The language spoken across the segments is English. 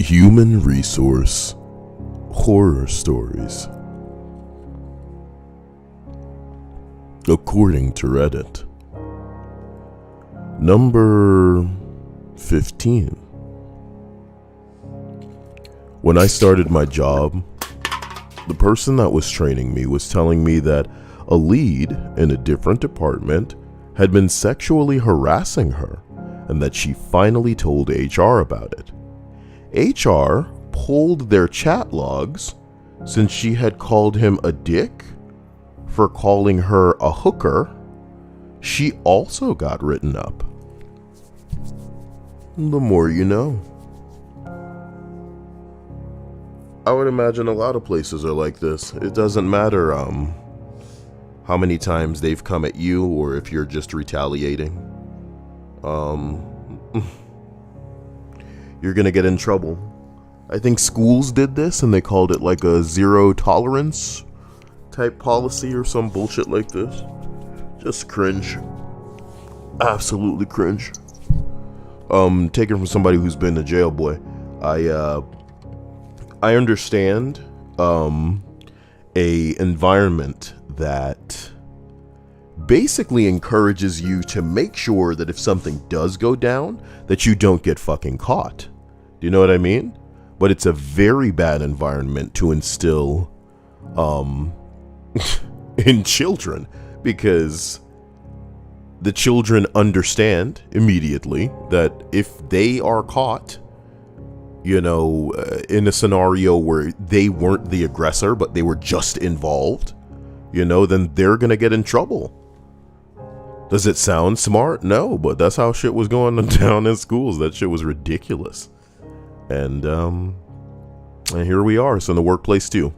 Human resource horror stories. According to Reddit. Number 15. When I started my job, the person that was training me was telling me that a lead in a different department had been sexually harassing her and that she finally told HR about it. HR pulled their chat logs since she had called him a dick for calling her a hooker. She also got written up. The more you know. I would imagine a lot of places are like this. It doesn't matter how many times they've come at you or if you're just retaliating. You're gonna get in trouble. I think schools did this and they called it like a zero tolerance type policy or some bullshit like this. Just cringe. Absolutely cringe. Taken from somebody who's been a jail boy. I understand a environment that basically encourages you to make sure that if something does go down, that you don't get fucking caught. Do you know what I mean? But it's a very bad environment to instill in children, because the children understand immediately that if they are caught, you know, in a scenario where they weren't the aggressor, but they were just involved, you know, then they're gonna get in trouble. Does it sound smart? No, but that's how shit was going down in schools. That shit was ridiculous. And here we are. It's in the workplace too.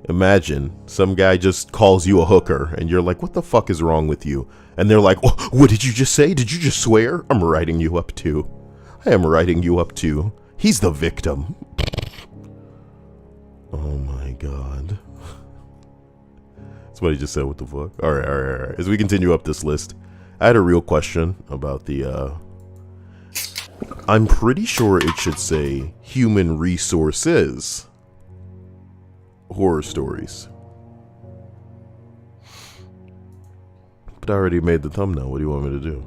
Imagine some guy just calls you a hooker and you're like, what the fuck is wrong with you? And they're like, what did you just say? Did you just swear? I'm writing you up too. I am writing you up too. He's the victim. Oh my god. That's what he just said. What the fuck? All right. As we continue up this list, I had a real question about the, I'm pretty sure it should say human resources horror stories. But I already made the thumbnail. What do you want me to do?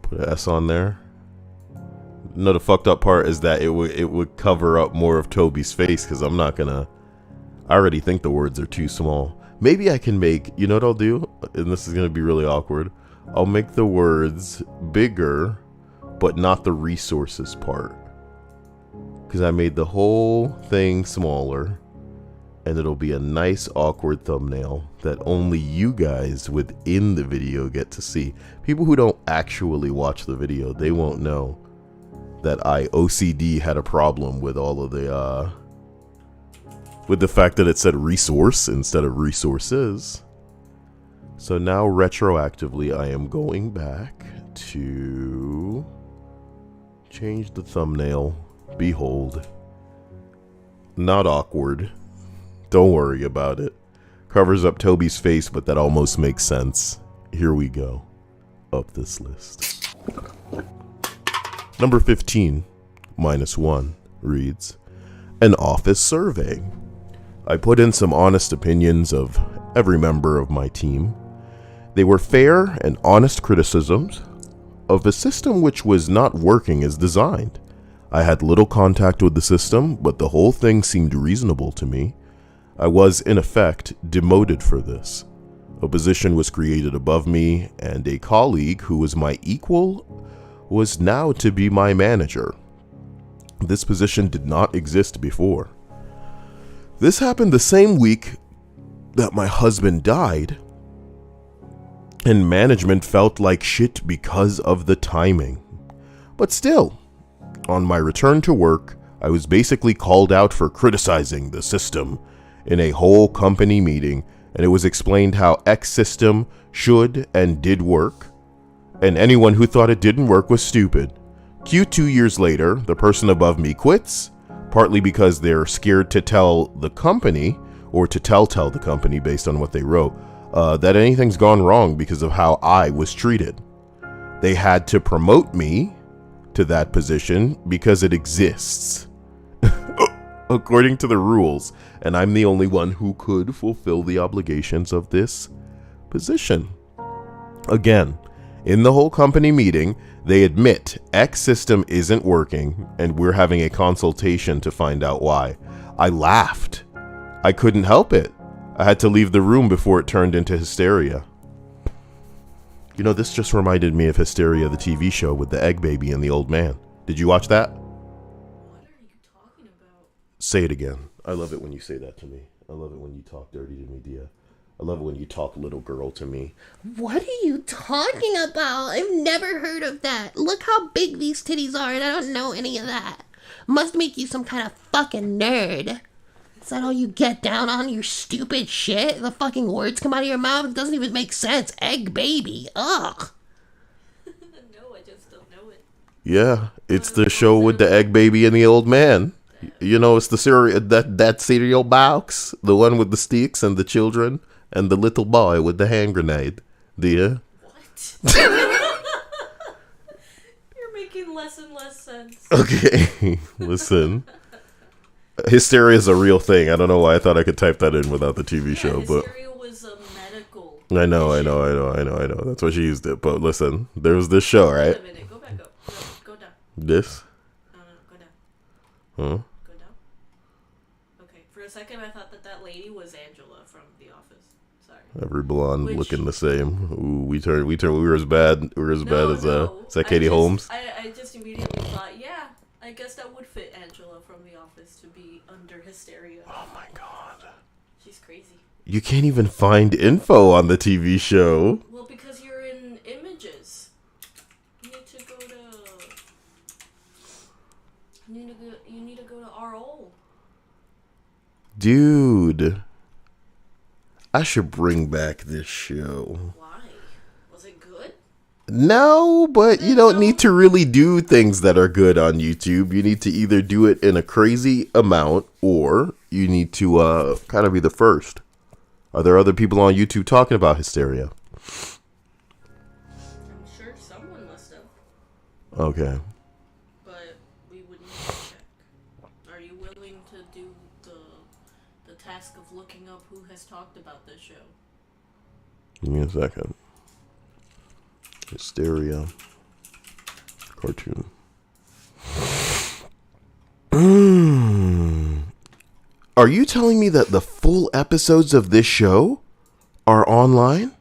Put an S on there. No, the fucked up part is that it would cover up more of Toby's face, because I'm not gonna. I already think the words are too small. Maybe I can make. You know what I'll do? And this is gonna be really awkward. I'll make the words bigger, but not the resources part, because I made the whole thing smaller, and it'll be a nice awkward thumbnail that only you guys within the video get to see. People who don't actually watch the video, they won't know that I OCD had a problem with all of the with the fact that it said resource instead of resources. So now retroactively I am going back to change the thumbnail. Behold. Not awkward. Don't worry about it. Covers up Toby's face, but that almost makes sense. Here we go. Up this list. Number 15, -1, reads, an office survey. I put in some honest opinions of every member of my team. They were fair and honest criticisms of a system which was not working as designed. I had little contact with the system, but the whole thing seemed reasonable to me. I was, in effect, demoted for this. A position was created above me, and a colleague who was my equal was now to be my manager. This position did not exist before. This happened the same week that my husband died, and management felt like shit because of the timing. But still, on my return to work, I was basically called out for criticizing the system in a whole company meeting, and it was explained how X system should and did work, and anyone who thought it didn't work was stupid. Cue 2 years later, the person above me quits, partly because they're scared to tell the company, or to tell the company based on what they wrote, that anything's gone wrong because of how I was treated. They had to promote me to that position because it exists according to the rules, and I'm the only one who could fulfill the obligations of this position. Again, in the whole company meeting, they admit X system isn't working and we're having a consultation to find out why. I laughed. I couldn't help it. I had to leave the room before it turned into Hysteria. You know, this just reminded me of Hysteria, the TV show with the egg baby and the old man. Did you watch that? What are you talking about? Say it again. I love it when you say that to me. I love it when you talk dirty to me, Dia. I love it when you talk little girl to me. What are you talking about? I've never heard of that. Look how big these titties are, and I don't know any of that. Must make you some kind of fucking nerd. Is that all you get down on, your stupid shit? The fucking words come out of your mouth? It doesn't even make sense. Egg baby. Ugh. No, I just don't know it. Yeah, it's the show with the egg baby and the old man. You know, it's the cereal, that cereal box, the one with the sticks and the children and the little boy with the hand grenade. Dia? What? You're making less and less sense. Okay, listen. Hysteria is a real thing. I don't know why I thought I could type that in without the TV show, but Hysteria was a medical. I know. That's why she used it. But listen, there was this show, right? Wait a minute, go back up. Go down. This? No, go down. Huh? Go down. Okay, for a second I thought that lady was Angela from The Office. Sorry. Every blonde Which- looking the same. Ooh, we were as bad. We were as bad as is that Katie Holmes? I just immediately thought, yeah, I guess that would fit Angela from The Office to be under Hysteria. Oh my god. She's crazy. You can't even find info on the TV show. Well, because you're in images. You need to go to. You need to go to RO. Dude. I should bring back this show. Why? Was it good? No, but you don't need to really do things that are good on YouTube. You need to either do it in a crazy amount or you need to kind of be the first. Are there other people on YouTube talking about Hysteria? I'm sure someone must have, Okay. but we would need to check. Are you willing to do the task of looking up who has talked about this show? Give me a second. Hysteria cartoon. Are you telling me that the full episodes of this show are online?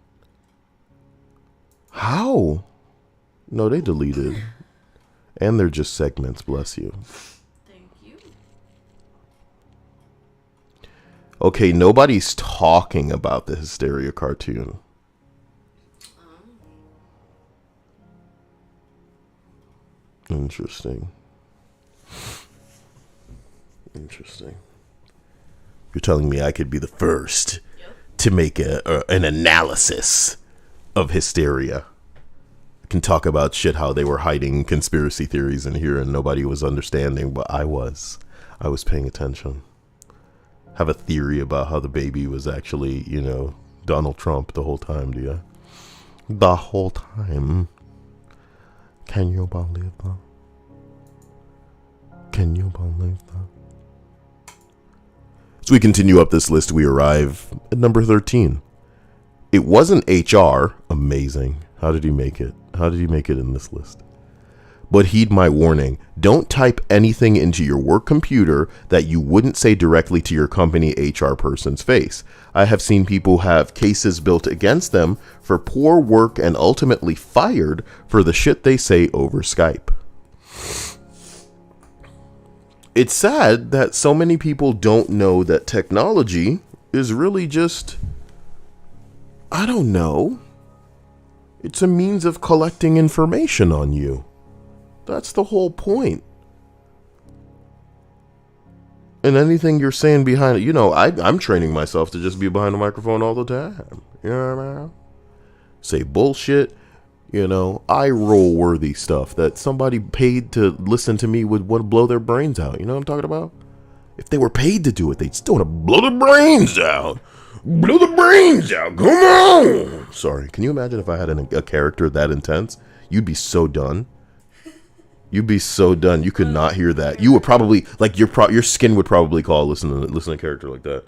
How? No, they deleted. And they're just segments, bless you. Thank you. Okay, nobody's talking about the Hysteria cartoon. Interesting. You're telling me I could be the first to make an analysis of Hysteria. I can talk about shit how they were hiding conspiracy theories in here and nobody was understanding, but I was paying attention. Have a theory about how the baby was actually, Donald Trump the whole time, do you? The whole time. Can you believe that? Can you believe that? As we continue up this list, we arrive at number 13. It wasn't HR. Amazing. How did he make it? How did he make it in this list? But heed my warning. Don't type anything into your work computer that you wouldn't say directly to your company HR person's face. I have seen people have cases built against them for poor work and ultimately fired for the shit they say over Skype. It's sad that so many people don't know that technology is really just, I don't know, it's a means of collecting information on you. That's the whole point. And anything you're saying behind it, I'm training myself to just be behind the microphone all the time. You know what I mean? Say bullshit, eye roll worthy stuff that somebody paid to listen to me would want to blow their brains out. You know what I'm talking about? If they were paid to do it, they'd still want to blow their brains out. Blow the brains out. Come on. Sorry. Can you imagine if I had a character that intense? you'd be so done. You'd be so done. You could not hear that. You would probably like your skin would probably call listen to a character like that.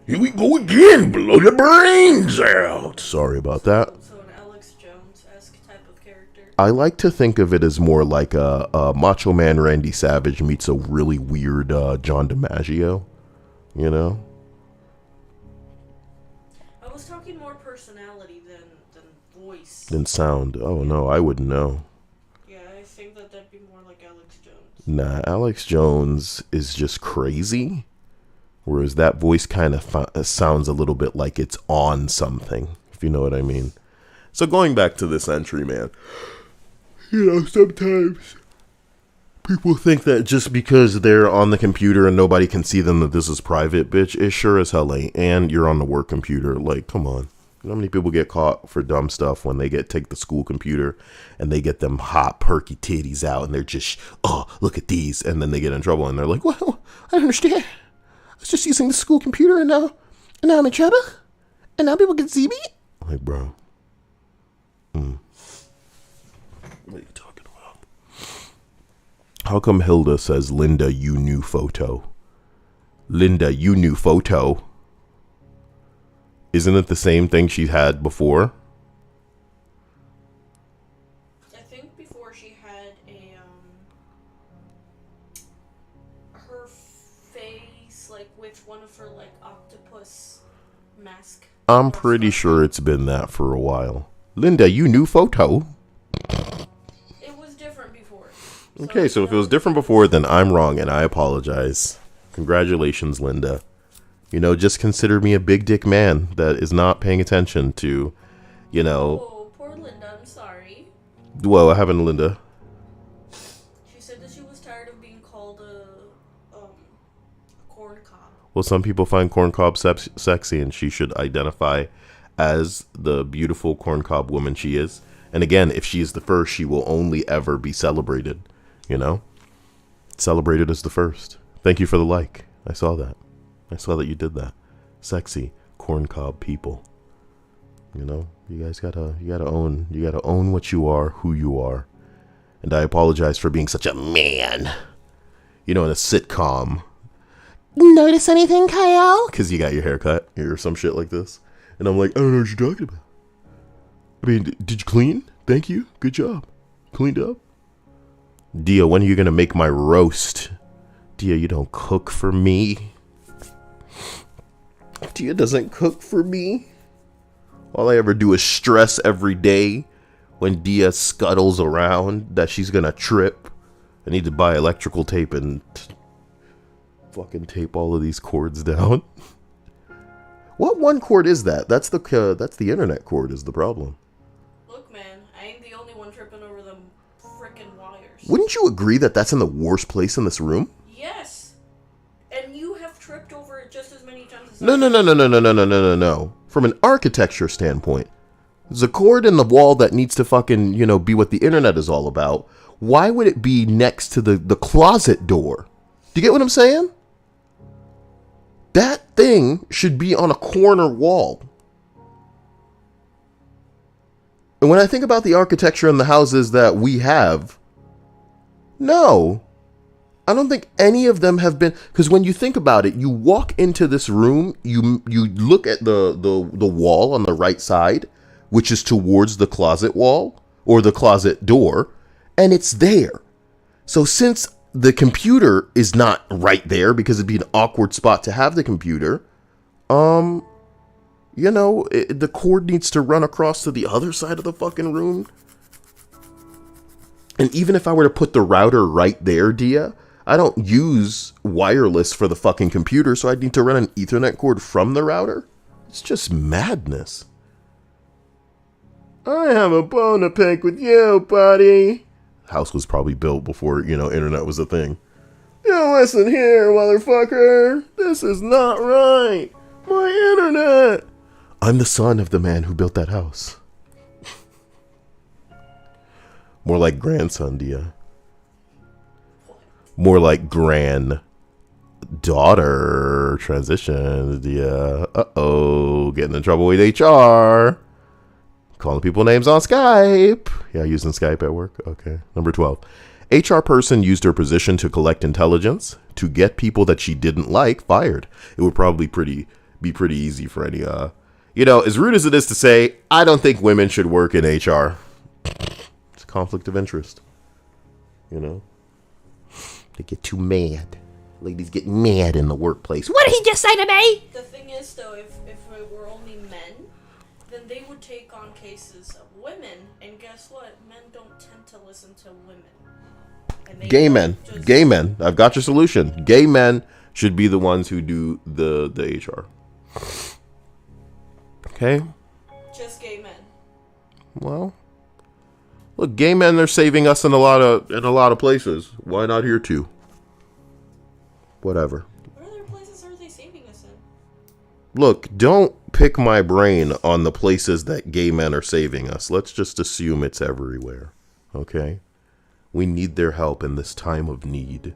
Here we go again, blow the brains out. Sorry about that. So an Alex Jones-esque type of character. I like to think of it as more like a Macho Man Randy Savage meets a really weird John DiMaggio. You know. I was talking more personality than voice. Than sound. Oh no, I wouldn't know. I think that'd be more like Alex Jones. Nah, Alex Jones is just crazy, whereas that voice kind of sounds a little bit like it's on something, if you know what I mean. So going back to this entry, man, you know, sometimes people think that just because they're on the computer and nobody can see them that this is private, bitch. It sure as hell ain't. And you're on the work computer. Like, come on. You know how many people get caught for dumb stuff when they take the school computer and they get them hot, perky titties out and they're just, oh, look at these. And then they get in trouble and they're like, well, I don't understand. I was just using the school computer and now I'm in trouble? And now people can see me? Like, bro. What are you talking about? How come Hilda says, Linda, you knew photo? Linda, you knew photo? Isn't it the same thing she had before? I think before she had her face like with one of her like octopus mask. I'm pretty sure it's been that for a while. Linda, you knew photo? It was different before. Okay, so if it was different before, then I'm wrong and I apologize. Congratulations, Linda. You know, just consider me a big dick man that is not paying attention to, you know. Oh, poor Linda, I'm sorry. Well, what happened to Linda? She said that she was tired of being called a corn cob. Well, some people find corn cob sexy and she should identify as the beautiful corn cob woman she is. And again, if she is the first, she will only ever be celebrated, you know? Celebrated as the first. Thank you for the like. I saw that. I saw that you did that. Sexy corncob people. You know, you guys gotta own what you are, who you are. And I apologize for being such a man. You know, in a sitcom. Notice anything, Kyle? Because you got your hair cut or some shit like this. And I'm like, I don't know what you're talking about. I mean, did you clean? Thank you. Good job. Cleaned up. Dia, when are you gonna make my roast? Dia, you don't cook for me. Dia doesn't cook for me. All I ever do is stress every day when Dia scuttles around that she's gonna trip. I need to buy electrical tape and fucking tape all of these cords down. What one cord is that? That's the internet cord is the problem. Look, man, I ain't the only one tripping over them frickin' wires. Wouldn't you agree that that's in the worst place in this room? Yes. And you have tripped over it just as many times as No. From an architecture standpoint, there's a cord in the wall that needs to fucking, you know, be what the internet is all about. Why would it be next to the closet door? Do you get what I'm saying? That thing should be on a corner wall. And when I think about the architecture in the houses that we have, no, I don't think any of them have been, because when you think about it, you walk into this room, you look at the wall on the right side, which is towards the closet wall or the closet door, and it's there. So since the computer is not right there because it'd be an awkward spot to have the computer, you know, the cord needs to run across to the other side of the fucking room. And even if I were to put the router right there, Dia, I don't use wireless for the fucking computer, so I'd need to run an Ethernet cord from the router. It's just madness. I have a bone to pick with you, buddy. House was probably built before, you know, internet was a thing. You listen here, motherfucker. This is not right. My internet. I'm the son of the man who built that house. More like grandson, Dia. More like granddaughter transition, Dia. Uh-oh. Getting in trouble with HR. Calling people names on Skype. Yeah, using Skype at work. Okay. Number 12. HR person used her position to collect intelligence to get people that she didn't like fired. It would probably be pretty easy for any, as rude as it is to say, I don't think women should work in HR. It's a conflict of interest. They get too mad. Ladies get mad in the workplace. What did he just say to me? The thing is, though, if it were only men, then they would take on cases of women, and guess what? Men don't tend to listen to women. And Gay men. I've got your solution. Gay men should be the ones who do the HR. Okay? Just gay men. Well, look, gay men are saving us in a lot of places. Why not here too? Whatever. What other places are they saving us in? Look, don't pick my brain on the places that gay men are saving us. Let's just assume it's everywhere. Okay? We need their help in this time of need.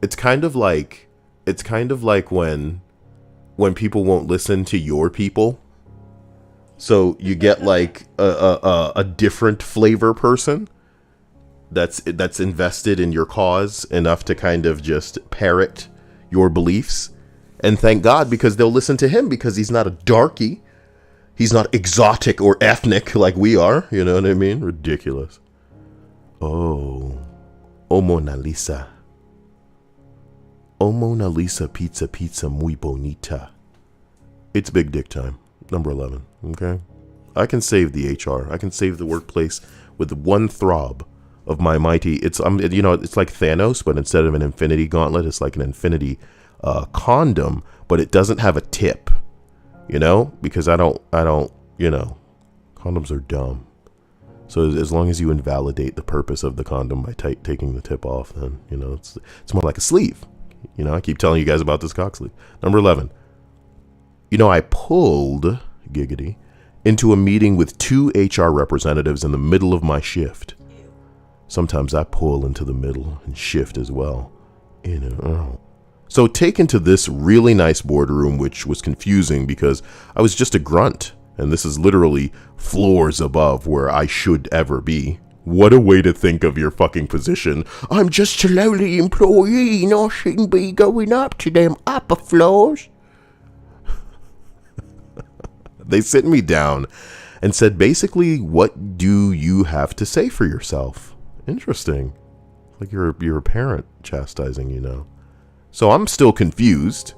It's kind of like when people won't listen to your people. So you get like a different flavor person that's invested in your cause enough to kind of just parrot your beliefs. And thank God, because they'll listen to him because he's not a darky. He's not exotic or ethnic like we are. You know what I mean? Ridiculous. Oh, Mona Lisa. Oh, Mona Lisa, pizza, muy bonita. It's big dick time. Number 11. Okay? I can save the HR. I can save the workplace with one throb of my mighty. It's like Thanos, but instead of an infinity gauntlet, it's like an infinity condom, but it doesn't have a tip. Because I don't. Condoms are dumb. So as long as you invalidate the purpose of the condom by taking the tip off, then, it's more like a sleeve. I keep telling you guys about this cock sleeve. Number 11. I pulled, giggity, into a meeting with 2 HR representatives in the middle of my shift. Sometimes I pull into the middle and shift as well. In and out. So taken to this really nice boardroom, which was confusing because I was just a grunt. And this is literally floors above where I should ever be. What a way to think of your fucking position. I'm just a lowly employee, and I shouldn't be going up to them upper floors. They sit me down and said, basically, what do you have to say for yourself? Interesting. Like you're a parent chastising, So I'm still confused.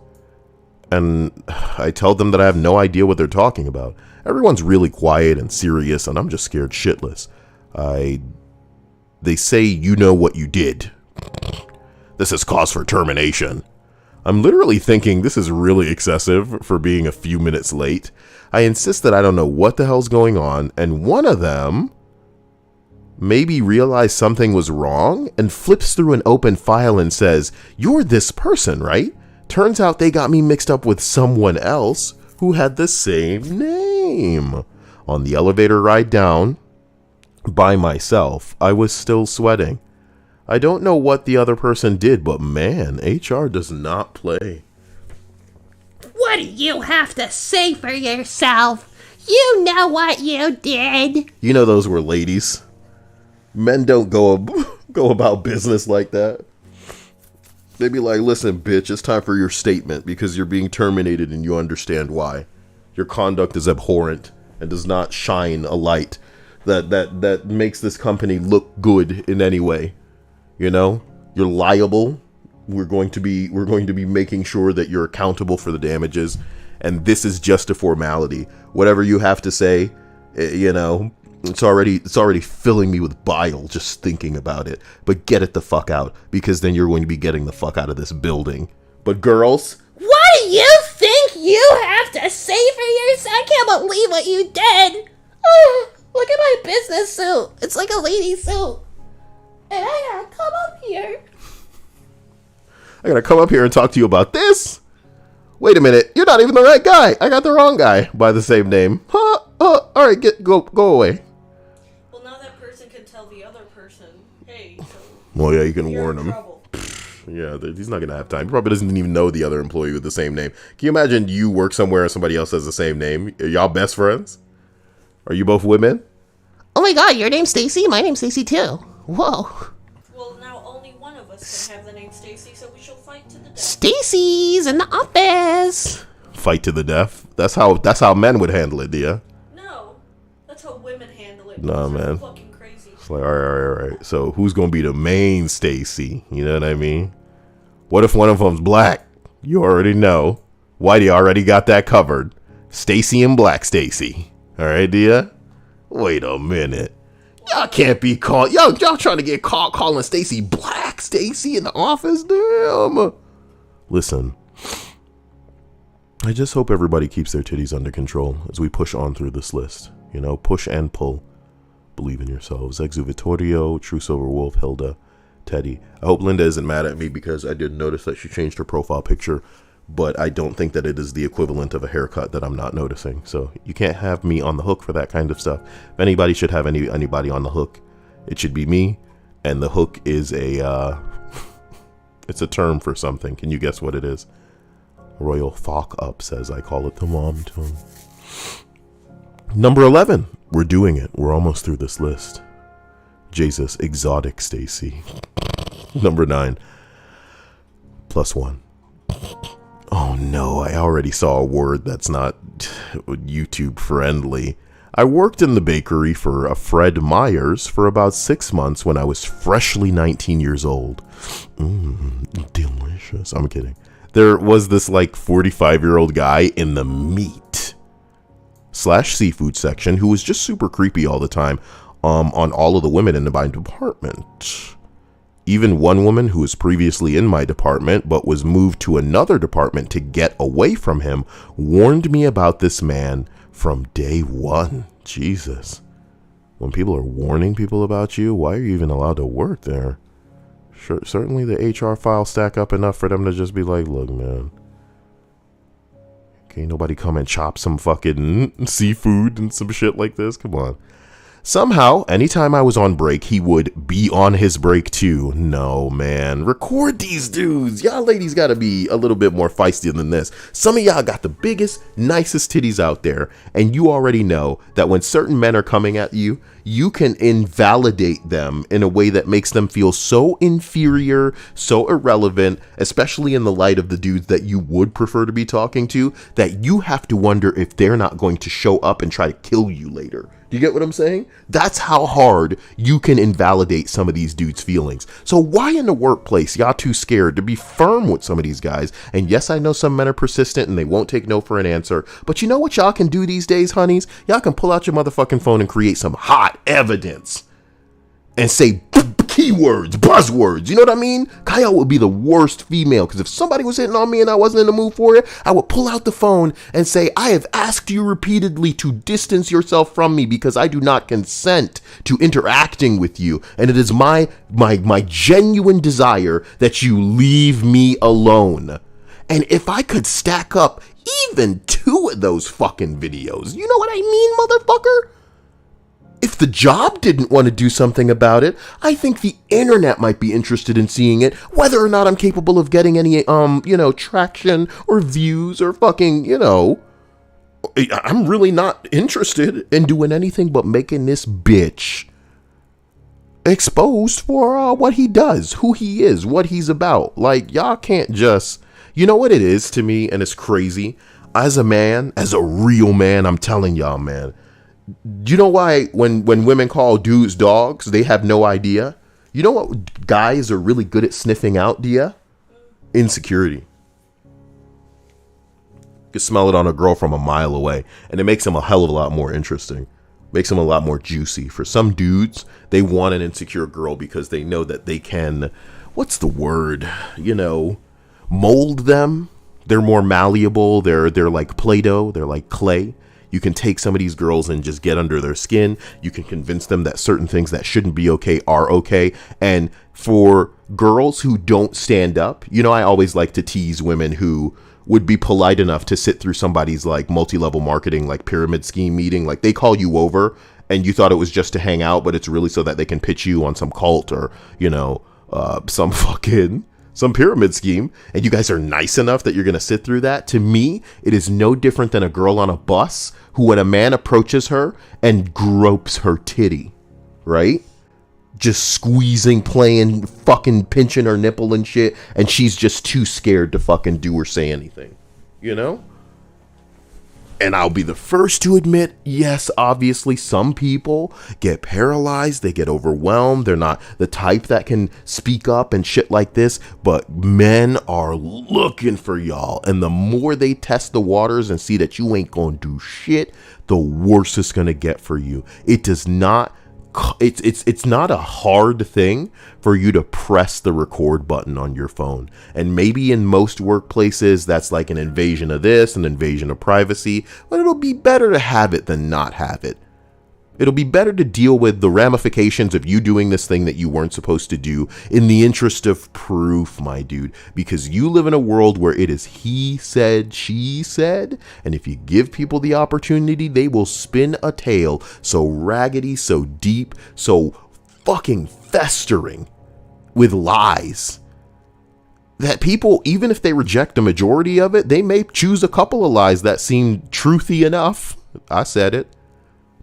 And I tell them that I have no idea what they're talking about. Everyone's really quiet and serious, and I'm just scared shitless. They say, you know what you did. This is cause for termination. I'm literally thinking this is really excessive for being a few minutes late. I insist that I don't know what the hell's going on, and one of them maybe realized something was wrong and flips through an open file and says, you're this person, right? Turns out they got me mixed up with someone else who had the same name. On the elevator ride down, by myself, I was still sweating. I don't know what the other person did, but man, HR does not play. What do you have to say for yourself? You know what you did. Those were ladies. Men don't go about business like that. They'd be like, listen, bitch, it's time for your statement because you're being terminated and you understand why. Your conduct is abhorrent and does not shine a light that makes this company look good in any way. You're liable. We're going to be making sure that you're accountable for the damages. And this is just a formality. Whatever you have to say, it's already filling me with bile just thinking about it. But get it the fuck out, because then you're going to be getting the fuck out of this building. But girls, what do you think you have to say for yourself? I can't believe what you did. Oh, look at my business suit. It's like a lady suit. And I gotta come up here. I gotta come up here and talk to you about this? Wait a minute, you're not even the right guy. I got the wrong guy by the same name. Alright, go away. Well, now that person can tell the other person, hey, so well, yeah, you can you're warn in him. trouble. Yeah, he's not gonna have time. He probably doesn't even know the other employee with the same name. Can you imagine you work somewhere and somebody else has the same name? Are y'all best friends? Are you both women? Oh my god, your name's Stacy? My name's Stacy too. Whoa. Well, now only one of us can have the name Stacy, so we shall fight to the death. Stacy's in the office. Fight to the death? That's how men would handle it, Dia. No, that's how women handle it. Nah, because they're man. fucking crazy. It's like, all right. So who's gonna be the main Stacy? You know what I mean? What if one of them's black? You already know. Whitey already got that covered. Stacy and Black Stacy. All right, Dia? Wait a minute. Y'all can't be called. Y'all trying to get caught calling Stacy Black Stacy in the office? Damn. Listen. I just hope everybody keeps their titties under control as we push on through this list. You know, push and pull. Believe in yourselves. Exu Vittorio, True Silver Wolf, Hilda, Teddy. I hope Linda isn't mad at me because I did notice that she changed her profile picture, but I don't think that it is the equivalent of a haircut that I'm not noticing. So you can't have me on the hook for that kind of stuff. If anybody should have anybody on the hook, it should be me. And the hook is it's a term for something. Can you guess what it is? Royal Fuck Up says I call it the mom tone. Number 11. We're doing it. We're almost through this list. Jesus, exotic Stacy. Number 9. +1. Oh no, I already saw a word that's not YouTube friendly. I worked in the bakery for a Fred Meyer's for about 6 months when I was freshly 19 years old. Delicious. I'm kidding. There was this like 45-year-old guy in the meat/seafood section who was just super creepy all the time on all of the women in my department. Even one woman who was previously in my department but was moved to another department to get away from him warned me about this man from day one. Jesus. When people are warning people about you, why are you even allowed to work there? Sure, certainly the HR files stack up enough for them to just be like, look, man. Can't nobody come and chop some fucking seafood and some shit like this? Come on. Somehow, anytime I was on break, he would be on his break too. No, man. Record these dudes. Y'all ladies gotta be a little bit more feisty than this. Some of y'all got the biggest, nicest titties out there, and you already know that when certain men are coming at you, you can invalidate them in a way that makes them feel so inferior, so irrelevant, especially in the light of the dudes that you would prefer to be talking to, that you have to wonder if they're not going to show up and try to kill you later. Do you get what I'm saying? That's how hard you can invalidate some of these dudes' feelings. So why in the workplace y'all too scared to be firm with some of these guys? And yes, I know some men are persistent and they won't take no for an answer. But you know what y'all can do these days, honeys? Y'all can pull out your motherfucking phone and create some hot evidence and say keywords, buzzwords. You know what I mean? Kyle would be the worst female, because if somebody was hitting on me and I wasn't in the mood for it, I would pull out the phone and say, I have asked you repeatedly to distance yourself from me because I do not consent to interacting with you. And it is my genuine desire that you leave me alone. And if I could stack up even 2 of those fucking videos, you know what I mean, motherfucker? If the job didn't want to do something about it, I think the internet might be interested in seeing it, whether or not I'm capable of getting any, traction or views or fucking, I'm really not interested in doing anything but making this bitch exposed for what he does, who he is, what he's about. Like, y'all can't just, you know what it is to me, and it's crazy. As a man, as a real man, I'm telling y'all, man. You know why when women call dudes dogs, they have no idea? You know what guys are really good at sniffing out, Dia? Insecurity. You can smell it on a girl from a mile away, and it makes them a hell of a lot more interesting. Makes them a lot more juicy. For some dudes, they want an insecure girl because they know that they can, what's the word? Mold them. They're more malleable. They're like Play-Doh. They're like clay. You can take some of these girls and just get under their skin. You can convince them that certain things that shouldn't be okay are okay. And for girls who don't stand up, I always like to tease women who would be polite enough to sit through somebody's like multi-level marketing, like pyramid scheme meeting. Like they call you over and you thought it was just to hang out, but it's really so that they can pitch you on some cult or, some fucking some pyramid scheme, and you guys are nice enough that you're going to sit through that. To me, it is no different than a girl on a bus who, when a man approaches her and gropes her titty, right? Just squeezing, playing, fucking pinching her nipple and shit, and she's just too scared to fucking do or say anything, you know? And I'll be the first to admit, yes, obviously some people get paralyzed, they get overwhelmed, they're not the type that can speak up and shit like this, but men are looking for y'all. And the more they test the waters and see that you ain't gonna do shit, the worse it's gonna get for you. It does not, it's not a hard thing for you to press the record button on your phone. And maybe in most workplaces that's like an invasion of this, an invasion of privacy, but it'll be better to have it than not have it. It'll be better to deal with the ramifications of you doing this thing that you weren't supposed to do in the interest of proof, my dude, because you live in a world where it is he said, she said, and if you give people the opportunity, they will spin a tale so raggedy, so deep, so fucking festering with lies that people, even if they reject a majority of it, they may choose a couple of lies that seem truthy enough, I said it,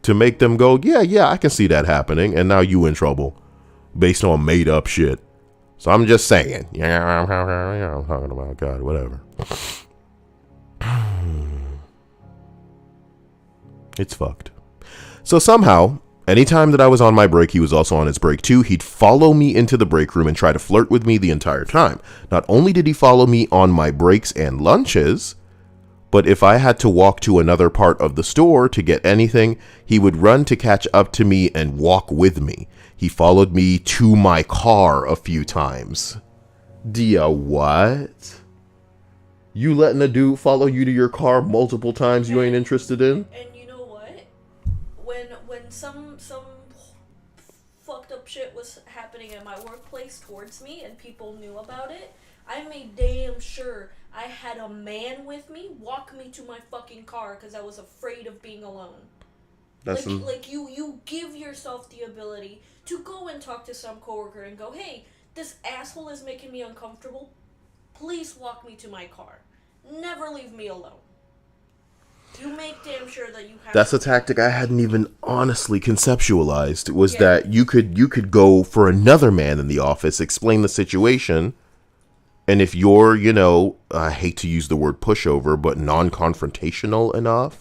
to make them go, yeah, I can see that happening, and now you in trouble based on made up shit. So I'm just saying, yeah, I'm talking about God, whatever. It's fucked. So somehow, anytime that I was on my break, he was also on his break too. He'd follow me into the break room and try to flirt with me the entire time. Not only did he follow me on my breaks and lunches, but if I had to walk to another part of the store to get anything, he would run to catch up to me and walk with me. He followed me to my car a few times. Dia, what? You letting a dude follow you to your car multiple times you ain't interested in? And you know what? When some fucked up shit was happening at my workplace towards me and people knew about it, I made damn sure I had a man with me walk me to my fucking car because I was afraid of being alone. Like you give yourself the ability to go and talk to some coworker and go, hey, this asshole is making me uncomfortable. Please walk me to my car. Never leave me alone. You make damn sure that you have. That's a tactic I hadn't even honestly conceptualized. Was that you could go for another man in the office, explain the situation. And if you're, I hate to use the word pushover, but non-confrontational enough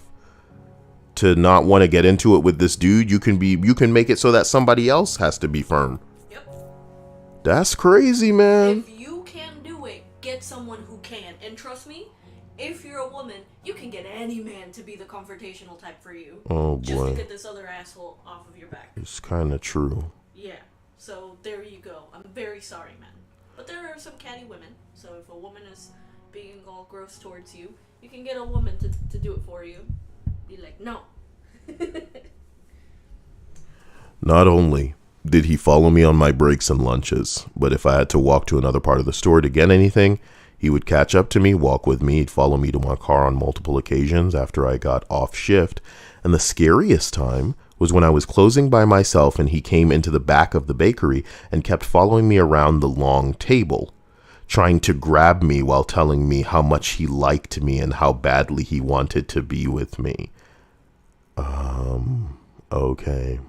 to not want to get into it with this dude, you can make it so that somebody else has to be firm. Yep. That's crazy, man. If you can't do it, get someone who can. And trust me, if you're a woman, you can get any man to be the confrontational type for you. Oh, boy. Just to get this other asshole off of your back. It's kind of true. Yeah. So there you go. I'm very sorry, man. But there are some catty women, so if a woman is being all gross towards you, you can get a woman to do it for you. Be like, no. Not only did he follow me on my breaks and lunches, but if I had to walk to another part of the store to get anything, he would catch up to me, walk with me, he'd follow me to my car on multiple occasions after I got off shift. And the scariest time was when I was closing by myself and he came into the back of the bakery and kept following me around the long table, trying to grab me while telling me how much he liked me and how badly he wanted to be with me. Okay.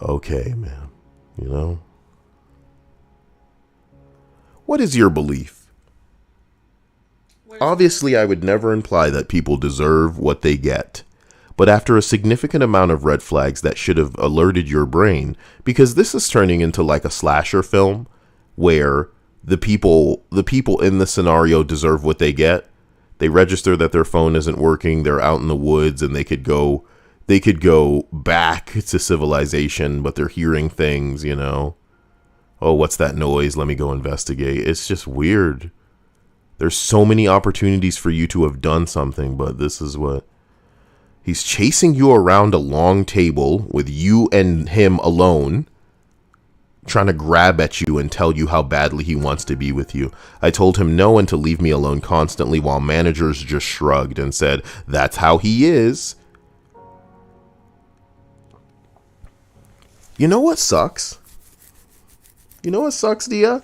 Okay, man. What is your belief? Obviously, I would never imply that people deserve what they get. But after a significant amount of red flags that should have alerted your brain, because this is turning into like a slasher film where the people in the scenario deserve what they get. They register that their phone isn't working, they're out in the woods, and they could go back to civilization, but they're hearing things, Oh, what's that noise? Let me go investigate. It's just weird. There's so many opportunities for you to have done something, but this is what... He's chasing you around a long table with you and him alone, trying to grab at you and tell you how badly he wants to be with you. I told him no and to leave me alone constantly, while managers just shrugged and said, that's how he is. You know what sucks? Dia?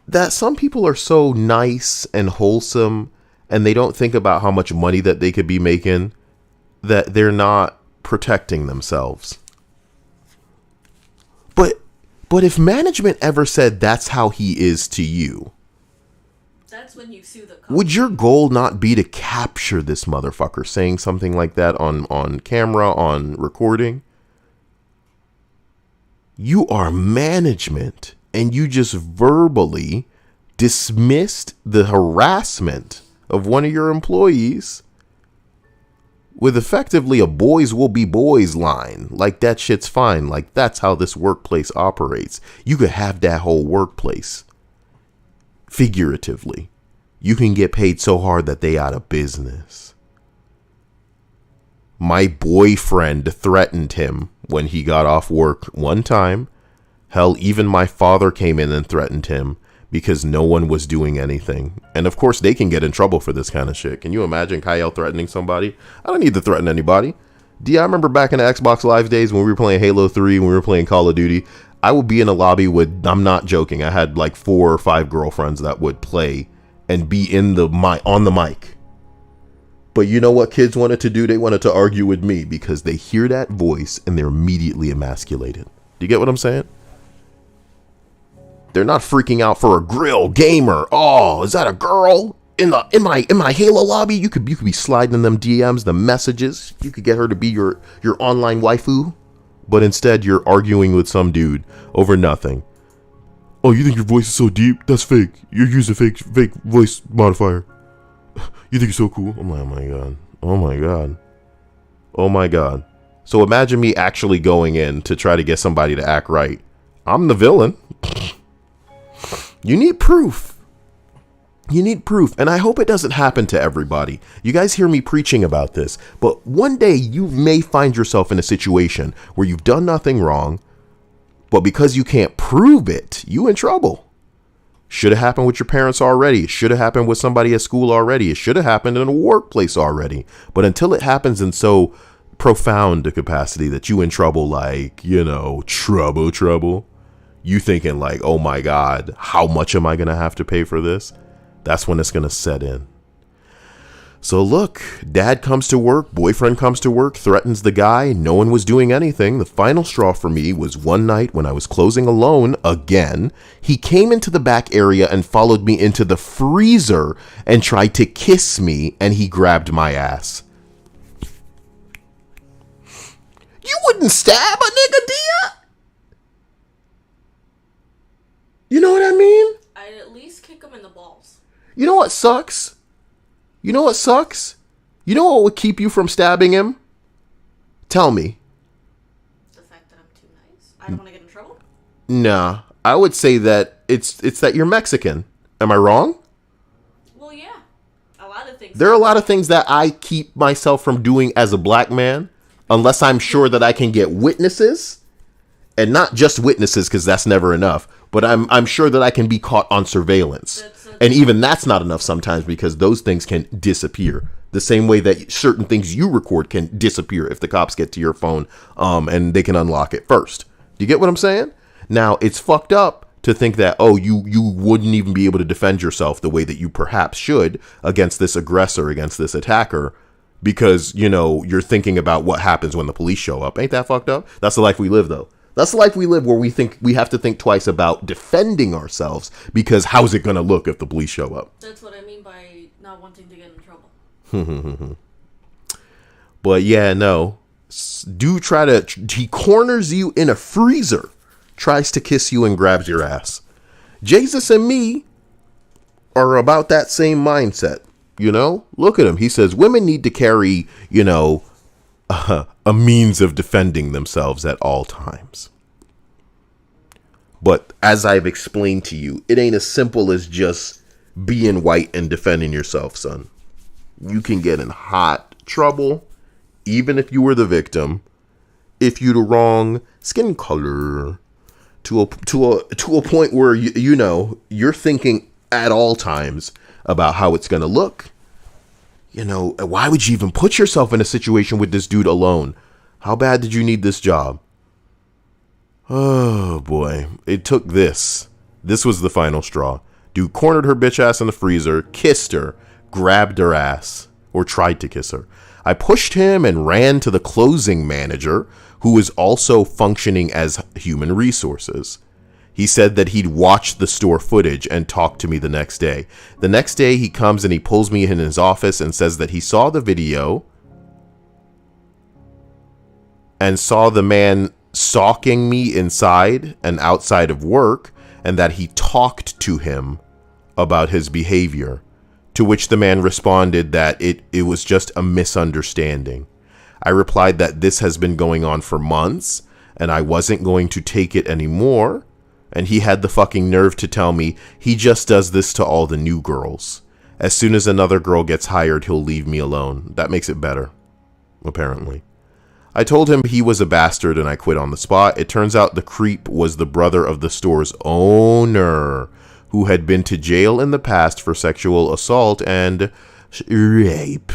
that some people are so nice and wholesome and they don't think about how much money that they could be making, that they're not protecting themselves. But if management ever said that's how he is to you, That's when you sue the cops. would your goal not be to capture this motherfucker saying something like that on camera, on recording? You are management and you just verbally dismissed the harassment of one of your employees with effectively a boys will be boys line. Like, that shit's fine. Like, that's how this workplace operates. You could have that whole workplace. Figuratively. You can get paid so hard that they out of business. My boyfriend threatened him when he got off work one time. Hell, even my father came in and threatened him because no one was doing anything. And of course, they can get in trouble for this kind of shit. Can you imagine Kyle threatening somebody? I don't need to threaten anybody. I remember back in the Xbox Live days when we were playing Halo 3, when we were playing Call of Duty, I would be in a lobby with, I'm not joking, I had like 4 or 5 girlfriends that would play and be in the on the mic. But you know what kids wanted to do? They wanted to argue with me because they hear that voice and they're immediately emasculated. Do you get what I'm saying? They're not freaking out for a grill gamer. Oh, is that a girl in my Halo lobby? You could be sliding in them DMs, the messages. You could get her to be your online waifu, but instead you're arguing with some dude over nothing. Oh, you think your voice is so deep? That's fake. You're using fake voice modifier. You think you're so cool? I'm like, oh my god. Oh my god. Oh my god. So imagine me actually going in to try to get somebody to act right. I'm the villain. You need proof. You need proof. And I hope it doesn't happen to everybody. You guys hear me preaching about this, but one day you may find yourself in a situation where you've done nothing wrong, but because you can't prove it, you in trouble. Should have happened with your parents already. It should have happened with somebody at school already. It should have happened in a workplace already. But until it happens in so profound a capacity that you in trouble, like, trouble, you thinking like, oh my god, how much am I gonna have to pay for this? That's when it's gonna set in. So look, dad comes to work, boyfriend comes to work, threatens the guy. No one was doing anything. The final straw for me was one night when I was closing alone again. He came into the back area and followed me into the freezer and tried to kiss me, and he grabbed my ass. You wouldn't stab a nigga, Dia? You know what I mean? I'd at least kick him in the balls. You know what sucks? You know what sucks? You know what would keep you from stabbing him? Tell me. The fact that I'm too nice. I don't want to get in trouble. Nah, I would say that it's that you're Mexican. Am I wrong? Well, yeah. A lot of things. There are a lot of things that I keep myself from doing as a black man, unless I'm sure that I can get witnesses. And not just witnesses, because that's never enough. But I'm sure that I can be caught on surveillance. And even that's not enough sometimes, because those things can disappear. The same way that certain things you record can disappear if the cops get to your phone and they can unlock it first. Do you get what I'm saying? Now, it's fucked up to think that, oh, you wouldn't even be able to defend yourself the way that you perhaps should against this aggressor, against this attacker, because, you're thinking about what happens when the police show up. Ain't that fucked up? That's the life we live, though. That's the life we live, where we think we have to think twice about defending ourselves, because how's it going to look if the police show up? That's what I mean by not wanting to get in trouble. But yeah, no. Dude he corners you in a freezer, tries to kiss you and grabs your ass. Jesus and me are about that same mindset, Look at him. He says women need to carry, a means of defending themselves at all times. But as I've explained to you, it ain't as simple as just being white and defending yourself, son. You can get in hot trouble, even if you were the victim, if you're the wrong skin color, to a point where you're thinking at all times about how it's gonna look. Why would you even put yourself in a situation with this dude alone? How bad did you need this job? Oh boy, it took this. This was the final straw. Dude cornered her bitch ass in the freezer, kissed her, grabbed her ass, or tried to kiss her. I pushed him and ran to the closing manager, who was also functioning as human resources. He said that he'd watched the store footage and talked to me the next day. The next day he comes and he pulls me in his office and says that he saw the video and saw the man stalking me inside and outside of work, and that he talked to him about his behavior, to which the man responded that it was just a misunderstanding. I replied that this has been going on for months and I wasn't going to take it anymore, and he had the fucking nerve to tell me he just does this to all the new girls. As soon as another girl gets hired, he'll leave me alone. That makes it better, apparently. I told him he was a bastard and I quit on the spot. It turns out the creep was the brother of the store's owner, who had been to jail in the past for sexual assault and rape,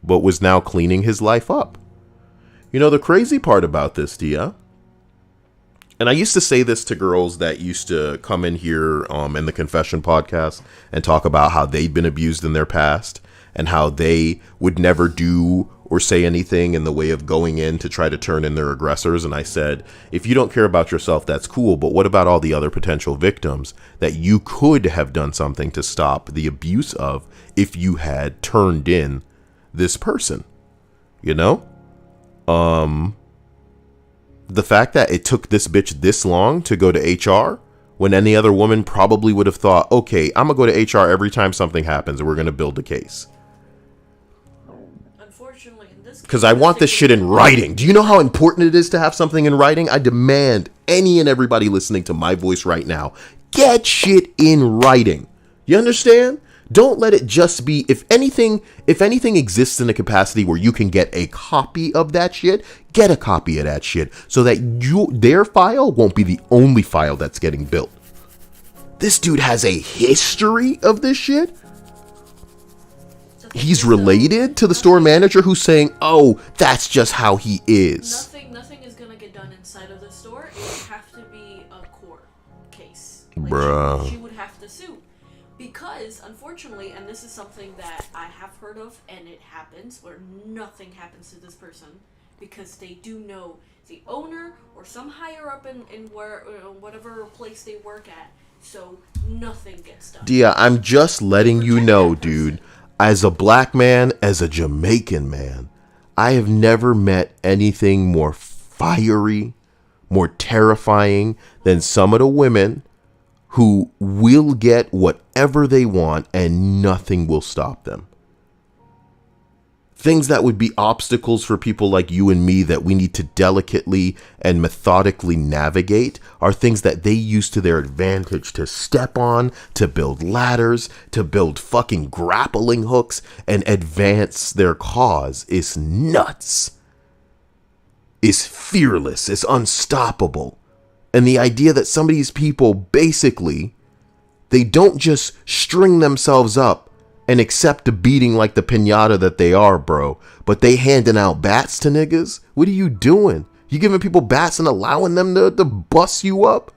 but was now cleaning his life up. You know, the crazy part about this, Dia, and I used to say this to girls that used to come in here in the Confession podcast and talk about how they'd been abused in their past and how they would never do or say anything in the way of going in to try to turn in their aggressors. And I said, if you don't care about yourself, that's cool. But what about all the other potential victims that you could have done something to stop the abuse of if you had turned in this person? You know? The fact that it took this bitch this long to go to HR, when any other woman probably would have thought, okay, I'm gonna go to HR every time something happens and we're gonna build a case. Unfortunately, in this case, Because I want this shit in writing. Do you know how important it is to have something in writing? I demand any and everybody listening to my voice right now, get shit in writing. You understand? Don't let it just be, if anything exists in a capacity where you can get a copy of that shit, get a copy of that shit so that their file won't be the only file that's getting built. This dude has a history of this shit. He's related to the store manager who's saying, oh, that's just how he is. Nothing is gonna get done inside of the store. It would have to be a court case. Like, Bruh. she would have to sue. Because, unfortunately, and this is something that I have heard of, and it happens, where nothing happens to this person, because they do know the owner or some higher up in whatever place they work at, so nothing gets done. Dia, I'm just letting you know, dude, as a black man, as a Jamaican man, I have never met anything more fiery, more terrifying than some of the women who will get whatever they want and nothing will stop them. Things that would be obstacles for people like you and me that we need to delicately and methodically navigate are things that they use to their advantage to step on, to build ladders, to build fucking grappling hooks and advance their cause. Is nuts. Is fearless. Is unstoppable. And the idea that some of these people basically, they don't just string themselves up and accept the beating like the pinata that they are, bro, but they handing out bats to niggas? What are you doing? You giving people bats and allowing them to bust you up?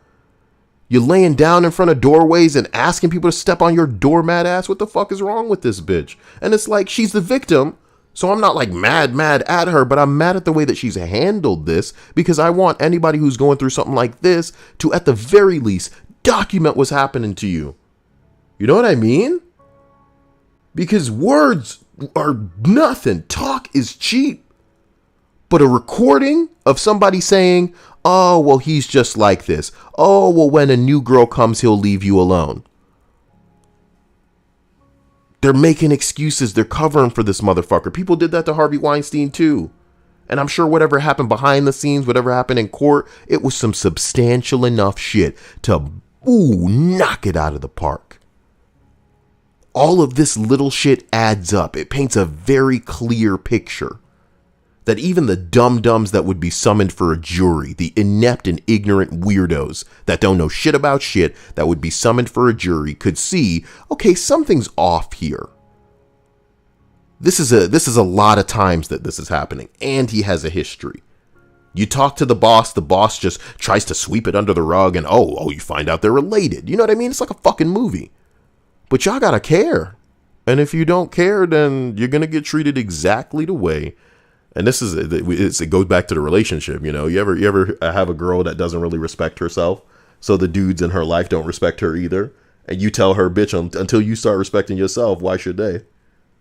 You're laying down in front of doorways and asking people to step on your doormat ass? What the fuck is wrong with this bitch? And it's like, she's the victim. So I'm not like mad at her, but I'm mad at the way that she's handled this, because I want anybody who's going through something like this to, at the very least, document what's happening to you. You know what I mean? Because words are nothing. Talk is cheap. But a recording of somebody saying, oh, well, he's just like this. Oh, well, when a new girl comes, he'll leave you alone. They're making excuses. They're covering for this motherfucker. People did that to Harvey Weinstein too. And I'm sure whatever happened behind the scenes, whatever happened in court, it was some substantial enough shit to, knock it out of the park. All of this little shit adds up. It paints a very clear picture that even the dum-dums that would be summoned for a jury, the inept and ignorant weirdos that don't know shit about shit that would be summoned for a jury, could see, okay, something's off here. This is a lot of times that this is happening, and he has a history. You talk to the boss just tries to sweep it under the rug, and oh, you find out they're related. You know what I mean? It's like a fucking movie. But y'all gotta care. And if you don't care, then you're gonna get treated exactly the way. And this is it goes back to the relationship. You know, you ever have a girl that doesn't really respect herself, so the dudes in her life don't respect her either, and you tell her, bitch, until you start respecting yourself, why should they?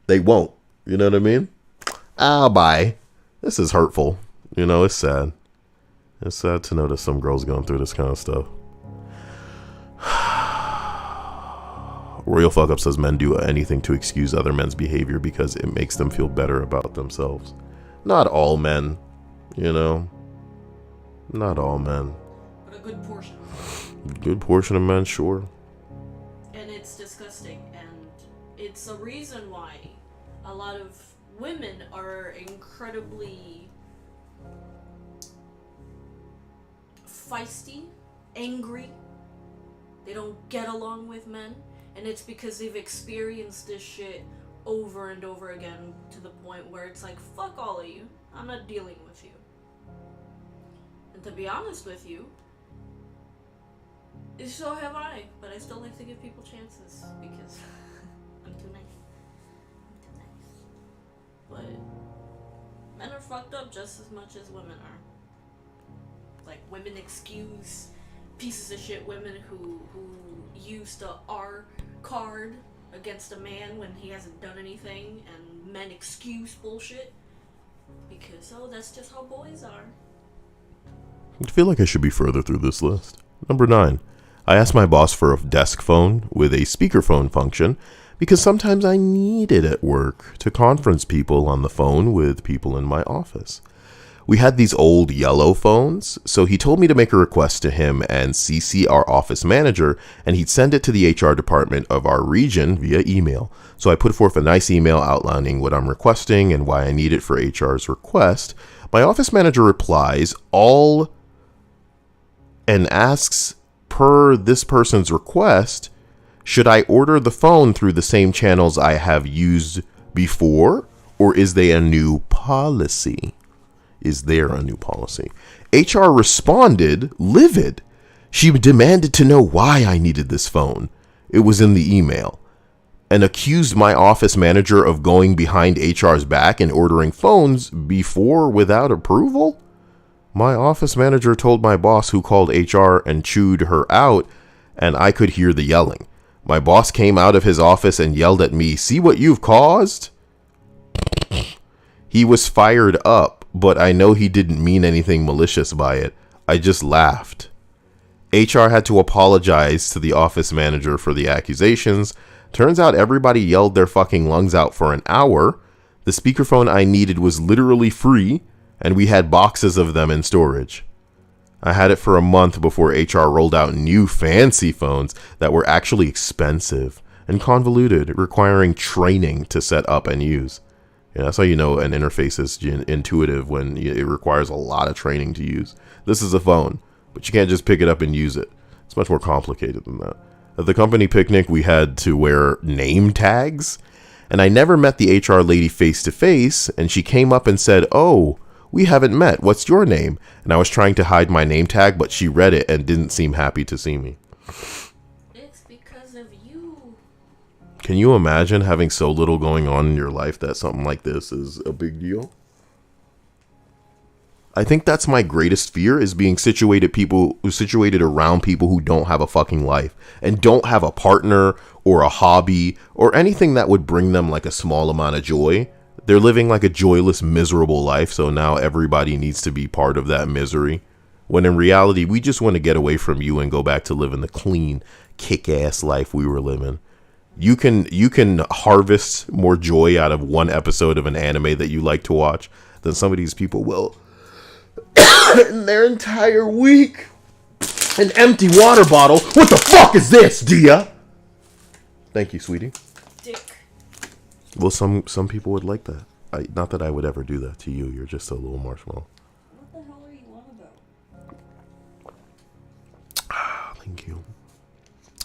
They won't. You know what I mean? Bye. This is hurtful. You know, it's sad. It's sad to know that some girls going through this kind of stuff. Royal Fuck Up says men do anything to excuse other men's behavior because it makes them feel better about themselves. Not all men, you know. Not all men. But a good portion. Good portion of men, sure. And it's disgusting, and it's a reason why a lot of women are incredibly feisty, angry. They don't get along with men. And it's because they've experienced this shit over and over again to the point where it's like, fuck all of you. I'm not dealing with you. And to be honest with you, so have I. But I still like to give people chances because I'm too nice. I'm too nice. But men are fucked up just as much as women are. Like, women excuse pieces of shit women who use the R card against a man when he hasn't done anything, and men excuse bullshit because, oh, that's just how boys are. I feel like I should be further through this list. Number 9. I asked my boss for a desk phone with a speakerphone function because sometimes I need it at work to conference people on the phone with people in my office. We had these old yellow phones, so he told me to make a request to him and CC our office manager, and he'd send it to the HR department of our region via email. So I put forth a nice email outlining what I'm requesting and why I need it for HR's request. My office manager replies all and asks, per this person's request, should I order the phone through the same channels I have used before, or is there a new policy? Is there a new policy? HR responded, livid. She demanded to know why I needed this phone. It was in the email. And accused my office manager of going behind HR's back and ordering phones before without approval? My office manager told my boss, who called HR and chewed her out, and I could hear the yelling. My boss came out of his office and yelled at me, "See what you've caused?" He was fired up, but I know he didn't mean anything malicious by it. I just laughed. HR had to apologize to the office manager for the accusations. Turns out everybody yelled their fucking lungs out for an hour. The speakerphone I needed was literally free, and we had boxes of them in storage. I had it for a month before HR rolled out new fancy phones that were actually expensive and convoluted, requiring training to set up and use. Yeah, that's how you know an interface is intuitive, when it requires a lot of training to use. This is a phone, but you can't just pick it up and use it. It's much more complicated than that. At the company picnic, we had to wear name tags, and I never met the HR lady face to face, and she came up and said, "Oh, we haven't met. What's your name?" And I was trying to hide my name tag, but she read it and didn't seem happy to see me. It's because of you. Can you imagine having so little going on in your life that something like this is a big deal? I think that's my greatest fear, is being situated around people who don't have a fucking life and don't have a partner or a hobby or anything that would bring them like a small amount of joy. They're living like a joyless, miserable life, so now everybody needs to be part of that misery. When in reality, we just want to get away from you and go back to living the clean, kick-ass life we were living. You can harvest more joy out of one episode of an anime that you like to watch than some of these people will in their entire week. An empty water bottle. What the fuck is this, Dia? Thank you, sweetie. Dick. Well, some people would like that. Not that I would ever do that to you. You're just a little marshmallow. What the hell are you on about? Thank you.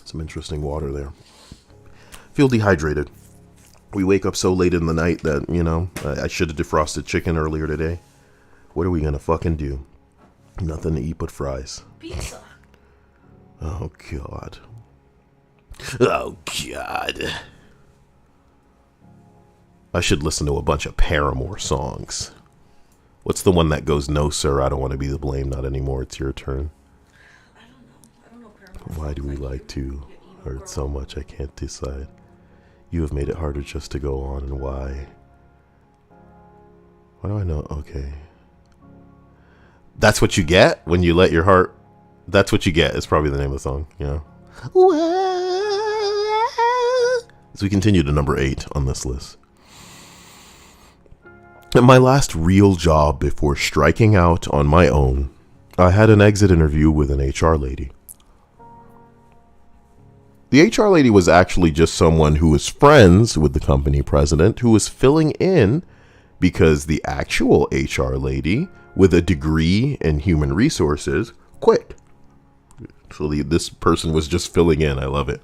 Some interesting water there. Feel dehydrated. We wake up so late in the night that, I should have defrosted chicken earlier today. What are we gonna fucking do? Nothing to eat but fries. Pizza. Oh, God. Oh, God. I should listen to a bunch of Paramore songs. What's the one that goes, "No, sir, I don't want to be the blame, not anymore, it's your turn"? I don't know Paramore. Why do we like to hurt so much? I can't decide. You have made it harder just to go on, and why? Why do I know? Okay. That's what you get when you let your heart... That's what you get is probably the name of the song, you know? Whoa. As we continue to number 8 on this list. At my last real job before striking out on my own, I had an exit interview with an HR lady. The HR lady was actually just someone who was friends with the company president who was filling in because the actual HR lady with a degree in human resources quit. So this person was just filling in. I love it.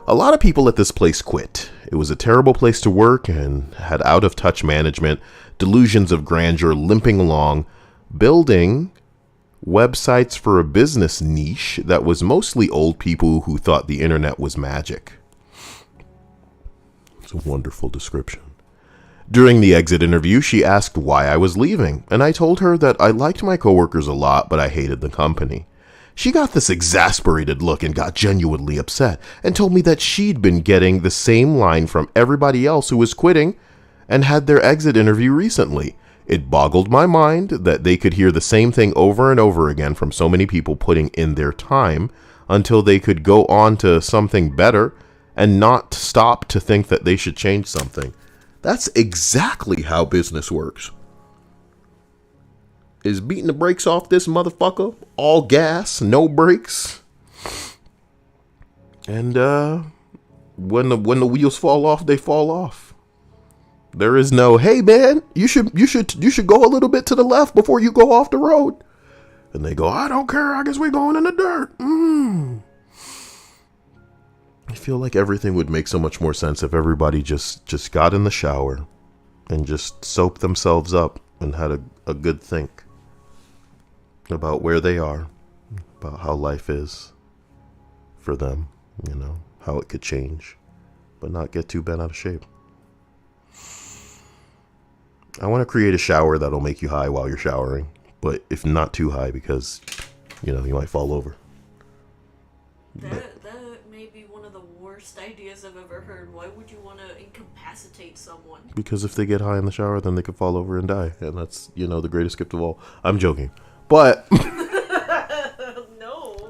A lot of people at this place quit. It was a terrible place to work and had out-of-touch management, delusions of grandeur limping along, building websites for a business niche that was mostly old people who thought the internet was magic. It's a wonderful description. During the exit interview, she asked why I was leaving, and I told her that I liked my coworkers a lot, but I hated the company. She got this exasperated look and got genuinely upset and told me that she'd been getting the same line from everybody else who was quitting and had their exit interview recently. It boggled my mind that they could hear the same thing over and over again from so many people putting in their time until they could go on to something better and not stop to think that they should change something. That's exactly how business works. Is beating the brakes off this motherfucker, all gas, no brakes. And when the wheels fall off, they fall off. There is no, hey man, you should go a little bit to the left before you go off the road. And they go, I don't care, I guess we're going in the dirt. I feel like everything would make so much more sense if everybody just got in the shower and just soaped themselves up and had a good think about where they are, about how life is for them, you know, how it could change, but not get too bent out of shape. I want to create a shower that'll make you high while you're showering, but if not too high because, you know, you might fall over. That may be one of the worst ideas I've ever heard. Why would you want to incapacitate someone? Because if they get high in the shower, then they could fall over and die, and that's, you know, the greatest gift of all. I'm joking. But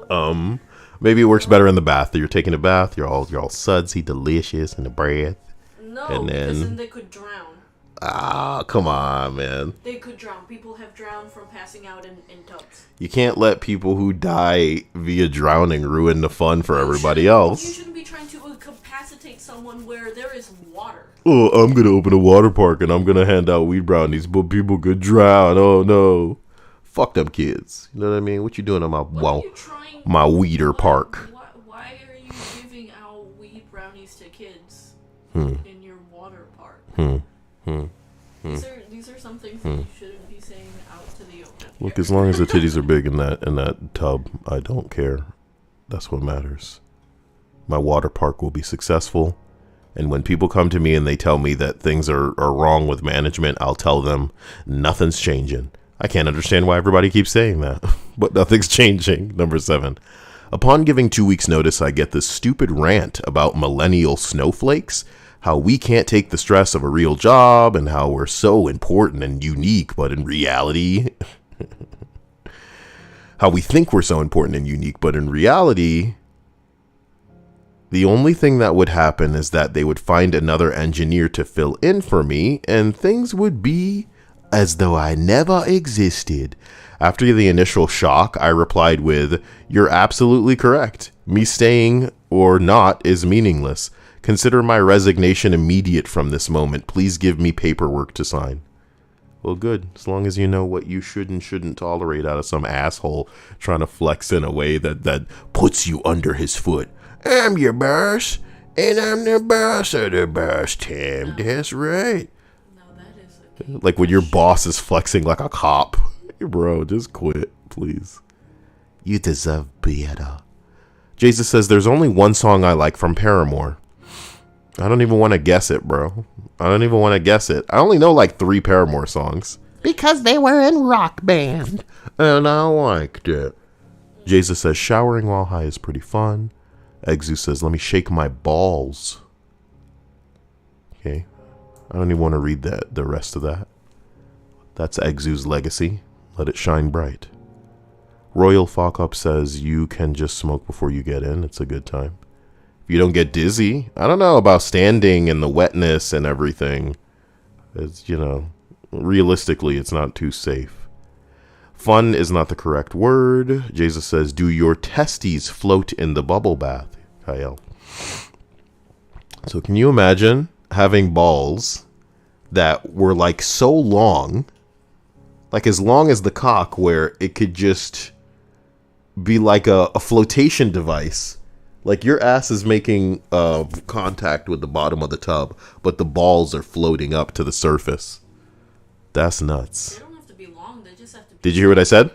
No. Maybe it works better in the bath. You're taking a bath, you're all sudsy, delicious in the breath. No, and because then they could drown. Ah, come on, man. They could drown. People have drowned from passing out in tubs. You can't let people who die via drowning ruin the fun for everybody else. You shouldn't be trying to incapacitate someone where there is water. Oh, I'm gonna open a water park and I'm gonna hand out weed brownies, but people could drown. Oh no. Fuck them kids. You know what I mean? What you doing on my weeder park? Why are you giving out weed brownies to kids in your water park? These are some things that you shouldn't be saying out to the open. Look, as long as the titties are big in that tub, I don't care. That's what matters. My water park will be successful. And when people come to me and they tell me that things are wrong with management, I'll tell them nothing's changing. I can't understand why everybody keeps saying that, but nothing's changing. Number 7. Upon giving 2 weeks notice, I get this stupid rant about millennial snowflakes, how we can't take the stress of a real job and how we're so important and unique, but in reality, how we think we're so important and unique, but in reality, the only thing that would happen is that they would find another engineer to fill in for me and things would be as though I never existed. After the initial shock, I replied with, "You're absolutely correct. Me staying or not is meaningless. Consider my resignation immediate from this moment. Please give me paperwork to sign." Well, good. As long as you know what you should and shouldn't tolerate out of some asshole trying to flex in a way that puts you under his foot. I'm your boss, and I'm the boss of the boss, Tim. That's right. Like when your boss is flexing like a cop. Hey, bro, just quit, please. You deserve better. Jesus says, there's only one song I like from Paramore. I don't even want to guess it, bro. I don't even want to guess it. I only know like 3 Paramore songs. Because they were in Rock Band. And I liked it. Jesus says, showering while high is pretty fun. Exu says, let me shake my balls. Okay. I don't even want to read the rest of that. That's Exu's legacy. Let it shine bright. Royal Fuck Up says, you can just smoke before you get in. It's a good time. If you don't get dizzy. I don't know about standing and the wetness and everything. It's, you know, realistically, it's not too safe. Fun is not the correct word. Jesus says, do your testes float in the bubble bath? Kyle. So can you imagine having balls that were like so long, like as long as the cock, where it could just be like a flotation device? Like your ass is making contact with the bottom of the tub, but the balls are floating up to the surface. That's nuts. They don't have to be long. They just have to be. Did you hear what I said?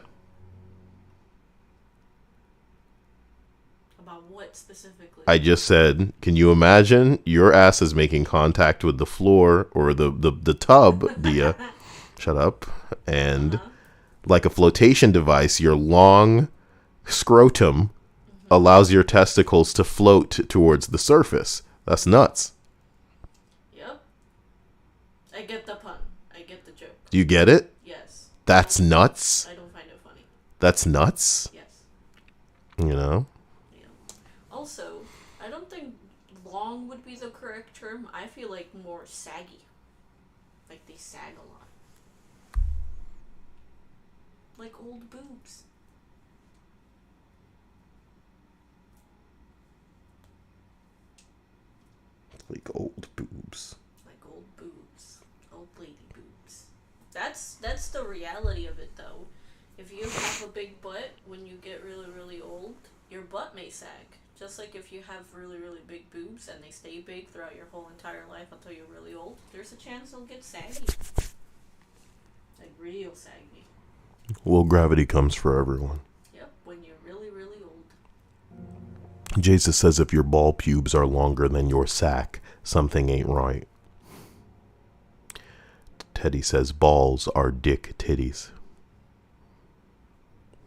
About what specifically? I just said, can you imagine your ass is making contact with the floor or the tub, Dia? Shut up. And like a flotation device, your long scrotum allows your testicles to float towards the surface. That's nuts. Yep. I get the pun. I get the joke. Do you get it? Yes. That's nuts. I don't find it funny. That's nuts. Yes. You know? Yeah. Also, I don't think long would be the correct term. I feel like more saggy. Like they sag a lot. Like old boobs. Like old boobs. Like old boobs. Old lady boobs. That's the reality of it, though. If you have a big butt, when you get really, really old, your butt may sag. Just like if you have really, really big boobs and they stay big throughout your whole entire life until you're really old, there's a chance they'll get saggy. Like real saggy. Well, gravity comes for everyone. Yep, when you're really, really old. Jesus says if your ball pubes are longer than your sack, something ain't right. Teddy says balls are dick titties.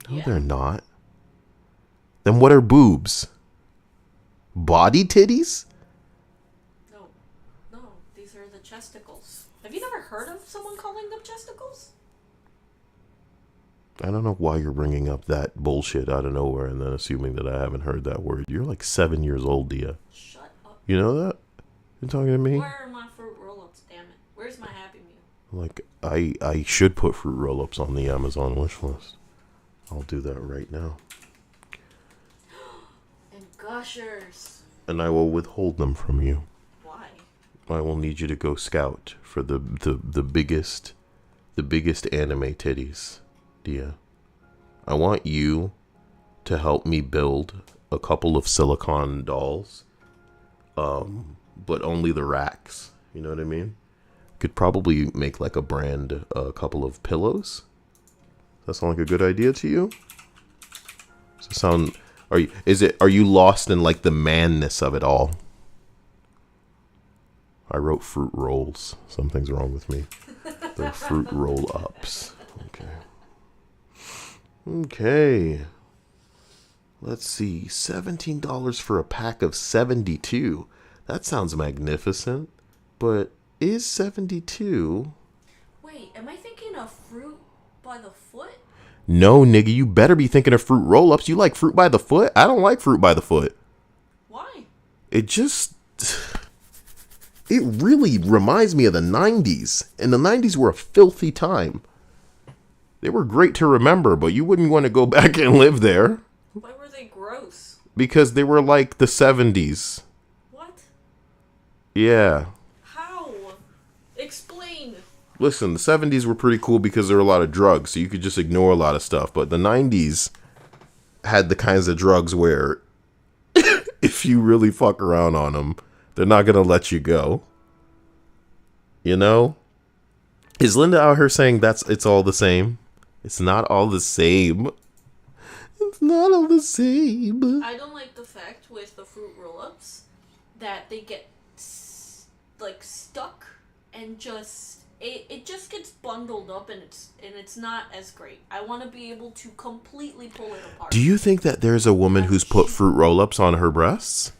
No, Yeah. they're not. Then what are boobs? Body titties? No, these are the chesticles. Have you never heard of someone calling them chesticles? I don't know why you're bringing up that bullshit out of nowhere and then assuming that I haven't heard that word. You're like 7 years old, Dia. Shut up. You know that? You talking to me? Where are my fruit roll-ups, damn it? Where's my Happy Meal? Like, I should put fruit roll-ups on the Amazon wish list. I'll do that right now. And gushers. And I will withhold them from you. Why? I will need you to go scout for the biggest anime titties, Dia. I want you to help me build a couple of silicone dolls, but only the racks. You know what I mean? Could probably make like a couple of pillows. Does that sound like a good idea to you? Does it sound? Are you lost in like the manness of it all? I wrote fruit rolls. Something's wrong with me. They're fruit roll ups. Okay. Let's see. $17 for a pack of 72. That sounds magnificent. But is 72? Wait, am I thinking of fruit by the foot? No, nigga, you better be thinking of fruit roll ups. You like fruit by the foot? I don't like fruit by the foot. Why? It really reminds me of the 90s. And the 90s were a filthy time. They were great to remember, but you wouldn't want to go back and live there. Why were they gross? Because they were like the 70s. What? Yeah. How? Explain. Listen, the 70s were pretty cool because there were a lot of drugs, so you could just ignore a lot of stuff. But the 90s had the kinds of drugs where if you really fuck around on them, they're not going to let you go. You know? Is Linda out here saying it's all the same? It's not all the same. It's not all the same. I don't like the fact with the fruit roll-ups that they get stuck and just it just gets bundled up and it's not as great. I want to be able to completely pull it apart. Do you think that there's a woman who's put fruit roll-ups on her breasts?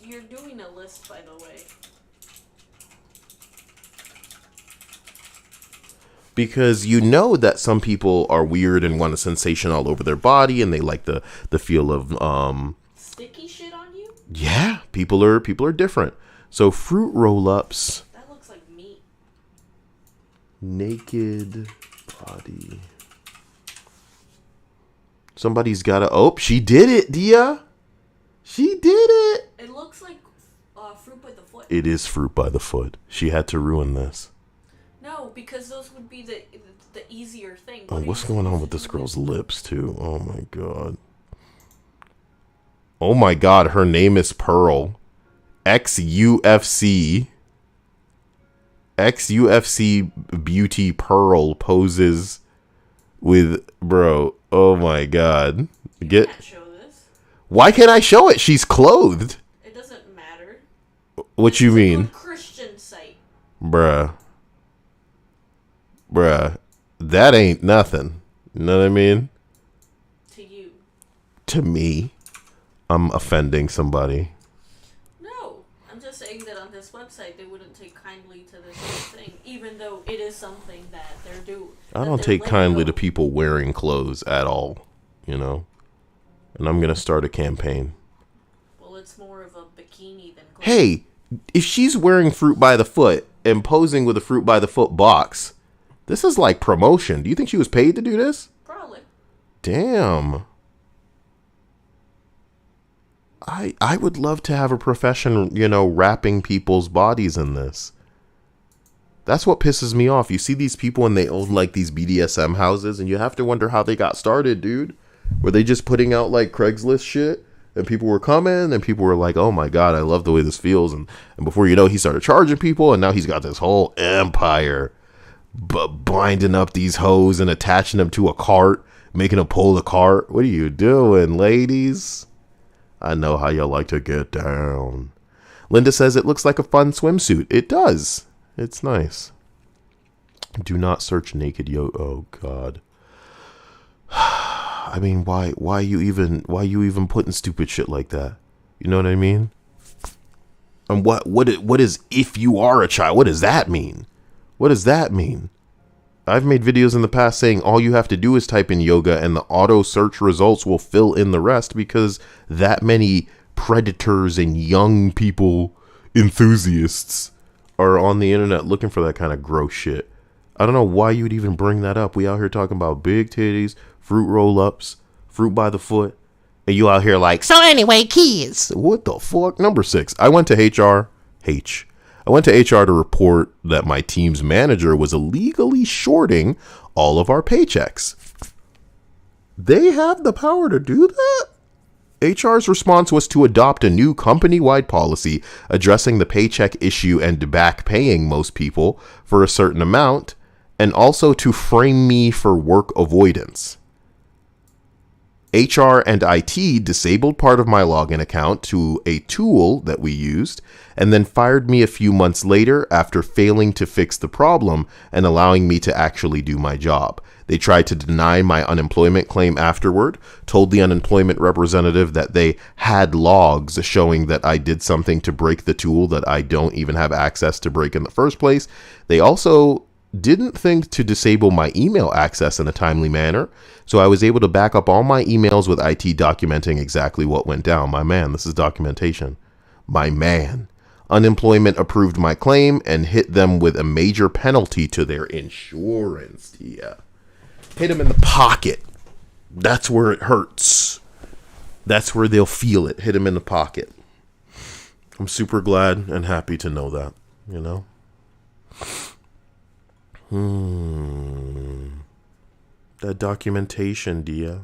You're doing a list, by the way. Because you know that some people are weird and want a sensation all over their body, and they like the feel of Sticky shit on you? yeah, people are different. So fruit roll-ups, That looks like meat. naked body. Somebody's gotta. Oh, she did it, Dia. She did it. It looks like fruit by the foot. It is fruit by the foot. She had to ruin this. No, because those would be the easier thing. Oh, what's going on with this girl's lips too? Oh my god. Oh my god, her name is Pearl. Ex-UFC beauty Pearl poses with bro. Oh my god. Can't show this. Why can't I show it? She's clothed. It doesn't matter. What you It's a mean? good Christian site. Bruh, that ain't nothing. You know what I mean? To you. To me, I'm offending somebody. No, I'm just saying that on this website they wouldn't take kindly to this whole thing, even though it is something that they're doing. I don't take kindly to people wearing clothes at all, you know? And I'm gonna start a campaign. Well, it's more of a bikini than clothes. Hey, if she's wearing fruit by the foot and posing with a fruit by the foot box, this is like promotion. Do you think she was paid to do this? Probably. Damn. I would love to have a profession, you know, wrapping people's bodies in this. That's what pisses me off. You see these people and they own like these BDSM houses and you have to wonder how they got started, dude. Were they just putting out like Craigslist shit and people were coming and people were like, oh my god, I love the way this feels. And before you know, he started charging people and now he's got this whole empire. Binding up these hoes and attaching them to a cart, making them pull the cart. What are you doing, ladies? I know how y'all like to get down. Linda says it looks like a fun swimsuit. It does. It's nice. Do not search naked oh god. I mean, why you even putting stupid shit like that? You know what I mean? And what is if you are a child? What does that mean? What does that mean? I've made videos in the past saying all you have to do is type in yoga and the auto search results will fill in the rest because that many predators and young people enthusiasts are on the internet looking for that kind of gross shit. I don't know why you would even bring that up. We out here talking about big titties, fruit roll-ups, fruit by the foot, and you out here like, So anyway, kids. what the fuck? Number 6. I went to HR to report that my team's manager was illegally shorting all of our paychecks. They have the power to do that? HR's response was to adopt a new company-wide policy addressing the paycheck issue and back paying most people for a certain amount, and also to frame me for work avoidance. HR and IT disabled part of my login account to a tool that we used, and then fired me a few months later after failing to fix the problem and allowing me to actually do my job. They tried to deny my unemployment claim afterward, told the unemployment representative that they had logs showing that I did something to break the tool that I don't even have access to break in the first place. They also didn't think to disable my email access in a timely manner, so I was able to back up all my emails with IT documenting exactly what went down. My man, this is documentation. My man. Unemployment approved my claim and hit them with a major penalty to their insurance. Yeah. Hit them in the pocket. That's where it hurts. That's where they'll feel it. Hit them in the pocket. I'm super glad and happy to know that, you know? That documentation, Dia.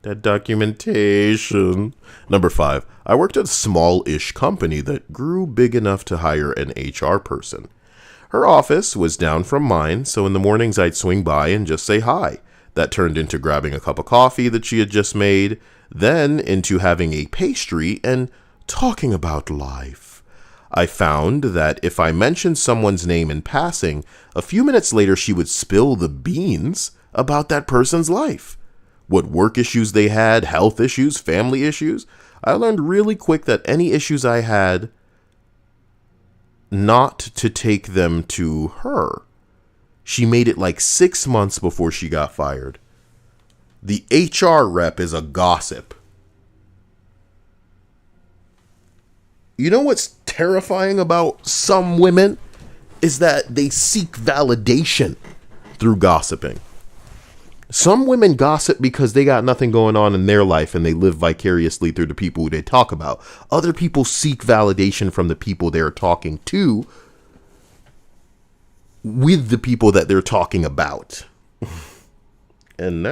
That documentation. Number 5. I worked at a small-ish company that grew big enough to hire an HR person. Her office was down from mine, so in the mornings I'd swing by and just say hi. That turned into grabbing a cup of coffee that she had just made, then into having a pastry and talking about life. I found that if I mentioned someone's name in passing, a few minutes later she would spill the beans about that person's life. What work issues they had, health issues, family issues. I learned really quick that any issues I had, not to take them to her. She made it like 6 months before she got fired. The HR rep is a gossip. You know what's terrifying about some women is that they seek validation through gossiping. Some women gossip because they got nothing going on in their life and they live vicariously through the people who they talk about. Other people seek validation from the people they're talking to with the people that they're talking about. And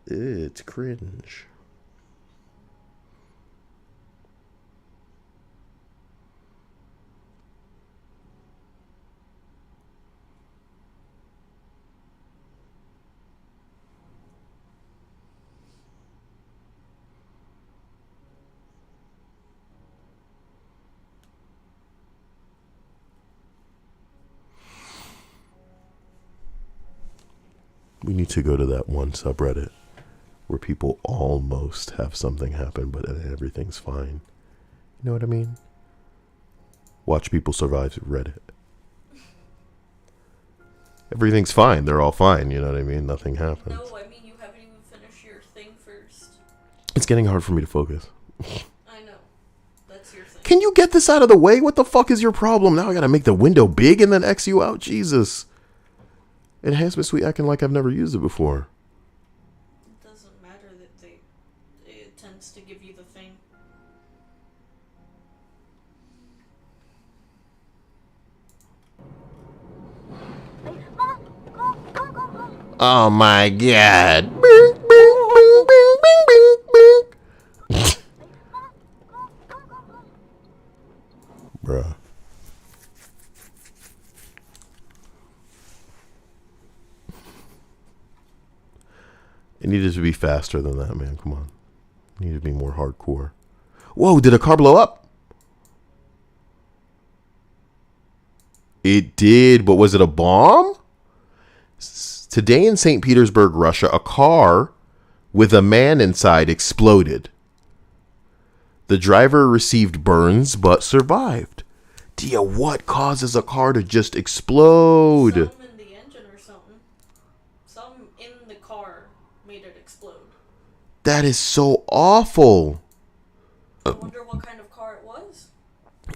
it's cringe. We need to go to that one subreddit where people almost have something happen, but everything's fine. You know what I mean? Watch people survive Reddit. Everything's fine. They're all fine. You know what I mean? Nothing happens. No, I mean, you haven't even finished your thing first. It's getting hard for me to focus. I know. That's your thing. Can you get this out of the way? What the fuck is your problem? Now I gotta make the window big and then X you out? Jesus. Enhancement suite acting like I've never used it before. It doesn't matter that it tends to give you the thing. Oh my god. Bruh. It needed to be faster than that, man. Come on. It needed to be more hardcore. Whoa, did a car blow up? It did, but was it a bomb? Today in St. Petersburg, Russia, a car with a man inside exploded. The driver received burns but survived. Dia, what causes a car to just explode? Some in the engine or something. Some in the car made it explode. That is so awful. I wonder what kind of car it was.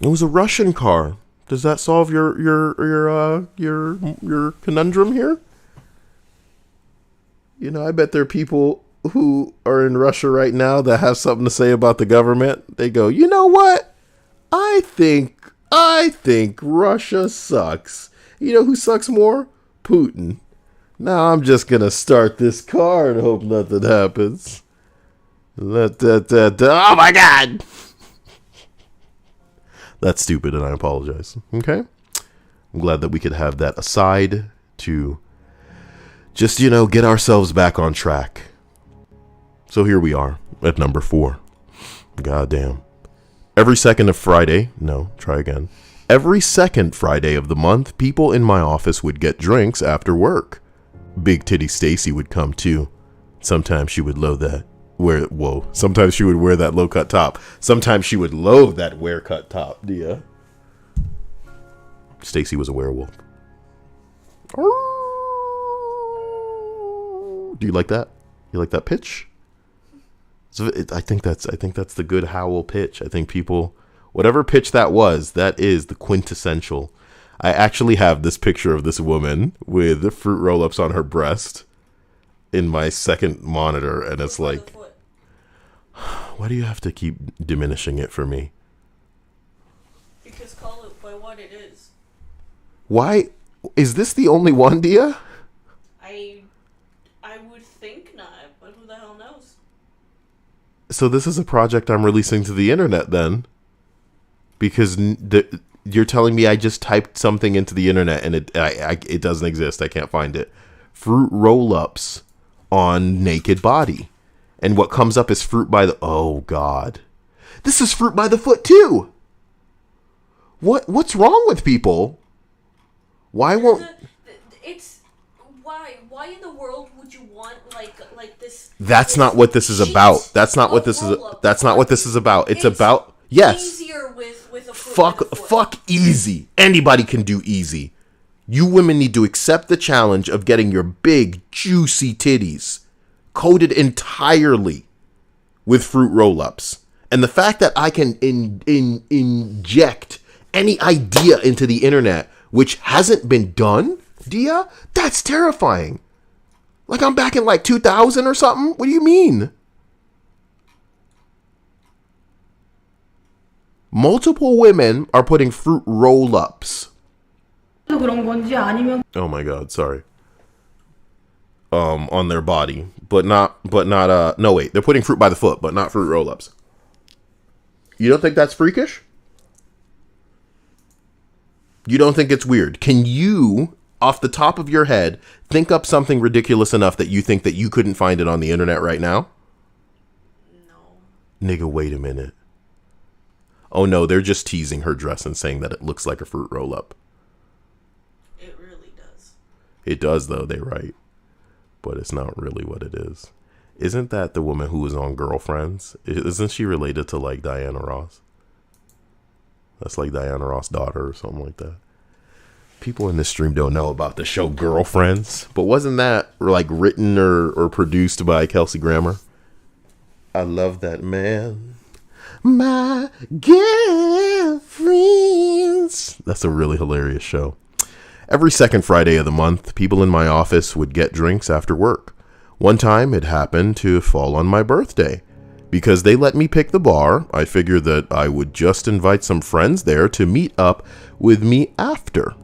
It was a Russian car. Does that solve your conundrum here? You know, I bet there are people who are in Russia right now that have something to say about the government. They go, you know what? I think Russia sucks. You know who sucks more? Putin. Now I'm just gonna start this car and hope nothing happens. Oh my god! That's stupid and I apologize. Okay? I'm glad that we could have that aside to just, you know, get ourselves back on track. So here we are at number 4. Goddamn. Every second Friday of the month, people in my office would get drinks after work. Big Titty Stacy would come too. Sometimes she would sometimes she would wear that low cut top. Sometimes she would loathe that wear cut top. Dia. Stacy was a werewolf. Do you like that? You like that pitch? So I think that's the good howl pitch. I think people, whatever pitch that was, that is the quintessential. I actually have this picture of this woman with fruit roll-ups on her breast in my second monitor, and it's like, why do you have to keep diminishing it for me? Because call it by what it is. Why? Is this the only one, Dia? I would think not, but who the hell knows? So this is a project I'm releasing to the internet then? Because you're telling me I just typed something into the internet and it doesn't exist. I can't find it fruit roll-ups on naked body. And what comes up is fruit by the... Oh, God. This is fruit by the foot, too. What's wrong with people? Why won't... It's... Why in the world would you want, like this... That's not what this is about. That's not what this is... That's not what this is about. It's about... Yes. Easier with a fruit. Fuck easy. Anybody can do easy. You women need to accept the challenge of getting your big, juicy titties coated entirely with fruit roll-ups. And the fact that I can inject any idea into the internet which hasn't been done, Dia, that's terrifying. Like I'm back in like 2000 or something? What do you mean? Multiple women are putting fruit roll-ups. Oh my God, sorry. On their body, but not no wait, they're putting fruit by the foot, but not fruit roll-ups. You don't think that's freakish? You don't think it's weird? Can you, off the top of your head, think up something ridiculous enough that you think that you couldn't find it on the internet right now? No. Nigga, wait a minute. Oh no, they're just teasing her dress and saying that it looks like a fruit roll-up. It really does. It does though, they're right. But it's not really what it is. Isn't that the woman who was on Girlfriends? Isn't she related to like Diana Ross? That's like Diana Ross' daughter or something like that. People in this stream don't know about the show Girlfriends, but wasn't that like written or produced by Kelsey Grammer? I love that man. My girlfriends. That's a really hilarious show. Every second Friday of the month, people in my office would get drinks after work. One time it happened to fall on my birthday. Because they let me pick the bar, I figured that I would just invite some friends there to meet up with me after.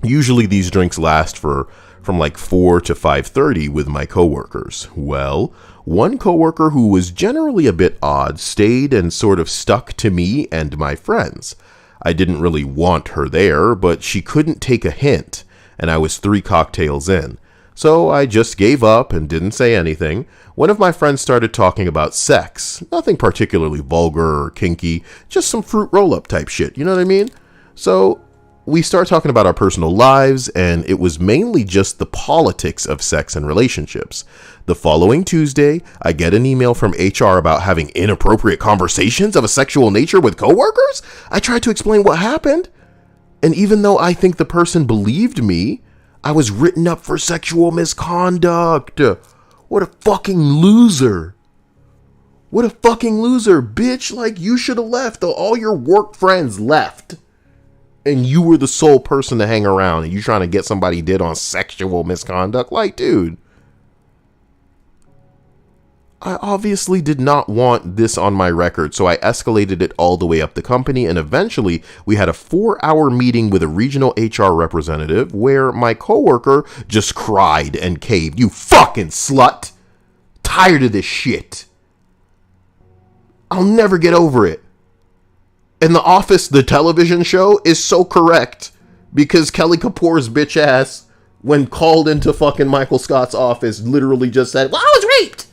Usually these drinks last from like 4 to 5:30 with my coworkers. Well, one coworker who was generally a bit odd stayed and sort of stuck to me and my friends. I didn't really want her there, but she couldn't take a hint, and I was 3 cocktails in. So I just gave up and didn't say anything. One of my friends started talking about sex. Nothing particularly vulgar or kinky, just some fruit roll-up type shit, you know what I mean? So we start talking about our personal lives, and it was mainly just the politics of sex and relationships. The following Tuesday, I get an email from HR about having inappropriate conversations of a sexual nature with coworkers. I tried to explain what happened, and even though I think the person believed me, I was written up for sexual misconduct. What a fucking loser. What a fucking loser, bitch. Like, you should have left. All your work friends left. And you were the sole person to hang around, and you trying to get somebody dead on sexual misconduct? Like, dude, I obviously did not want this on my record, so I escalated it all the way up the company, and eventually we had a 4-hour meeting with a regional HR representative where my coworker just cried and caved. You fucking slut! Tired of this shit. I'll never get over it. And The Office, the television show, is so correct because Kelly Kapoor's bitch ass, when called into fucking Michael Scott's office, literally just said, well, I was raped!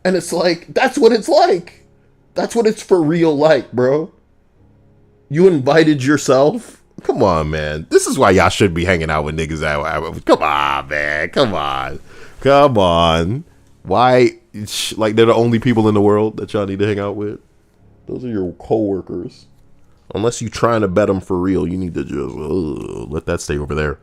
And it's like, that's what it's like. That's what it's for real like, bro. You invited yourself? Come on, man. This is why y'all should be hanging out with niggas out. Come on, man. Come on. Come on. Why? Like, they're the only people in the world that y'all need to hang out with? Those are your coworkers. Unless you're trying to bet them for real, you need to just let that stay over there.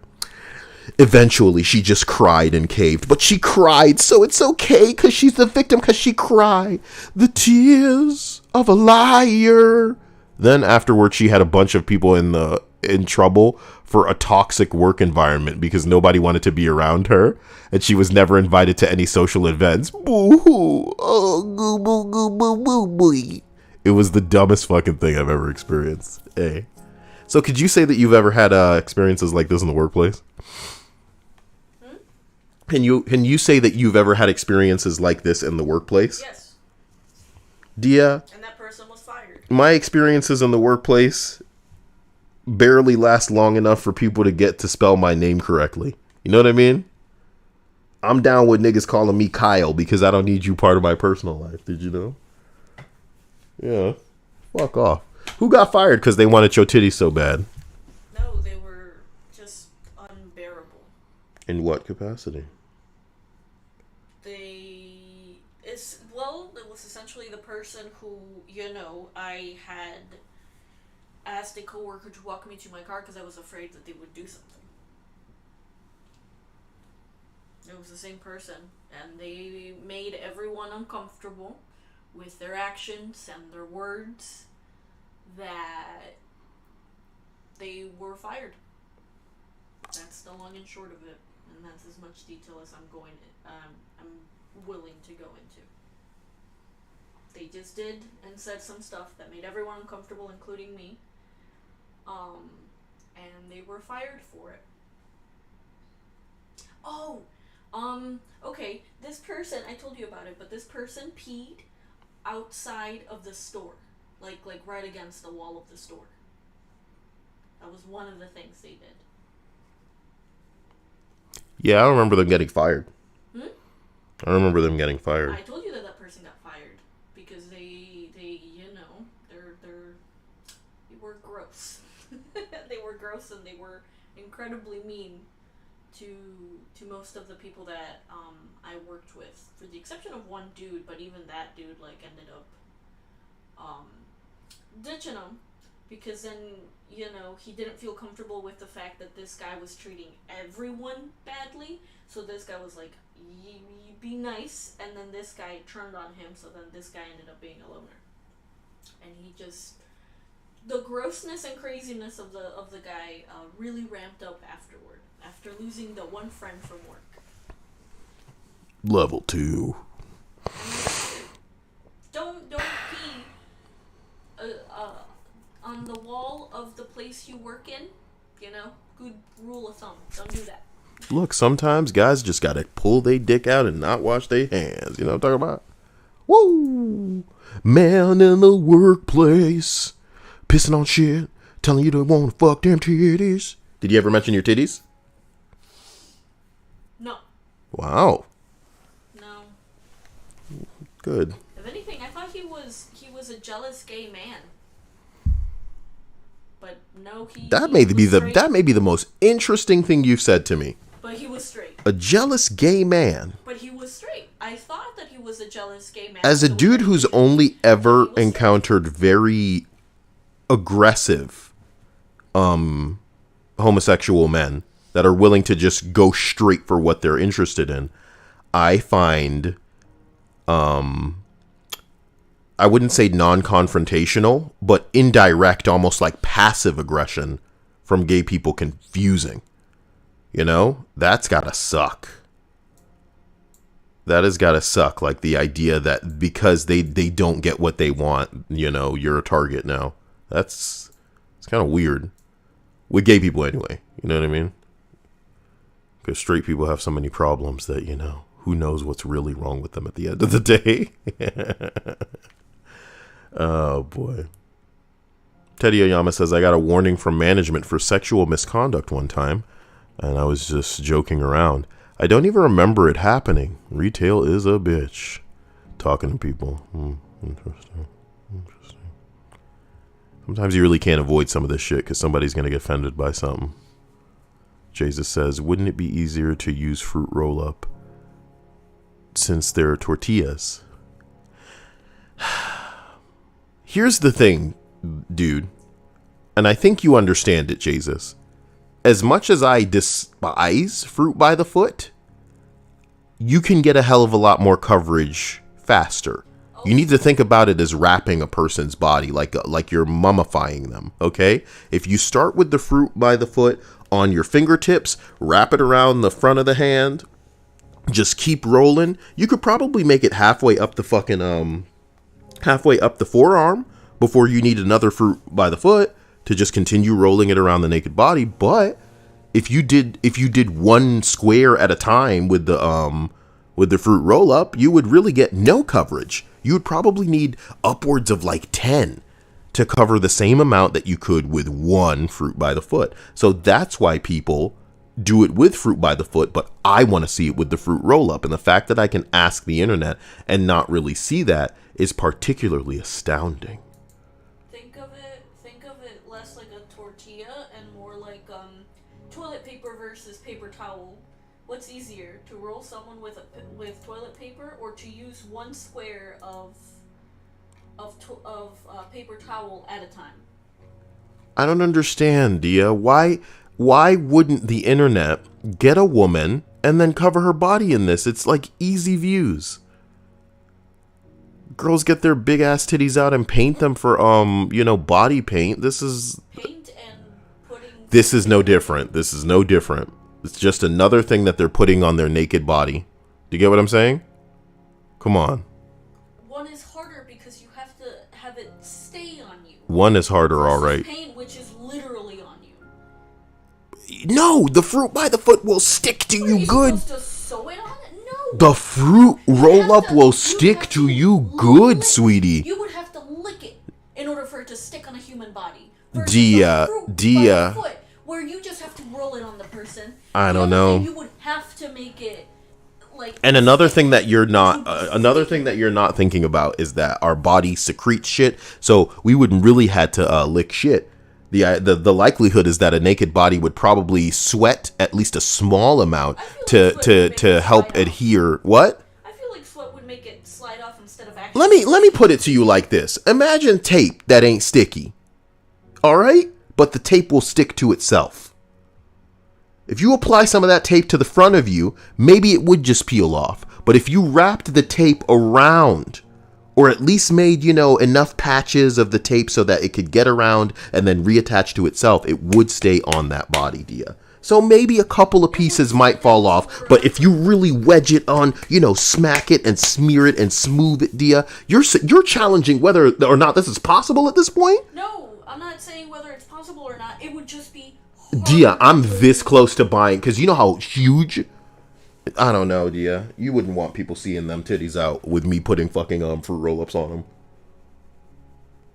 Eventually, she just cried and caved. But she cried, so it's okay, because she's the victim, because she cried. The tears of a liar. Then afterwards, she had a bunch of people in trouble for a toxic work environment because nobody wanted to be around her, and she was never invited to any social events. Boo-hoo. Oh, boo, boo, boo, boo, boo, boo. It was the dumbest fucking thing I've ever experienced. Hey. So could you say that you've ever had experiences like this in the workplace? Can you say that you've ever had experiences like this in the workplace? Yes. Dia? And that person was fired. My experiences in the workplace barely last long enough for people to get to spell my name correctly. You know what I mean? I'm down with niggas calling me Kyle because I don't need you part of my personal life. Did you know? Yeah. Fuck off. Who got fired because they wanted your titties so bad? No, they were just unbearable. In what capacity? It was essentially the person who, I had asked a coworker to walk me to my car because I was afraid that they would do something. It was the same person, and they made everyone uncomfortable with their actions and their words that they were fired. That's the long and short of it, and that's as much detail as I'm willing to go into. They just did and said some stuff that made everyone uncomfortable, including me. And they were fired for it. Okay, this person, I told you about it, but this person peed outside of the store. Like right against the wall of the store. That was one of the things they did. Yeah, I remember them getting fired. I remember them getting fired. I told you that person got fired because they were gross. They were gross, and they were incredibly mean to most of the people that I worked with, for the exception of one dude. But even that dude ended up ditching him because then he didn't feel comfortable with the fact that this guy was treating everyone badly. So this guy was like, be nice, and then this guy turned on him, so then this guy ended up being a loner. And he just, the grossness and craziness of the guy really ramped up afterward, after losing the one friend from work. Level 2. Don't pee on the wall of the place you work in. Good rule of thumb. Don't do that. Look, sometimes guys just gotta pull their dick out and not wash their hands. You know what I'm talking about? Woo! Man in the workplace, pissing on shit, telling you they want to fuck them titties. Did you ever mention your titties? No. Wow. No. Good. If anything, I thought he was a jealous gay man. But no, That may be the most interesting thing you've said to me. But he was straight. A jealous gay man. But he was straight. I thought that he was a jealous gay man. As a dude who's only ever encountered very aggressive homosexual men that are willing to just go straight for what they're interested in, I find I wouldn't say non-confrontational, but indirect, almost like passive aggression from gay people confusing. That's gotta suck. That has gotta suck. Like the idea that because they don't get what they want, you're a target now. It's kind of weird. With gay people anyway, you know what I mean? Because straight people have so many problems that, who knows what's really wrong with them at the end of the day. Oh, boy. Teddy Oyama says, I got a warning from management for sexual misconduct one time, and I was just joking around. I don't even remember it happening. Retail is a bitch. Talking to people. Interesting. Sometimes you really can't avoid some of this shit because somebody's going to get offended by something. Jesus says, wouldn't it be easier to use fruit roll-up since they're tortillas? Here's the thing, dude, and I think you understand it, Jesus. As much as I despise fruit by the foot, you can get a hell of a lot more coverage faster. You need to think about it as wrapping a person's body, like you're mummifying them, okay? If you start with the fruit by the foot on your fingertips, wrap it around the front of the hand, just keep rolling, you could probably make it halfway up the fucking, halfway up the forearm before you need another fruit by the foot to just continue rolling it around the naked body. But if you did one square at a time with the fruit roll up, you would really get no coverage. You would probably need upwards of like 10 to cover the same amount that you could with one fruit by the foot. So that's why people do it with Fruit by the Foot, but I want to see it with the fruit roll up. And the fact that I can ask the internet and not really see that is particularly astounding. Think of it less like a tortilla and more like toilet paper versus paper towel. What's easier, to roll someone with toilet paper, or to use one square of paper towel at a time? I don't understand, Dia. Why wouldn't the internet get a woman and then cover her body in this? It's like easy views. Girls get their big ass titties out and paint them for body paint. This is no different. This is no different. It's just another thing that they're putting on their naked body. Do you get what I'm saying? Come on. One is harder because you have to have it stay on you. One is harder, all right. Paint, which is literally on you. No, the Fruit by the Foot will stick to you good. Supposed to sew it on? No. The fruit roll up will stick to you good, sweetie. You would have to lick it in order for it to stick on a human body. Versus Dia, the fruit Dia. by the foot, where you just have to roll it on the person. I don't The other know. thing, you would have to make it like. And another thing that you're not thinking about is that our body secretes shit, so we wouldn't really had to lick shit. The likelihood is that a naked body would probably sweat at least a small amount to help adhere. What? I feel like sweat would make it slide off instead of actually. Let me put it to you like this. Imagine tape that ain't sticky. All right? But the tape will stick to itself. If you apply some of that tape to the front of you, maybe it would just peel off. But if you wrapped the tape around, or at least made, enough patches of the tape so that it could get around and then reattach to itself, it would stay on that body, Dia. So maybe a couple of pieces might fall off, but if you really wedge it on, smack it and smear it and smooth it, Dia, you're challenging whether or not this is possible at this point? No, I'm not saying whether it's possible or not. It would just be hard. Dia, I'm this close to buying, because you know how huge... I don't know, Dia. You wouldn't want people seeing them titties out with me putting fucking fruit roll-ups on them.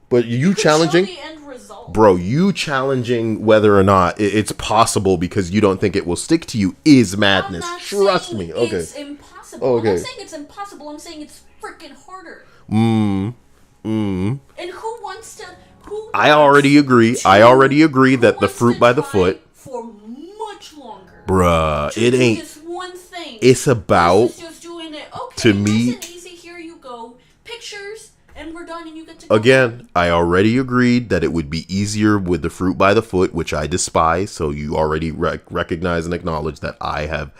But you challenging... Show the end result. Bro, you challenging whether or not it's possible because you don't think it will stick to you is madness. I'm not Trust saying me. Okay. It's impossible. Okay. I'm not saying it's impossible. I'm saying it's freaking harder. And who wants to... I already agree that the Fruit by the Foot... for much longer. Bruh, to it do ain't... this one thing. It's about... versus just doing it. Okay, to me... nice and easy. Here you go. Pictures, and we're done, and you get to go. Again, I already agreed that it would be easier with the Fruit by the Foot, which I despise. So you already recognize and acknowledge that I have,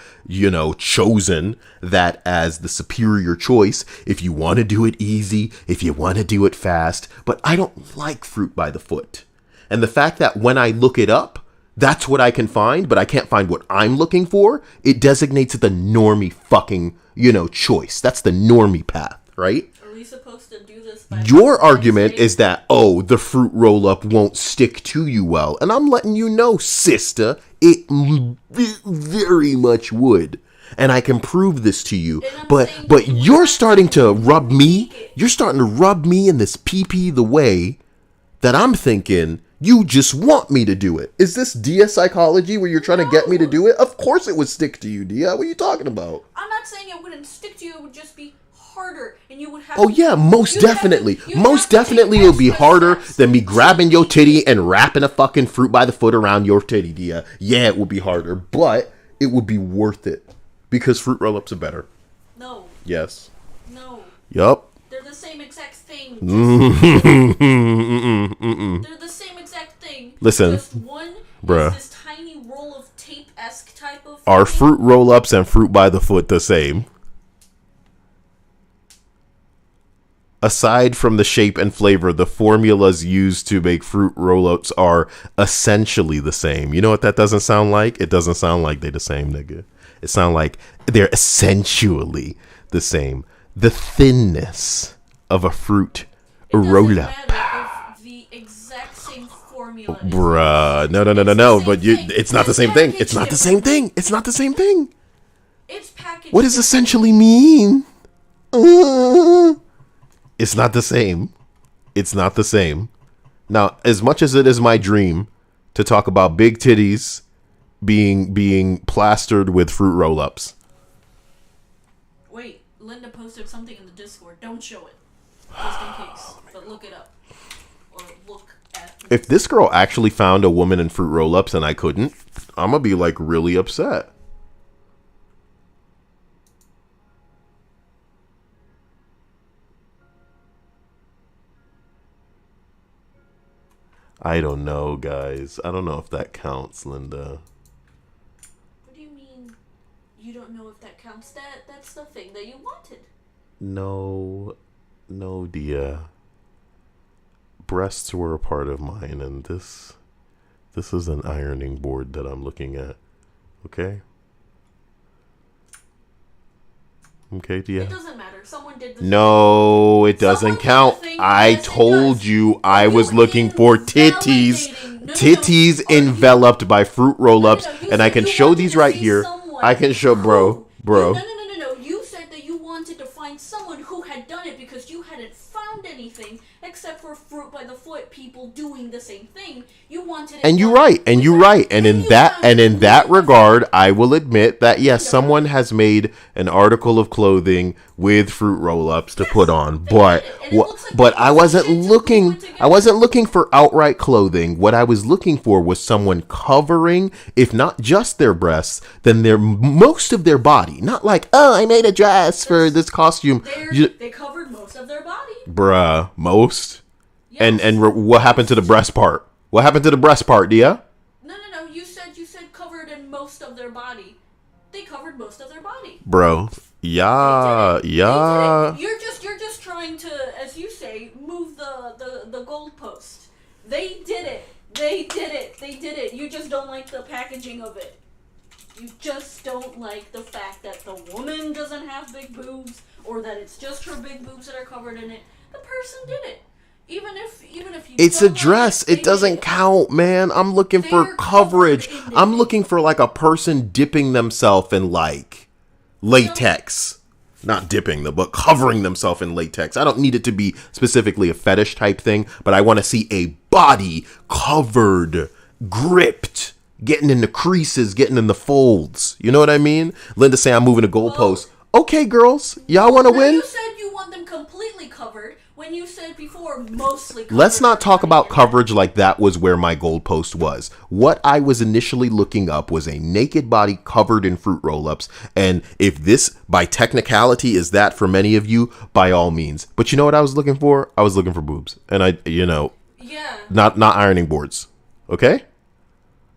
chosen that as the superior choice. If you want to do it easy, if you want to do it fast, but I don't like Fruit by the Foot. And the fact that when I look it up, that's what I can find, but I can't find what I'm looking for, it designates the normie fucking, choice. That's the normie path, right? Are we supposed to do this by... Your argument is that, the fruit roll-up won't stick to you well. And I'm letting you know, sister, it very much would. And I can prove this to you. But you're starting to rub me in this pee-pee the way that I'm thinking you just want me to do it. Is this Dia psychology where you're trying to get me to do it? Of course it would stick to you, Dia. What are you talking about? I'm not saying it wouldn't stick to you. It would just be harder, and you would have. Oh yeah, most definitely. Most definitely, it'll be harder than me grabbing your titty and wrapping a fucking Fruit by the Foot around your titty, Dia. Yeah, it would be harder, but it would be worth it because fruit roll-ups are better. No. Yes. No. Yup. They're the same exact thing. They're the same exact thing. Listen, just one bruh. is this tiny roll of tape-esque type of. Are fruit roll-ups and Fruit by the Foot the same? Aside from the shape and flavor, the formulas used to make fruit roll-ups are essentially the same. You know what that doesn't sound like? It doesn't sound like they're the same, nigga. It sounds like they're essentially the same. The thinness of a fruit roll-up. The exact same formula. Bruh, no. But it's not the same thing. It's not the same thing. It's not the same thing. It's packaged. What does essentially mean? It's not the same. It's not the same. Now, as much as it is my dream to talk about big titties being plastered with fruit roll-ups. Wait, Linda posted something in the Discord. Don't show it. Just in case. But look it up. Or look at it. If this girl actually found a woman in fruit roll-ups and I couldn't, I'm gonna be like really upset. I don't know, guys. I don't know if that counts, Linda. What do you mean you don't know if that counts? That's the thing that you wanted. No, Dia. Breasts were a part of mine, and this is an ironing board that I'm looking at. Okay? Okay, Dia? It doesn't matter. Someone did this. No, it doesn't Someone did count. the thing. I Yes, it told does. you I was You looking for titties. invalidating- No, Titties Are you- enveloped by fruit roll-ups, No, you and I said can you show wanted these to right see here. someone I can show, bro. who- Bro. No. You said that you wanted to find someone who had done it because you hadn't found anything except for Fruit by the Foot people doing the same thing. You wanted it. And you're done right, and you're without- right, and in you that found and it in that with- regard, I will admit that yes, someone has made an article of clothing with fruit roll-ups to put on, they but did it, and it looks like but they I used wasn't shit to glue looking. it together. I wasn't looking for outright clothing. What I was looking for was someone covering, if not just their breasts, then their most of their body. Not like, oh, I made a dress for this costume. They covered most of their body. Bruh, most. Yes. What happened to the breast part? What happened to the breast part, Dia? No. You said covered in most of their body. They covered most of their body. Bro, yeah. They did it. You're just trying to, as you say, move the goalpost. They did it. They did it. You just don't like the packaging of it. You just don't like the fact that the woman doesn't have big boobs, or that it's just her big boobs that are covered in it. The person did it. Even if you It's a don't like dress. they It doesn't did it. count, man. I'm looking for They're coverage. covered in I'm it. looking for like a person dipping themselves in like latex. Not dipping them, but covering themselves in latex. I don't need it to be specifically a fetish type thing, but I want to see a body covered, gripped, getting in the creases, getting in the folds. You know what I mean? Linda say I'm moving a goalpost. Okay, girls, y'all want to Now, win? you said you want them completely covered when you said before mostly covered. Let's not talk about And coverage like that was where my goalpost was. What I was initially looking up was a naked body covered in fruit roll-ups. And if this, by technicality, is that for many of you, by all means. But you know what I was looking for? I was looking for boobs. And Yeah. not ironing boards. Okay?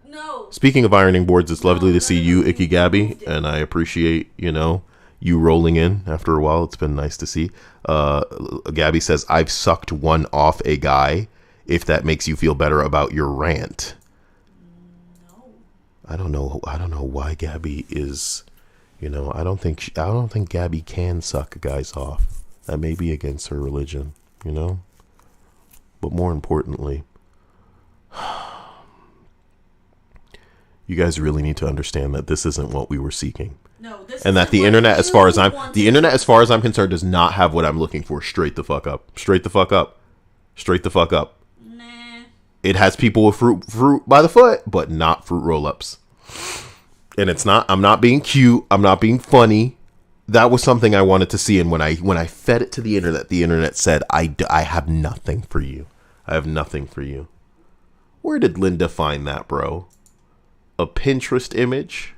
No. Speaking of ironing boards, it's lovely to No, see no, you, no, Icky you Gabby. moved it. And I appreciate, you rolling in after a while. It's been nice to see. Gabby says, I've sucked one off a guy, if that makes you feel better about your rant. No. I don't know why Gabby is, I don't think Gabby can suck guys off. That may be against her religion, But more importantly, you guys really need to understand that this isn't what we were seeking. No. This And that isn't the what internet, as far as you I'm wanted. as far as I'm concerned, does not have what I'm looking for. Straight the fuck up. Straight the fuck up. Straight the fuck up. Nah. It has people with fruit by the foot, but not fruit roll-ups. And it's not. I'm not being cute. I'm not being funny. That was something I wanted to see. And when I fed it to the internet said, I have nothing for you. I have nothing for you. Where did Linda find that, bro? A Pinterest image?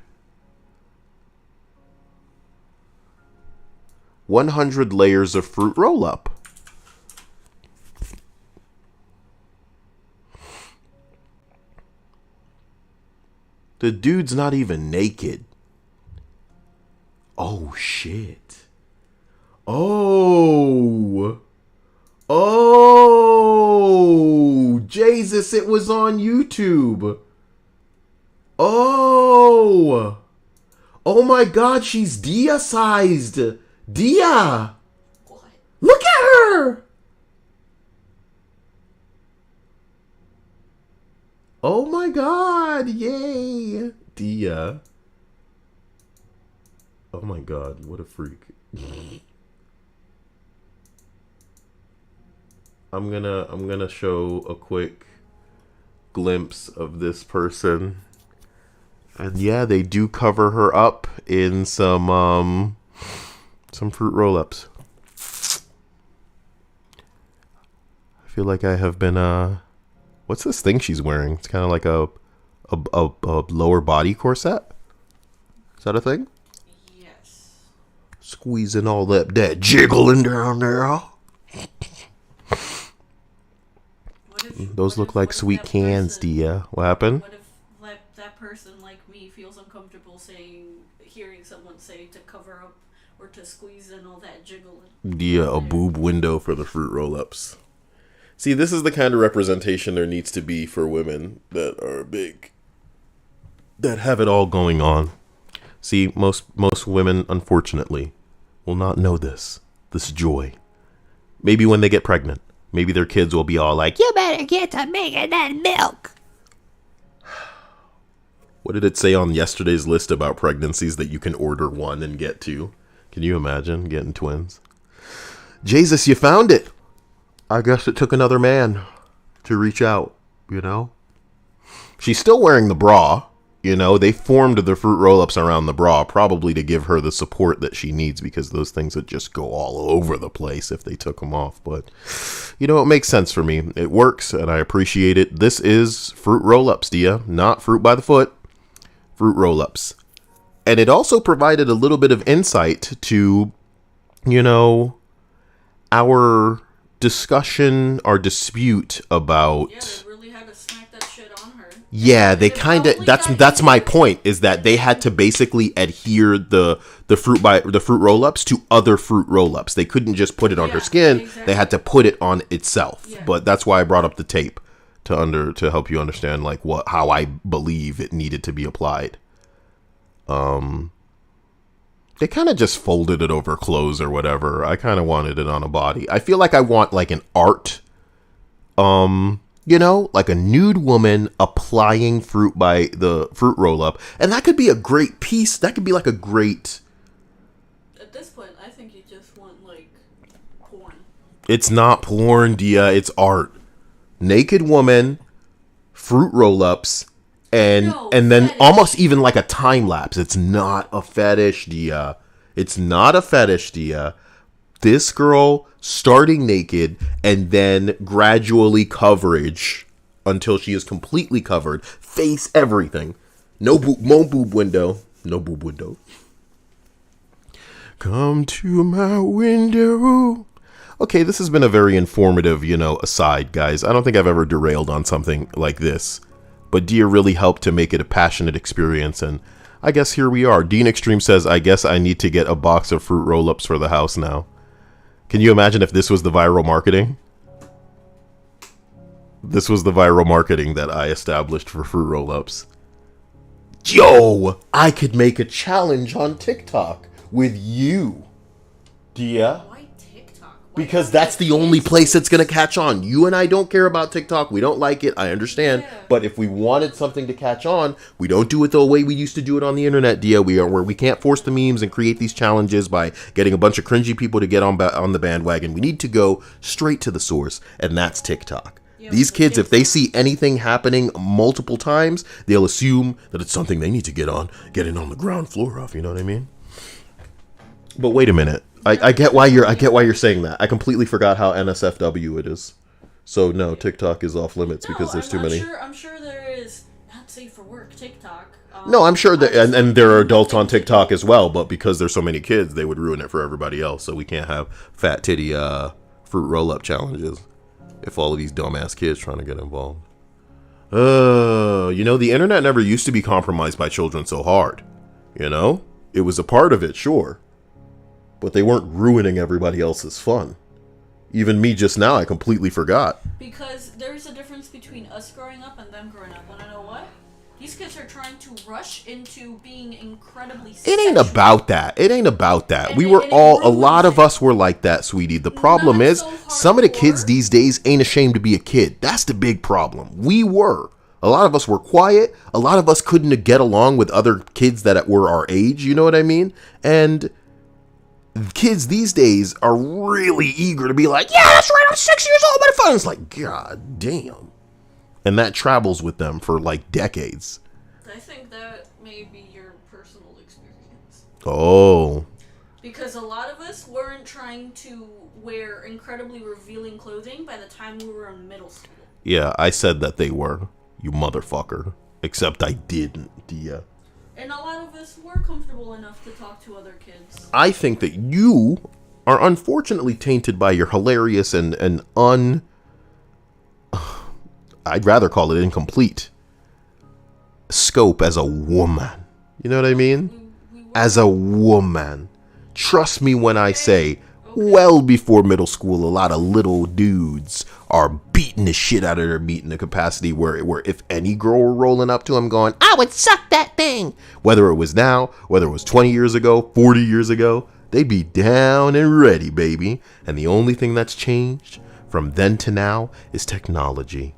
100 layers of fruit roll-up. The dude's not even naked. Oh, shit. Oh. Oh. Jesus, it was on YouTube. Oh. Oh my God, she's Dia-sized. Dia. What? Look at her. Oh my God, yay. Dia. Oh my God, what a freak. I'm gonna show a quick glimpse of this person. And yeah, they do cover her up in some fruit roll-ups. I feel like I have been what's this thing she's wearing? It's kind of like a lower body corset. Is that a thing? Yes. Squeezing all that jiggling down there. Those look like sweet cans, Dia. What happened? What if that person like me feels uncomfortable hearing someone say to cover up or to squeeze in all that jiggling? Dia, a boob window for the fruit roll-ups. See, this is the kind of representation there needs to be for women that are big, that have it all going on. See, most women, unfortunately, will not know this joy. Maybe when they get pregnant. Maybe their kids will be all like, "You better get to making that milk." What did it say on yesterday's list about pregnancies that you can order one and get two? Can you imagine getting twins? Jesus, you found it. I guess it took another man to reach out, you know? She's still wearing the bra. You know, they formed the fruit roll-ups around the bra, probably to give her the support that she needs, because those things would just go all over the place if they took them off. But, you know, it makes sense for me. It works, and I appreciate it. This is fruit roll-ups, Dia, not fruit by the foot. Fruit roll-ups. And it also provided a little bit of insight to, you know, our discussion, our dispute about... Yeah, they really had to smack that shit on her. Yeah, they kind of, that's my point, is that they had to basically adhere the fruit roll-ups to other fruit roll-ups. They couldn't just put it on her skin. Exactly. They had to put it on itself. Yeah. But that's why I brought up the tape to help you understand like how I believe it needed to be applied. They kind of just folded it over clothes or whatever. I kind of wanted it on a body. I feel like I want like an art, you know, like a nude woman applying fruit by the fruit roll up. And that could be a great piece. That could be like a great... At this point, I think you just want like porn. It's not porn, Dia. It's art. Naked woman, fruit roll ups, and then fetish. Almost even like a time lapse. It's not a fetish, Dia. It's not a fetish, Dia. This girl starting naked and then gradually coverage until she is completely covered. Face, everything. No boob window. No boob window. Come to my window. Okay, this has been a very informative, you know, aside, guys. I don't think I've ever derailed on something like this. But Dia really helped to make it a passionate experience, and I guess here we are. Dean Extreme says, I guess I need to get a box of fruit roll-ups for the house now. Can you imagine if this was the viral marketing? This was the viral marketing that I established for fruit roll-ups. Yo, I could make a challenge on TikTok with you, Dia. Because that's the only place it's going to catch on. You and I don't care about TikTok. We don't like it. I understand. Yeah. But if we wanted something to catch on, we don't do it the way we used to do it on the internet, Dia. Where we can't force the memes and create these challenges by getting a bunch of cringy people to get on the bandwagon. We need to go straight to the source, and that's TikTok. Yeah, these kids, if they see anything happening multiple times, they'll assume that it's something they need to get in on the ground floor of. You know what I mean? But wait a minute. I get why you're saying that. I completely forgot how NSFW it is. So no, TikTok is off limits because there's too many. I'm sure there is not safe for work TikTok. No, I'm sure that, and there are adults on TikTok as well. But because there's so many kids, they would ruin it for everybody else. So we can't have fat titty fruit roll up challenges if all of these dumbass kids trying to get involved. You know, the internet never used to be compromised by children so hard. You know, it was a part of it, sure. But they weren't ruining everybody else's fun. Even me just now, I completely forgot. Because there's a difference between us growing up and them growing up. Wanna know what? These kids are trying to rush into being incredibly sexual. It ain't about that. It ain't about that. We were a lot of us were like that, sweetie. The problem is, some of the kids these days ain't ashamed to be a kid. That's the big problem. We were. A lot of us were quiet. A lot of us couldn't get along with other kids that were our age. You know what I mean? And... kids these days are really eager to be like, yeah, that's right, I'm 6 years old, my phone. It's like, god damn. And that travels with them for like decades. I think that may be your personal experience. Oh. Because a lot of us weren't trying to wear incredibly revealing clothing by the time we were in middle school. Yeah, I said that they were, you motherfucker. Except I didn't, Dia. And a lot of us were comfortable enough to talk to other kids. I think that you are unfortunately tainted by your hilarious and I'd rather call it incomplete scope as a woman. You know what I mean? As a woman. Trust me when I say, well before middle school, a lot of little dudes are beating the shit out of their meat in a capacity where if any girl were rolling up to him going, I would suck that thing. Whether it was now, whether it was 20 years ago, 40 years ago, they'd be down and ready, baby. And the only thing that's changed from then to now is technology.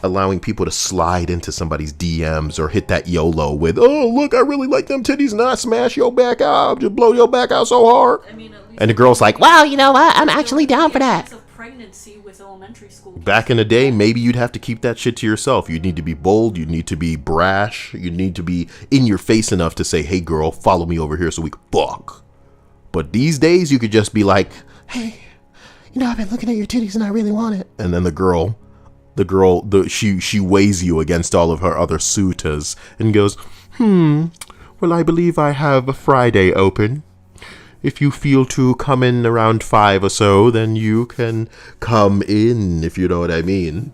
Allowing people to slide into somebody's DMs or hit that YOLO with, oh, look, I really like them titties and I smash your back out, just blow your back out so hard. I mean, at least And the girl's like, wow, you know what? I'm actually down for that. Of pregnancy with elementary school. Back in the day, maybe you'd have to keep that shit to yourself. You'd need to be bold. You'd need to be brash. You'd need to be in your face enough to say, hey, girl, follow me over here so we can fuck. But these days, you could just be like, Hey, you know, I've been looking at your titties and I really want it. and then she weighs you against all of her other suitors and goes, well, I believe I have a Friday open. If you feel to come in around 5 or so, then you can come in, if you know what I mean.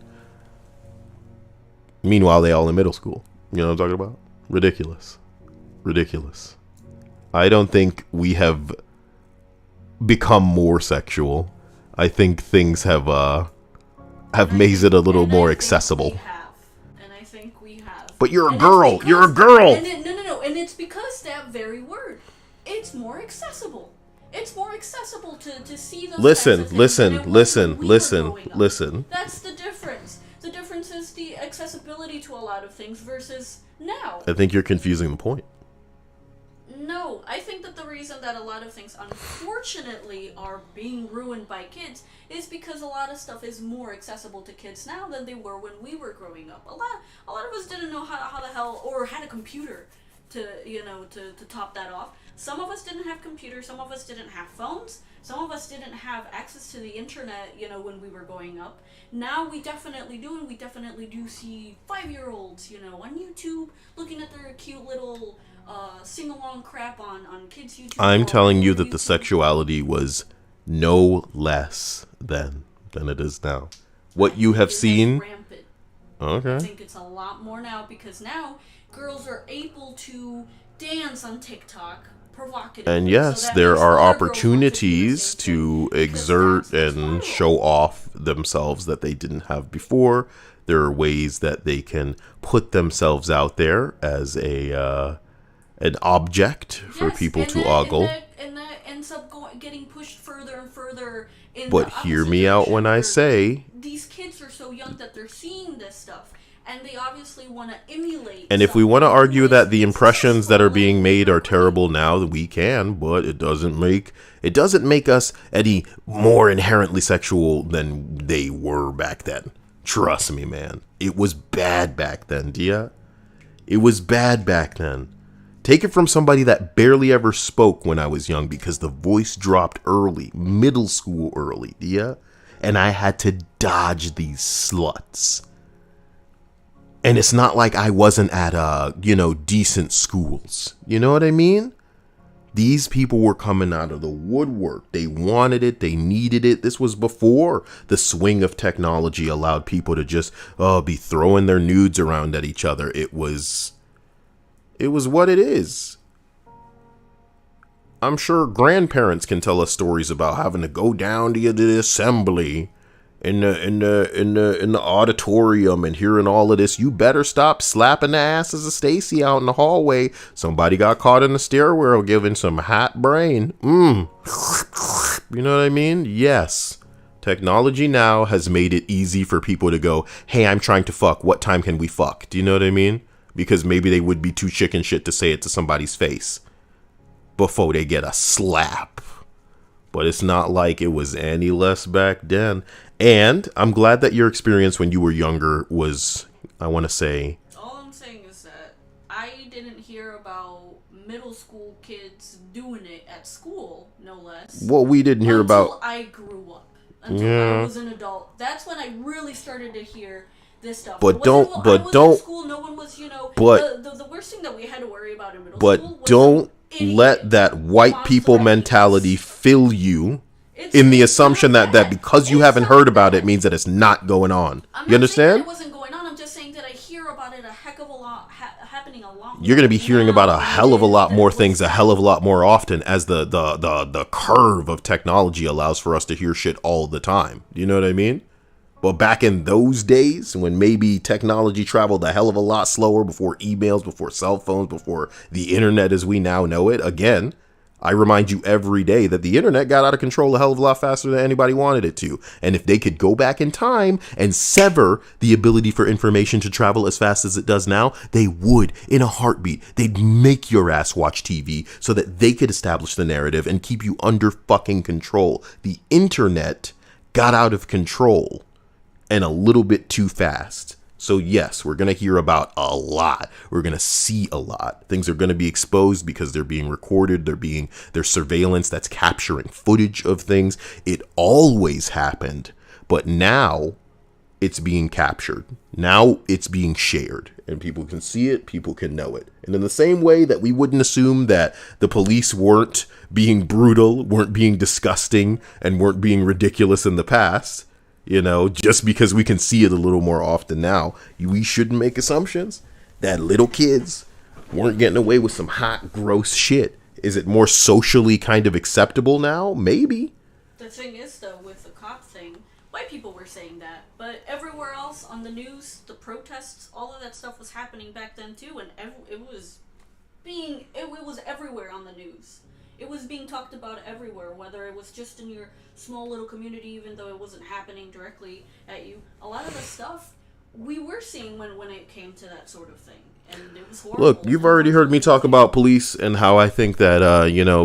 Meanwhile, they all in middle school. You know what I'm talking about? Ridiculous. Ridiculous. I don't think we have become more sexual. I think things have made it a little more accessible. And I think we have. But you're a And girl. it's You're a because- girl. No. And it's because that very word. It's more accessible. It's more accessible to see those Listen, types of things than it was when we were growing up. listen. That's the difference. The difference is the accessibility to a lot of things versus now. I think you're confusing the point. No, I think that the reason that a lot of things, unfortunately, are being ruined by kids is because a lot of stuff is more accessible to kids now than they were when we were growing up. A lot of us didn't know how the hell, or had a computer to top that off. Some of us didn't have computers, some of us didn't have phones, some of us didn't have access to the internet, when we were growing up. Now we definitely do, and we definitely do see 5-year-olds, on YouTube, looking at their cute little sing-along crap on kids' YouTube. I'm or telling you that the YouTube. sexuality was no less than it is now. What you have It has seen. rampant. Okay. I think it's a lot more now because now girls are able to dance on TikTok provocatively. And So yes, that there makes are other girls want to do the opportunities same to thing, because exert that's and viral. show off themselves that they didn't have before. There are ways that they can put themselves out there as an object for Yes, people and to that- ogle. and that ends up getting pushed further and further in But the hear opposite me out direction when I where say, these kids are so young that they're seeing this stuff and they obviously want to emulate. and if we want to someone who argue is that the impressions that are successful being and made are great. terrible now, that we can, but it doesn't make us any more inherently sexual than they were back then. Trust me, man. It was bad back then, Dia. It was bad back then. Take it from somebody that barely ever spoke when I was young because the voice dropped early, middle school early, Dia. And I had to dodge these sluts. And it's not like I wasn't at, decent schools. You know what I mean? These people were coming out of the woodwork. They wanted it. They needed it. This was before the swing of technology allowed people to just be throwing their nudes around at each other. It was what it is. I'm sure grandparents can tell us stories about having to go down to the assembly in the auditorium and hearing all of this. You better stop slapping the asses of Stacy out in the hallway. Somebody got caught in the stairwell giving some hot brain. You know what I mean? Yes. Technology now has made it easy for people to go, hey, I'm trying to fuck. What time can we fuck? Do you know what I mean? Because maybe they would be too chicken shit to say it to somebody's face before they get a slap. But it's not like it was any less back then. And I'm glad that your experience when you were younger was, I want to say, All I'm saying is that I didn't hear about middle school kids doing it at school, no less. What we didn't hear until about. I grew up. Until I was an adult. That's when I really started to hear this stuff. But I was don't. in school, no one was, But the worst thing that we had to worry about in middle but school was don't idiot let that white mom people threatening mentality us. fill you It's- in the it's assumption not that bad. because you It's haven't not heard about bad. it means that it's not going on. I'm You not understand? saying that it wasn't going on. I'm just saying that I hear about it a heck of a lot, happening a lot. You're going to be more hearing now about a than hell of a it is lot than more it things was a hell of a lot more often as the curve of technology allows for us to hear shit all the time. You know what I mean? But back in those days when maybe technology traveled a hell of a lot slower, before emails, before cell phones, before the internet as we now know it, again, I remind you every day that the internet got out of control a hell of a lot faster than anybody wanted it to. And if they could go back in time and sever the ability for information to travel as fast as it does now, they would in a heartbeat. They'd make your ass watch TV so that they could establish the narrative and keep you under fucking control. The internet got out of control and a little bit too fast. So yes, we're going to hear about a lot. We're going to see a lot. Things are going to be exposed because they're being recorded. There's surveillance that's capturing footage of things. It always happened, but now it's being captured. Now it's being shared and people can see it. People can know it. And in the same way that we wouldn't assume that the police weren't being brutal, weren't being disgusting, and weren't being ridiculous in the past, just because we can see it a little more often now, we shouldn't make assumptions that little kids weren't getting away with some hot, gross shit. Is it more socially kind of acceptable now? Maybe. The thing is, though, with the cop thing, white people were saying that, but everywhere else on the news, the protests, all of that stuff was happening back then too, and it was everywhere on the news. It was being talked about everywhere, whether it was just in your small little community, even though it wasn't happening directly at you. A lot of the stuff we were seeing when it came to that sort of thing, and it was horrible. Look, you've already heard me talk about police and how I think that,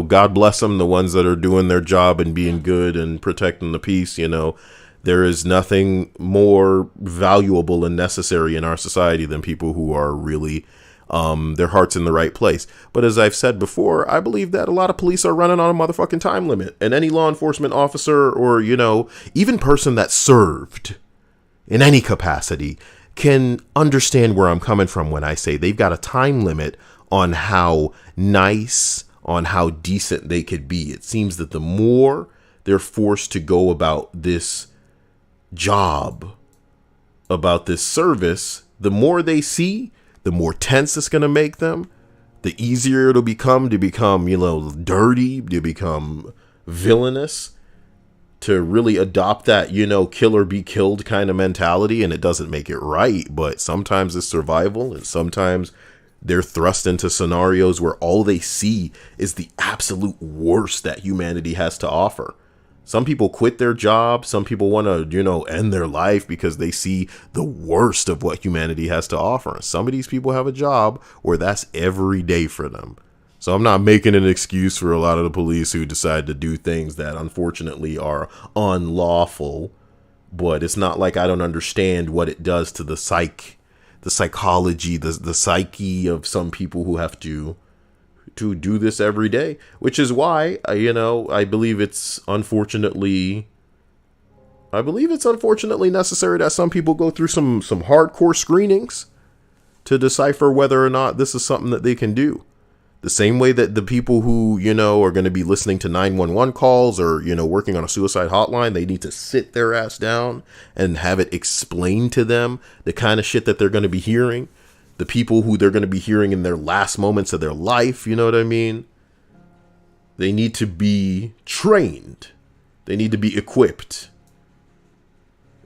God bless them, the ones that are doing their job and being good and protecting the peace. There is nothing more valuable and necessary in our society than people who are really their heart's in the right place. But as I've said before, I believe that a lot of police are running on a motherfucking time limit, and any law enforcement officer or, even person that served in any capacity can understand where I'm coming from when I say they've got a time limit on how nice, on how decent they could be. It seems that the more they're forced to go about this job, about this service, the more they see, the more tense it's going to make them, the easier it'll become to become, dirty, to become villainous, to really adopt that, kill or be killed kind of mentality. And it doesn't make it right, but sometimes it's survival, and sometimes they're thrust into scenarios where all they see is the absolute worst that humanity has to offer. Some people quit their job. Some people want to, end their life because they see the worst of what humanity has to offer. Some of these people have a job where that's every day for them. So I'm not making an excuse for a lot of the police who decide to do things that unfortunately are unlawful. But it's not like I don't understand what it does to the psychology, the psyche of some people who have to do this every day, which is why, I believe it's unfortunately necessary that some people go through some hardcore screenings to decipher whether or not this is something that they can do. The same way that the people who, are going to be listening to 911 calls or, working on a suicide hotline, they need to sit their ass down and have it explained to them the kind of shit that they're going to be hearing. The people who they're going to be hearing in their last moments of their life, you know what I mean? They need to be trained. They need to be equipped.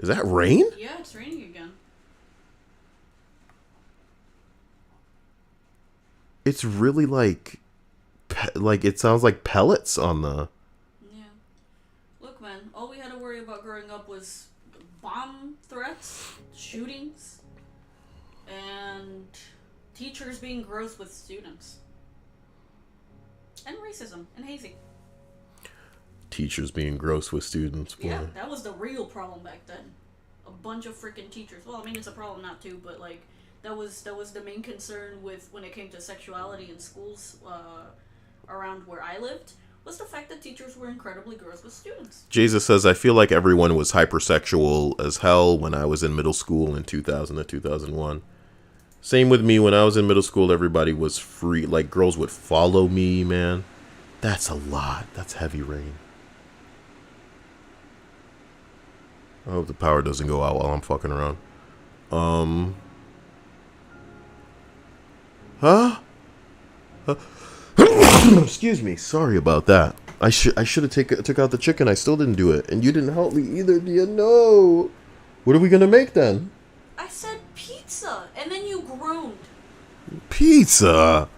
Is that rain? Yeah, it's raining again. It's really like it sounds like pellets on the... Yeah. Look, man, all we had to worry about growing up was bomb threats, shootings, and teachers being gross with students. And racism and hazing. Teachers being gross with students. Boy. Yeah, that was the real problem back then. A bunch of freaking teachers. Well, I mean, it's a problem now too, but that was the main concern with when it came to sexuality in schools around where I lived, was the fact that teachers were incredibly gross with students. Jesus says, I feel like everyone was hypersexual as hell when I was in middle school in 2000 to 2001. Same with me. When I was in middle school, everybody was free. Like, girls would follow me, man. That's a lot. That's heavy rain. I hope the power doesn't go out while I'm fucking around. Huh? Excuse me. Sorry about that. I should have took out the chicken. I still didn't do it, and you didn't help me either. Do you know? What are we gonna make then? I said pizza, and then you groaned. Pizza.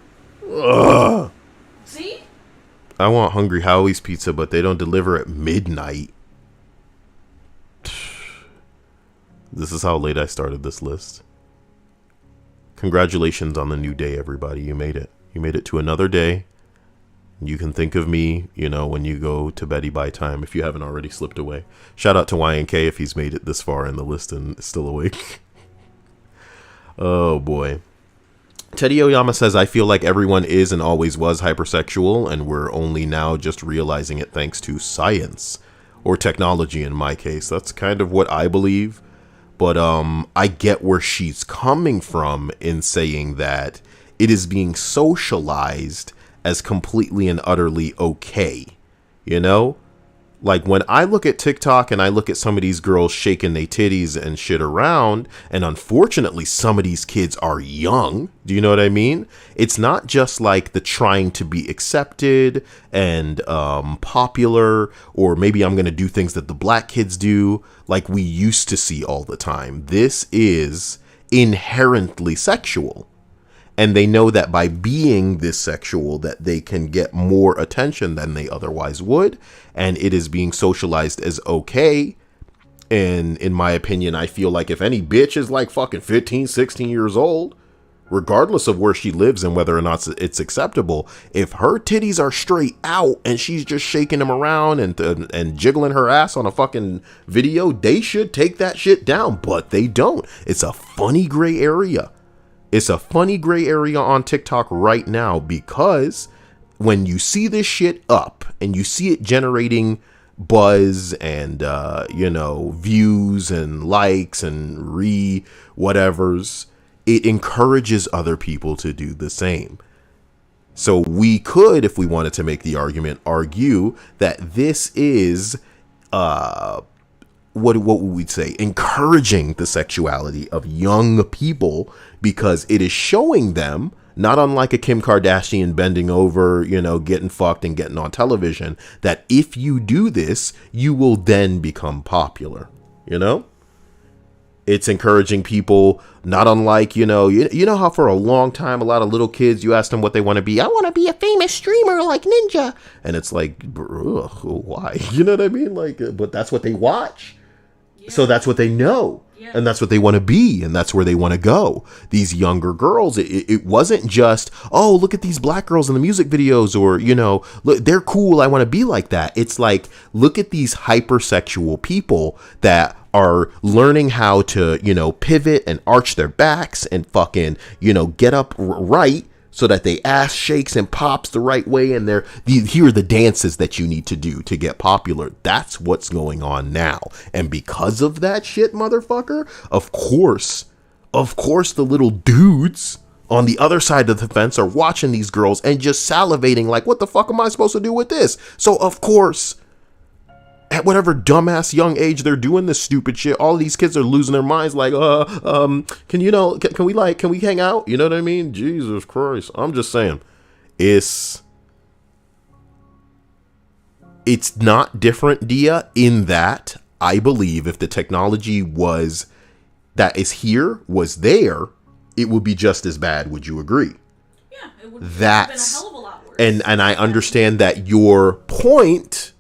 Ugh. See? I want Hungry Howie's pizza, but they don't deliver at midnight. This is how late I started this list. Congratulations on the new day, everybody. You made it. You made it to another day. You can think of me, you know, when you go to beddy by time, if you haven't already slipped away. Shout out to YNK if he's made it this far in the list and is still awake. Oh, boy. Teddy Oyama says, I feel like everyone is and always was hypersexual, and we're only now just realizing it thanks to science. Or technology, in my case. That's kind of what I believe. But I get where she's coming from in saying that it is being socialized as completely and utterly okay. You know? Like, when I look at TikTok and I look at some of these girls shaking their titties and shit around, and unfortunately some of these kids are young, do you know what I mean? It's not just like the trying to be accepted and popular, or maybe I'm going to do things that the black kids do like we used to see all the time. This is inherently sexual. And they know that by being this sexual that they can get more attention than they otherwise would. And it is being socialized as okay. And in my opinion, I feel like if any bitch is like fucking 15, 16 years old, regardless of where she lives and whether or not it's acceptable, if her titties are straight out and she's just shaking them around and jiggling her ass on a fucking video, they should take that shit down. But they don't. It's a funny gray area. It's a funny gray area on TikTok right now, because when you see this shit up and you see it generating buzz and, views and likes and whatevers, it encourages other people to do the same. So we could, if we wanted to make the argument, argue that this is, what would we say, encouraging the sexuality of young people, because it is showing them, not unlike a Kim Kardashian bending over, getting fucked and getting on television, that if you do this, you will then become popular. It's encouraging people, not unlike, you know how for a long time, a lot of little kids, you ask them what they want to be. I want to be a famous streamer like Ninja. And it's like, why? You know what I mean? Like, but that's what they watch. Yeah. So that's what they know. Yeah. And that's what they want to be. And that's where they want to go. These younger girls, it wasn't just, oh, look at these black girls in the music videos, or, look, they're cool. I want to be like that. It's like, look at these hypersexual people that are learning how to, pivot and arch their backs and fucking, get up right so that they ass shakes and pops the right way. And here are the dances that you need to do to get popular. That's what's going on now. And because of that shit, motherfucker, of course, the little dudes on the other side of the fence are watching these girls and just salivating like, what the fuck am I supposed to do with this? So of course, at whatever dumbass young age they're doing this stupid shit, all of these kids are losing their minds like, can we hang out? You know what I mean? Jesus Christ. I'm just saying, it's not different, Dia, in that I believe if the technology was there, it would be just as bad. Would you agree? Yeah, it would have been a hell of a lot worse. And I understand that your point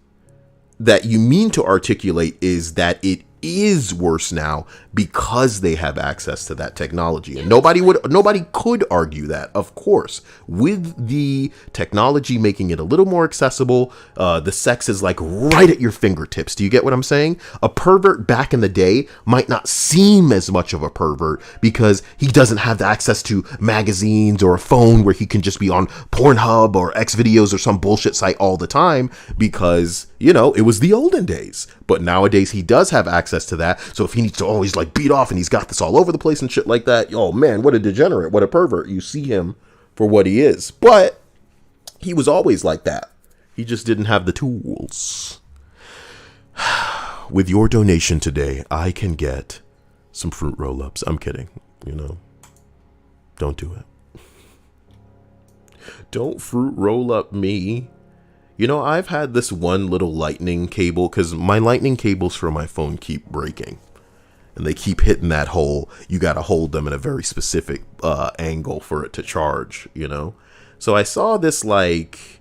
that you mean to articulate is that it is worse now because they have access to that technology. And nobody could argue that, of course. With the technology making it a little more accessible, the sex is like right at your fingertips. Do you get what I'm saying? A pervert back in the day might not seem as much of a pervert because he doesn't have the access to magazines or a phone where he can just be on Pornhub or Xvideos or some bullshit site all the time because, you know, it was the olden days. But nowadays he does have access to that. So if he needs to always like beat off and he's got this all over the place and shit like that, oh man, what a degenerate, what a pervert. You see him for what he is. But he was always like that. He just didn't have the tools. With your donation today, I can get some fruit roll-ups. I'm kidding, you know. Don't do it. Don't fruit roll up me. You know, I've had this one little lightning cable because my lightning cables for my phone keep breaking. And they keep hitting that hole. You got to hold them in a very specific angle for it to charge, you know. So I saw this like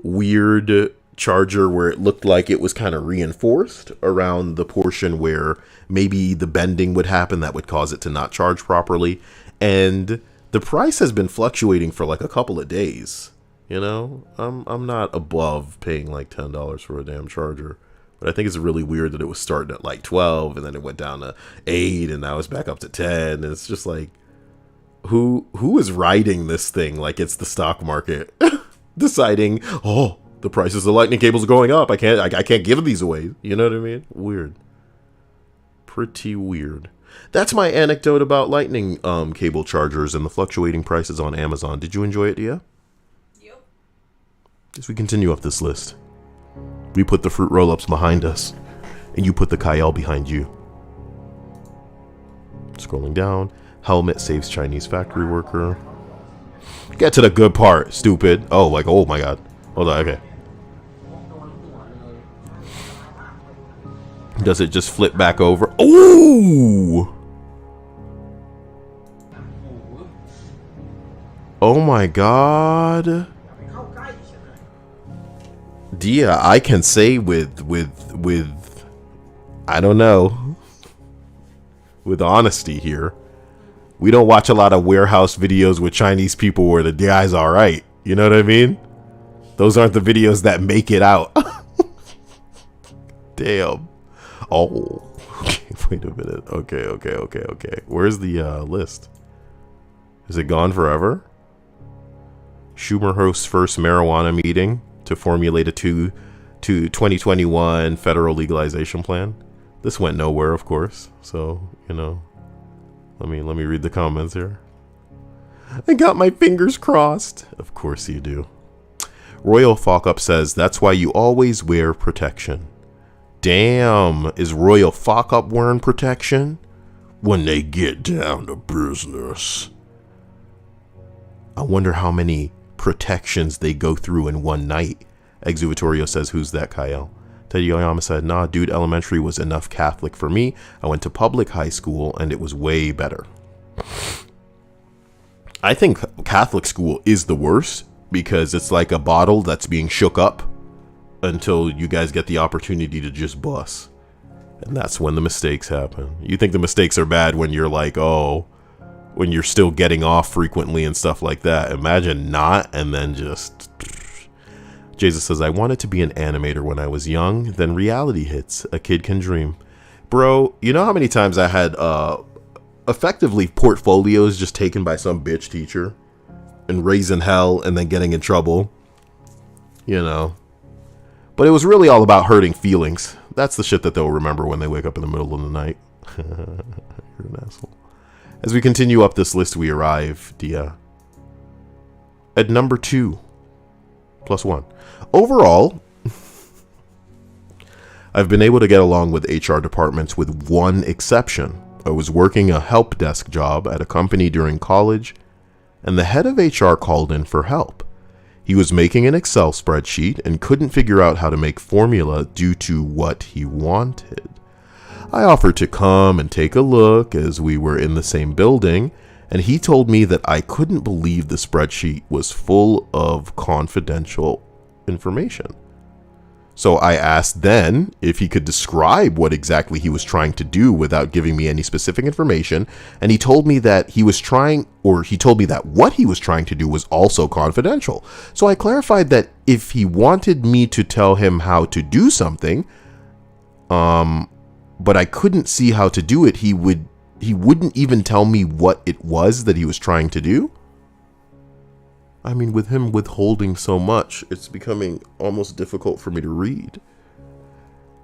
weird charger where it looked like it was kind of reinforced around the portion where maybe the bending would happen that would cause it to not charge properly. And the price has been fluctuating for like a couple of days. You know, I'm not above paying like $10 for a damn charger, but I think it's really weird that it was starting at like 12 and then it went down to 8 and now it's back up to 10. And it's just like, who is riding this thing like it's the stock market, deciding, oh, the prices of lightning cables are going up. I can't give these away. You know what I mean? Weird. Pretty weird. That's my anecdote about lightning cable chargers and the fluctuating prices on Amazon. Did you enjoy it, Dia? Yep. As we continue up this list, we put the fruit roll-ups behind us, and you put the Kyle behind you. Scrolling down, helmet saves Chinese factory worker. Get to the good part, stupid. Oh, like, oh my god. Hold on, okay. Does it just flip back over? Ooh! Oh my god. Dia, I can say with I don't know, with honesty here, we don't watch a lot of warehouse videos with Chinese people where the guy's alright. You know what I mean? Those aren't the videos that make it out. Damn. Oh. Okay, wait a minute. Okay. Where's the list? Is it gone forever? Schumer hosts first marijuana meeting to formulate a 2021 federal legalization plan. This went nowhere, of course. So, you know, let me read the comments here. I got my fingers crossed. Of course you do. Royal Fuckup says, that's why you always wear protection. Damn, is Royal Fuckup wearing protection? When they get down to business. I wonder how many protections they go through in one night. Exuvatorio says, who's that, Kyle? Teddy Oyama said, nah, dude, elementary was enough Catholic for me. I went to public high school and it was way better. I think Catholic school is the worst because it's like a bottle that's being shook up until you guys get the opportunity to just bust. And that's when the mistakes happen. You think the mistakes are bad when you're like, oh, when you're still getting off frequently and stuff like that. Imagine not, and then just... Jesus says, I wanted to be an animator when I was young, then reality hits. A kid can dream. Bro, you know how many times I had effectively portfolios just taken by some bitch teacher and raising hell and then getting in trouble? You know. But it was really all about hurting feelings. That's the shit that they'll remember when they wake up in the middle of the night. You're an asshole. As we continue up this list, we arrive, Dia, at number 2. +1. Overall, I've been able to get along with HR departments with one exception. I was working a help desk job at a company during college, and the head of HR called in for help. He was making an Excel spreadsheet and couldn't figure out how to make formula due to what he wanted. I offered to come and take a look as we were in the same building, and he told me that I couldn't believe the spreadsheet was full of confidential information. So I asked then if he could describe what exactly he was trying to do without giving me any specific information, and he told me that what he was trying to do was also confidential. So I clarified that if he wanted me to tell him how to do something, but I couldn't see how to do it, he wouldn't even tell me what it was that he was trying to do. I mean, with him withholding so much, it's becoming almost difficult for me to read.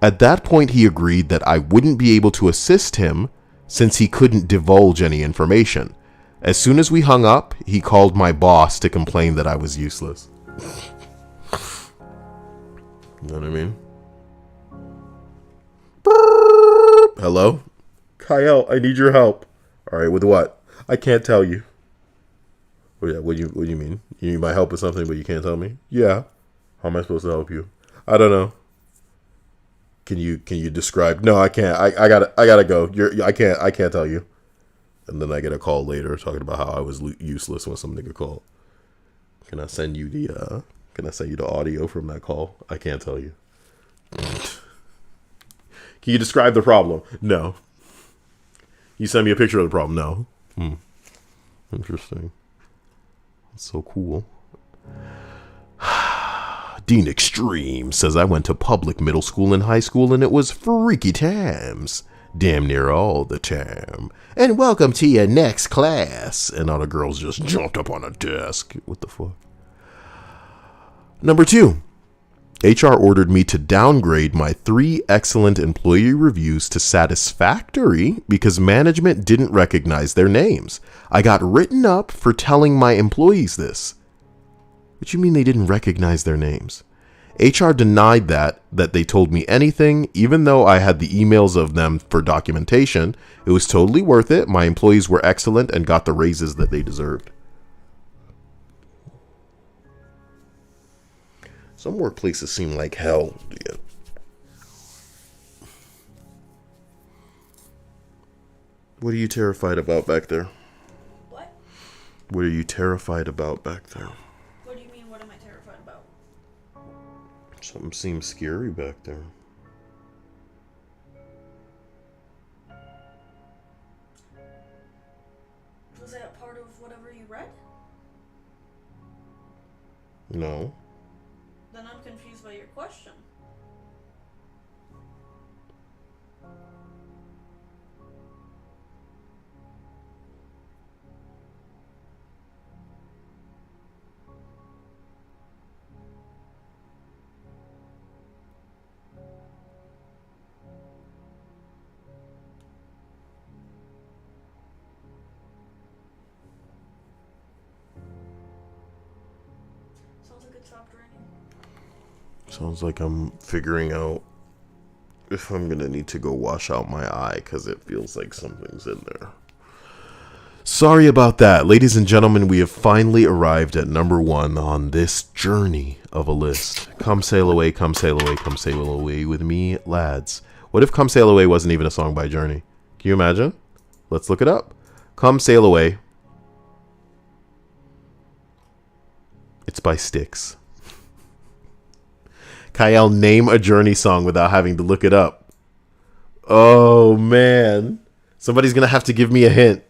At that point, he agreed that I wouldn't be able to assist him since he couldn't divulge any information. As soon as we hung up, he called my boss to complain that I was useless. You know what I mean? Hello? Kyle, I need your help. All right, with what? I can't tell you. Oh yeah, what do you mean? You need my help with something, but you can't tell me? Yeah. How am I supposed to help you? I don't know. Can you describe? No, I can't. I gotta go. I can't tell you. And then I get a call later talking about how I was useless when some nigga called. Can I send you the audio from that call? I can't tell you. Can you describe the problem? No. You send me a picture of the problem? No. Interesting. That's so cool. Dean Extreme says I went to public middle school and high school and it was freaky times. Damn near all the time. And welcome to your next class. And all the girls just jumped up on a desk. What the fuck? Number 2. HR ordered me to downgrade my 3 excellent employee reviews to satisfactory because management didn't recognize their names. I got written up for telling my employees this. What you mean they didn't recognize their names? HR denied that they told me anything, even though I had the emails of them for documentation. It was totally worth it. My employees were excellent and got the raises that they deserved. Some workplaces seem like hell. Yeah. What are you terrified about back there? What? What are you terrified about back there? What do you mean, what am I terrified about? Something seems scary back there. Was that part of whatever you read? No. Then I'm confused by your question. Sounds like it stopped raining. Sounds like I'm figuring out if I'm gonna need to go wash out my eye because it feels like something's in there. Sorry about that. Ladies and gentlemen, we have finally arrived at number 1 on this journey of a list. Come sail away, come sail away, come sail away with me, lads. What if Come Sail Away wasn't even a song by Journey? Can you imagine? Let's look it up. Come Sail Away. It's by Styx. Kyle, name a Journey song without having to look it up. Oh, man. Somebody's going to have to give me a hint.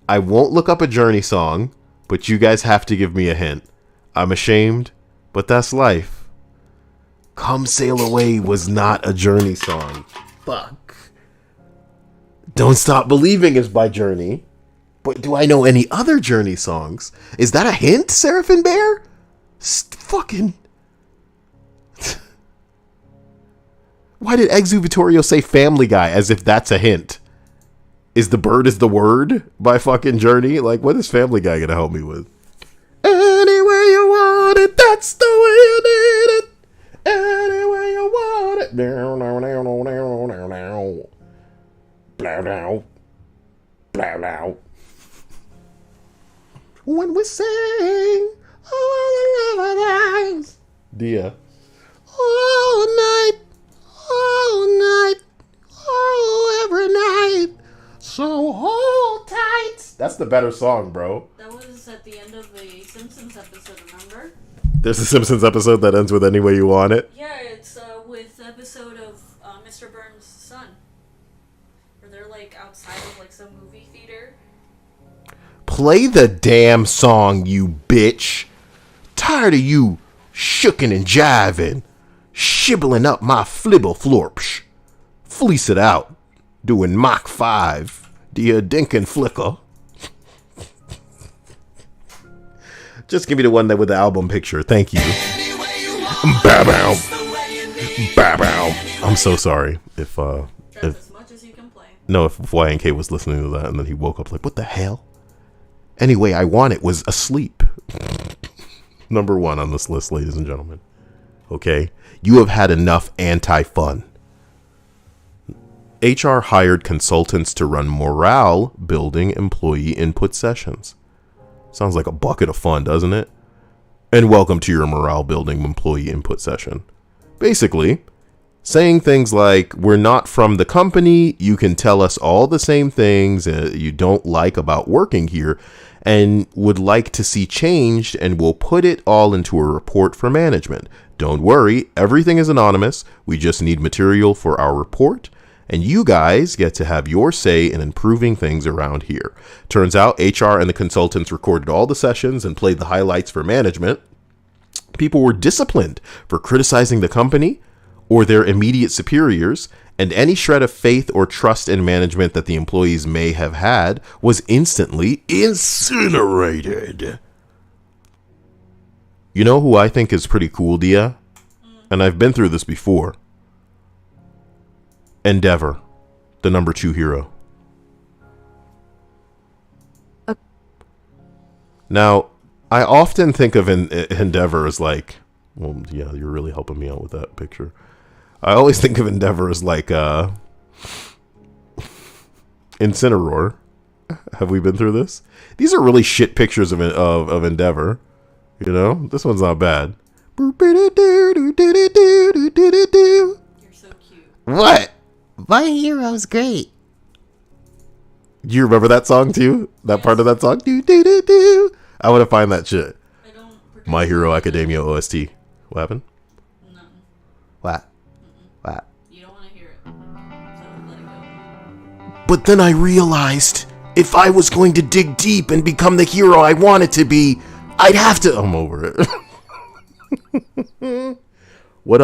I won't look up a Journey song, but you guys have to give me a hint. I'm ashamed, but that's life. Come Sail Away was not a Journey song. Fuck. Don't Stop Believing is by Journey. But do I know any other Journey songs? Is that a hint, Seraphin Bear? Fucking... Why did Exu Vittorio say Family Guy as if that's a hint? Is The Bird is the Word by fucking Journey? Like, what is Family Guy gonna help me with? Anywhere you want it, that's the way you need it. Anywhere you want it. Now, now, now, now, now, now, now. Blow, now. Blow, now. When we sing all the love of things. Dia. All night. All night, oh, every night, so hold tight. That's the better song, bro. That was at the end of the Simpsons episode, remember? There's a Simpsons episode that ends with Any Way You Want It. Yeah, it's with episode of Mr. Burns' Son, where they're like outside of like some movie theater. Play the damn song, you bitch. Tired of you shookin' and jiving, shibbling up my flibble florpsh. Fleece it out, doing Mach 5, dear dinkin' flicker. Just give me the one that with the album picture, thank you. Bow. I'm so sorry if That's as much as you can play. no, if YNK was listening to that and then he woke up like, what the hell? Anyway, I want it was asleep. Number 1 on this list, ladies and gentlemen. Okay? You have had enough anti-fun. HR hired consultants to run morale building employee input sessions. Sounds like a bucket of fun, doesn't it? And welcome to your morale building employee input session. Basically, saying things like, we're not from the company, you can tell us all the same things you don't like about working here and would like to see changed, and we'll put it all into a report for management. Don't worry, everything is anonymous. We just need material for our report, and you guys get to have your say in improving things around here. Turns out HR and the consultants recorded all the sessions and played the highlights for management. People were disciplined for criticizing the company or their immediate superiors, and any shred of faith or trust in management that the employees may have had was instantly incinerated. You know who I think is pretty cool, Dia? And I've been through this before. Endeavor, the number 2 hero. Now, I often think of Endeavor as like, well, yeah, you're really helping me out with that picture. I always think of Endeavor as like Incineroar. Have we been through this? These are really shit pictures of Endeavor. You know, this one's not bad. You're so cute. What? My hero's great. Do you remember that song too? That Yes. part of that song? I want to find that shit. I don't. My Hero Academia OST. What happened? None. What? What? You don't want to hear it. So let it go. But then I realized if I was going to dig deep and become the hero I wanted to be, I'd have to. I'm over it. What,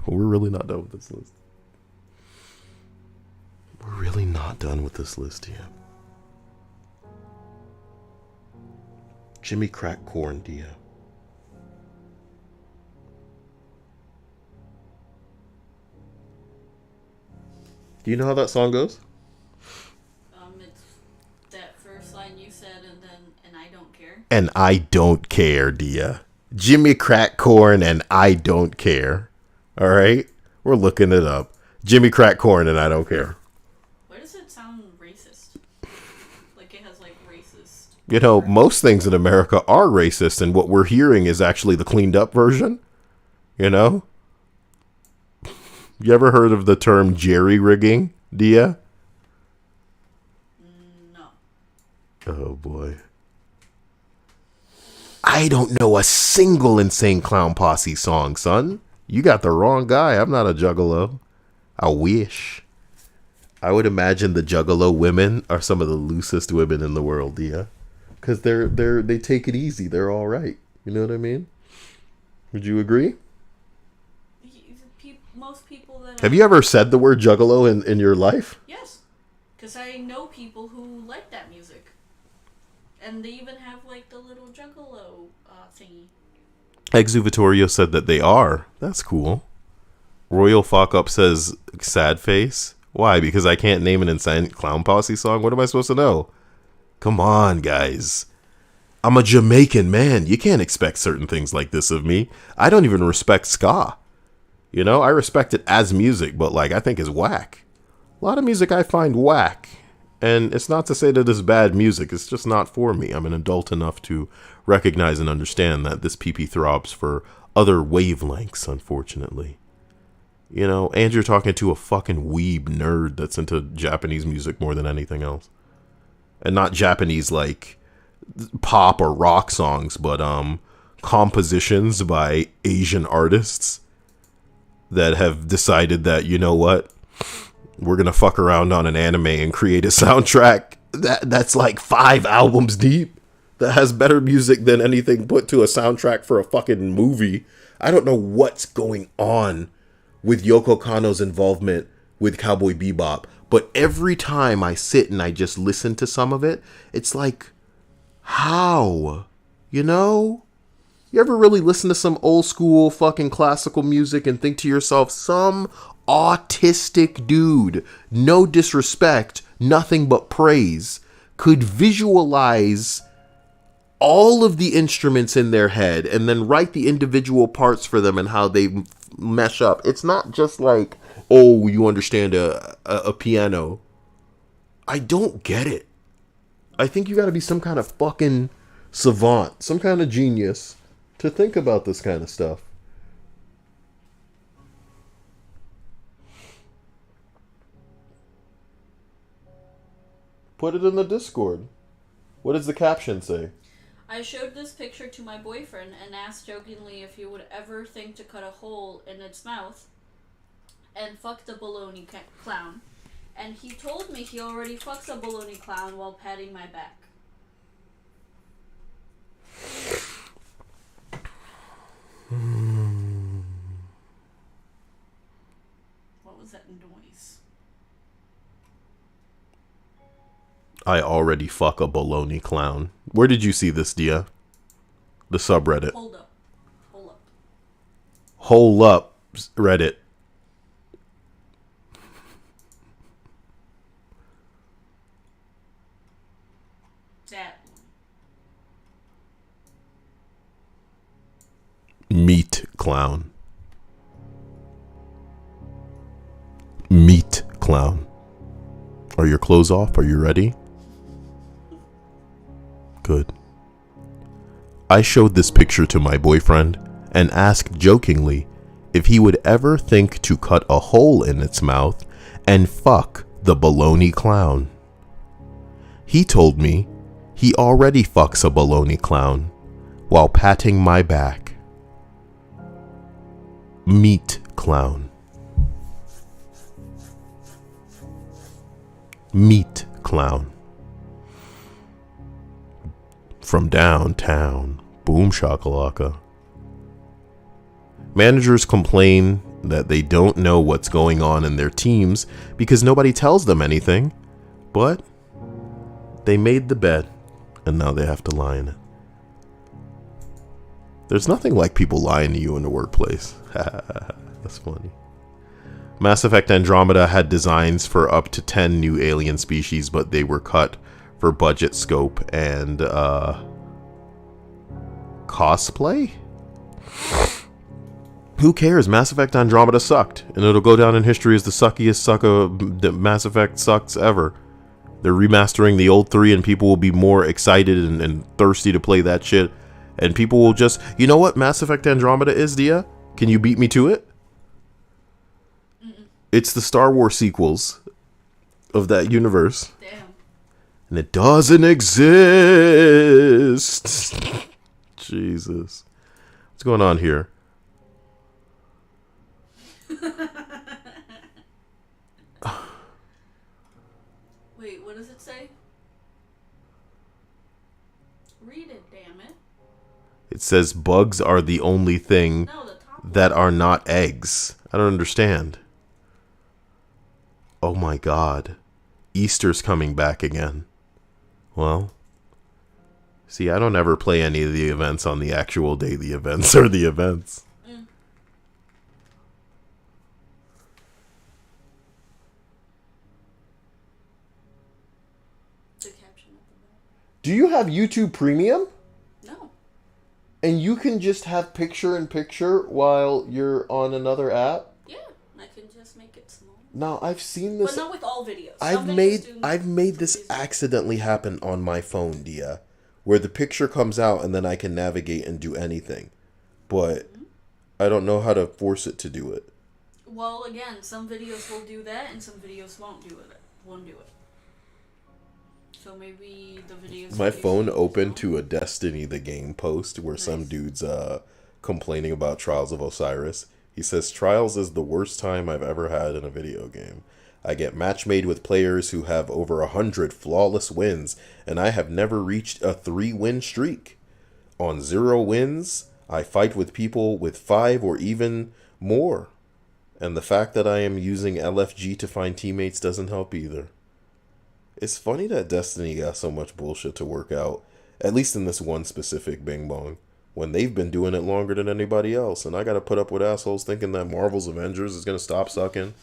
we're really not done with this list. We're really not done with this list yet. Jimmy Crack Corn, Dia. Do you know how that song goes? It's that first line you said, and I don't care. And I don't care, Dia. Jimmy Crack Corn and I don't care. All right? We're looking it up. Jimmy Crack Corn and I don't care. Why does it sound racist? Like it has like racist. You know, most things in America are racist, and what we're hearing is actually the cleaned up version. You know? You ever heard of the term jerry rigging, Dia? No. Oh, boy. I don't know a single Insane Clown Posse song, son. You got the wrong guy. I'm not a juggalo. I wish. I would imagine the juggalo women are some of the loosest women in the world, Dia. Because they take it easy. They're all right. You know what I mean? Would you agree? Most people that Have you ever said the word juggalo in your life? Yes, because I know people who like that music, and they even have like the little juggalo thingy. Exu Vittorio said that they are. That's cool. Royal Fuck Up says sad face. Why? Because I can't name an Insane Clown Posse song? What am I supposed to know? Come on, guys. I'm a Jamaican man. You can't expect certain things like this of me. I don't even respect ska. You know, I respect it as music, but like I think it's whack. A lot of music I find whack. And it's not to say that it's bad music. It's just not for me. I'm an adult enough to recognize and understand that this PP throbs for other wavelengths, unfortunately. You know, and you're talking to a fucking weeb nerd that's into Japanese music more than anything else. And not Japanese, like, pop or rock songs, but, compositions by Asian artists that have decided that, you know what, we're gonna fuck around on an anime and create a soundtrack that's like 5 albums deep, that has better music than anything put to a soundtrack for a fucking movie. I don't know what's going on with Yoko Kanno's involvement with Cowboy Bebop, but every time I sit and I just listen to some of it, it's like, how? You know? You ever really listen to some old school fucking classical music and think to yourself, some autistic dude, no disrespect, nothing but praise, could visualize all of the instruments in their head and then write the individual parts for them and how they mesh up. It's not just like, oh, you understand a piano. I don't get it. I think you gotta be some kind of fucking savant, some kind of genius to think about this kind of stuff. Put it in the Discord. What does the caption say? I showed this picture to my boyfriend and asked jokingly if he would ever think to cut a hole in its mouth and fuck the baloney clown. And he told me he already fucks a baloney clown while patting my back. What was that noise? I already fuck a baloney clown. Where did you see this, Dia? The subreddit. Hold up. Hold up. Hole up, Reddit. That one. Meat clown. Meat clown. Are your clothes off? Are you ready? Good. I showed this picture to my boyfriend and asked jokingly if he would ever think to cut a hole in its mouth and fuck the baloney clown. He told me he already fucks a baloney clown while patting my back. Meat clown. Meat clown. From downtown. Boom shakalaka. Managers complain that they don't know what's going on in their teams because nobody tells them anything, but they made the bed and now they have to lie in it. There's nothing like people lying to you in the workplace. That's funny. Mass Effect Andromeda had designs for up to 10 new alien species, but they were cut for budget scope and cosplay? Who cares? Mass Effect Andromeda sucked, and it'll go down in history as the suckiest Mass Effect sucks ever. They're remastering the old 3 and people will be more excited and thirsty to play that shit. And people will just... You know what Mass Effect Andromeda is, Dia? Can you beat me to it? It's the Star Wars sequels of that universe. damn. And it doesn't exist. Jesus. What's going on here? Wait, what does it say? Read it, damn it. It says bugs are the only thing No, the top one. that are not eggs. I don't understand. Oh my god. Easter's coming back again. Well, see, I don't ever play any of the events on the actual day the events are the events. The caption at the back. Do you have YouTube Premium? No. And you can just have picture-in-picture while you're on another app? Yeah, I can just make it small. No, I've seen this. But not with all videos. I've made this accidentally happen on my phone, Dia, where the picture comes out and then I can navigate and do anything. But I don't know how to force it to do it. Well, again, some videos will do that and some videos won't do it. So maybe the videos. My phone opened to a Destiny the game post where some dude's complaining about Trials of Osiris. He says, Trials is the worst time I've ever had in a video game. I get match made with players who have over 100 flawless wins, and I have never reached a 3-win streak. On 0 wins, I fight with people with 5 or even more. And the fact that I am using LFG to find teammates doesn't help either. It's funny that Destiny got so much bullshit to work out, at least in this one specific Bing Bong, when they've been doing it longer than anybody else, and I gotta put up with assholes thinking that Marvel's Avengers is gonna stop sucking.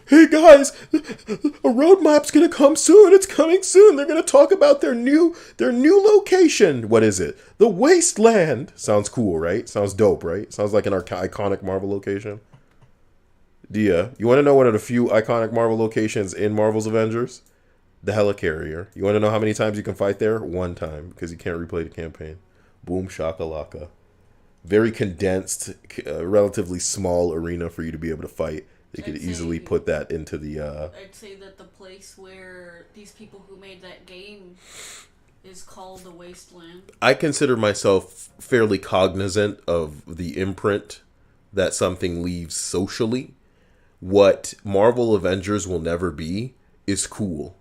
Hey guys, a roadmap's gonna come soon. It's coming soon. They're gonna talk about their new location. What is it? The Wasteland. Sounds cool, right? Sounds dope, right? Sounds like an iconic Marvel location. Dia, you want to know one of the few iconic Marvel locations in Marvel's Avengers? The Helicarrier. You want to know how many times you can fight there? 1 time, because you can't replay the campaign. Boom shakalaka. Very condensed, relatively small arena for you to be able to fight. They could easily put that into the... I'd say that the place where these people who made that game is called the Wasteland. I consider myself fairly cognizant of the imprint that something leaves socially. What Marvel Avengers will never be is cool.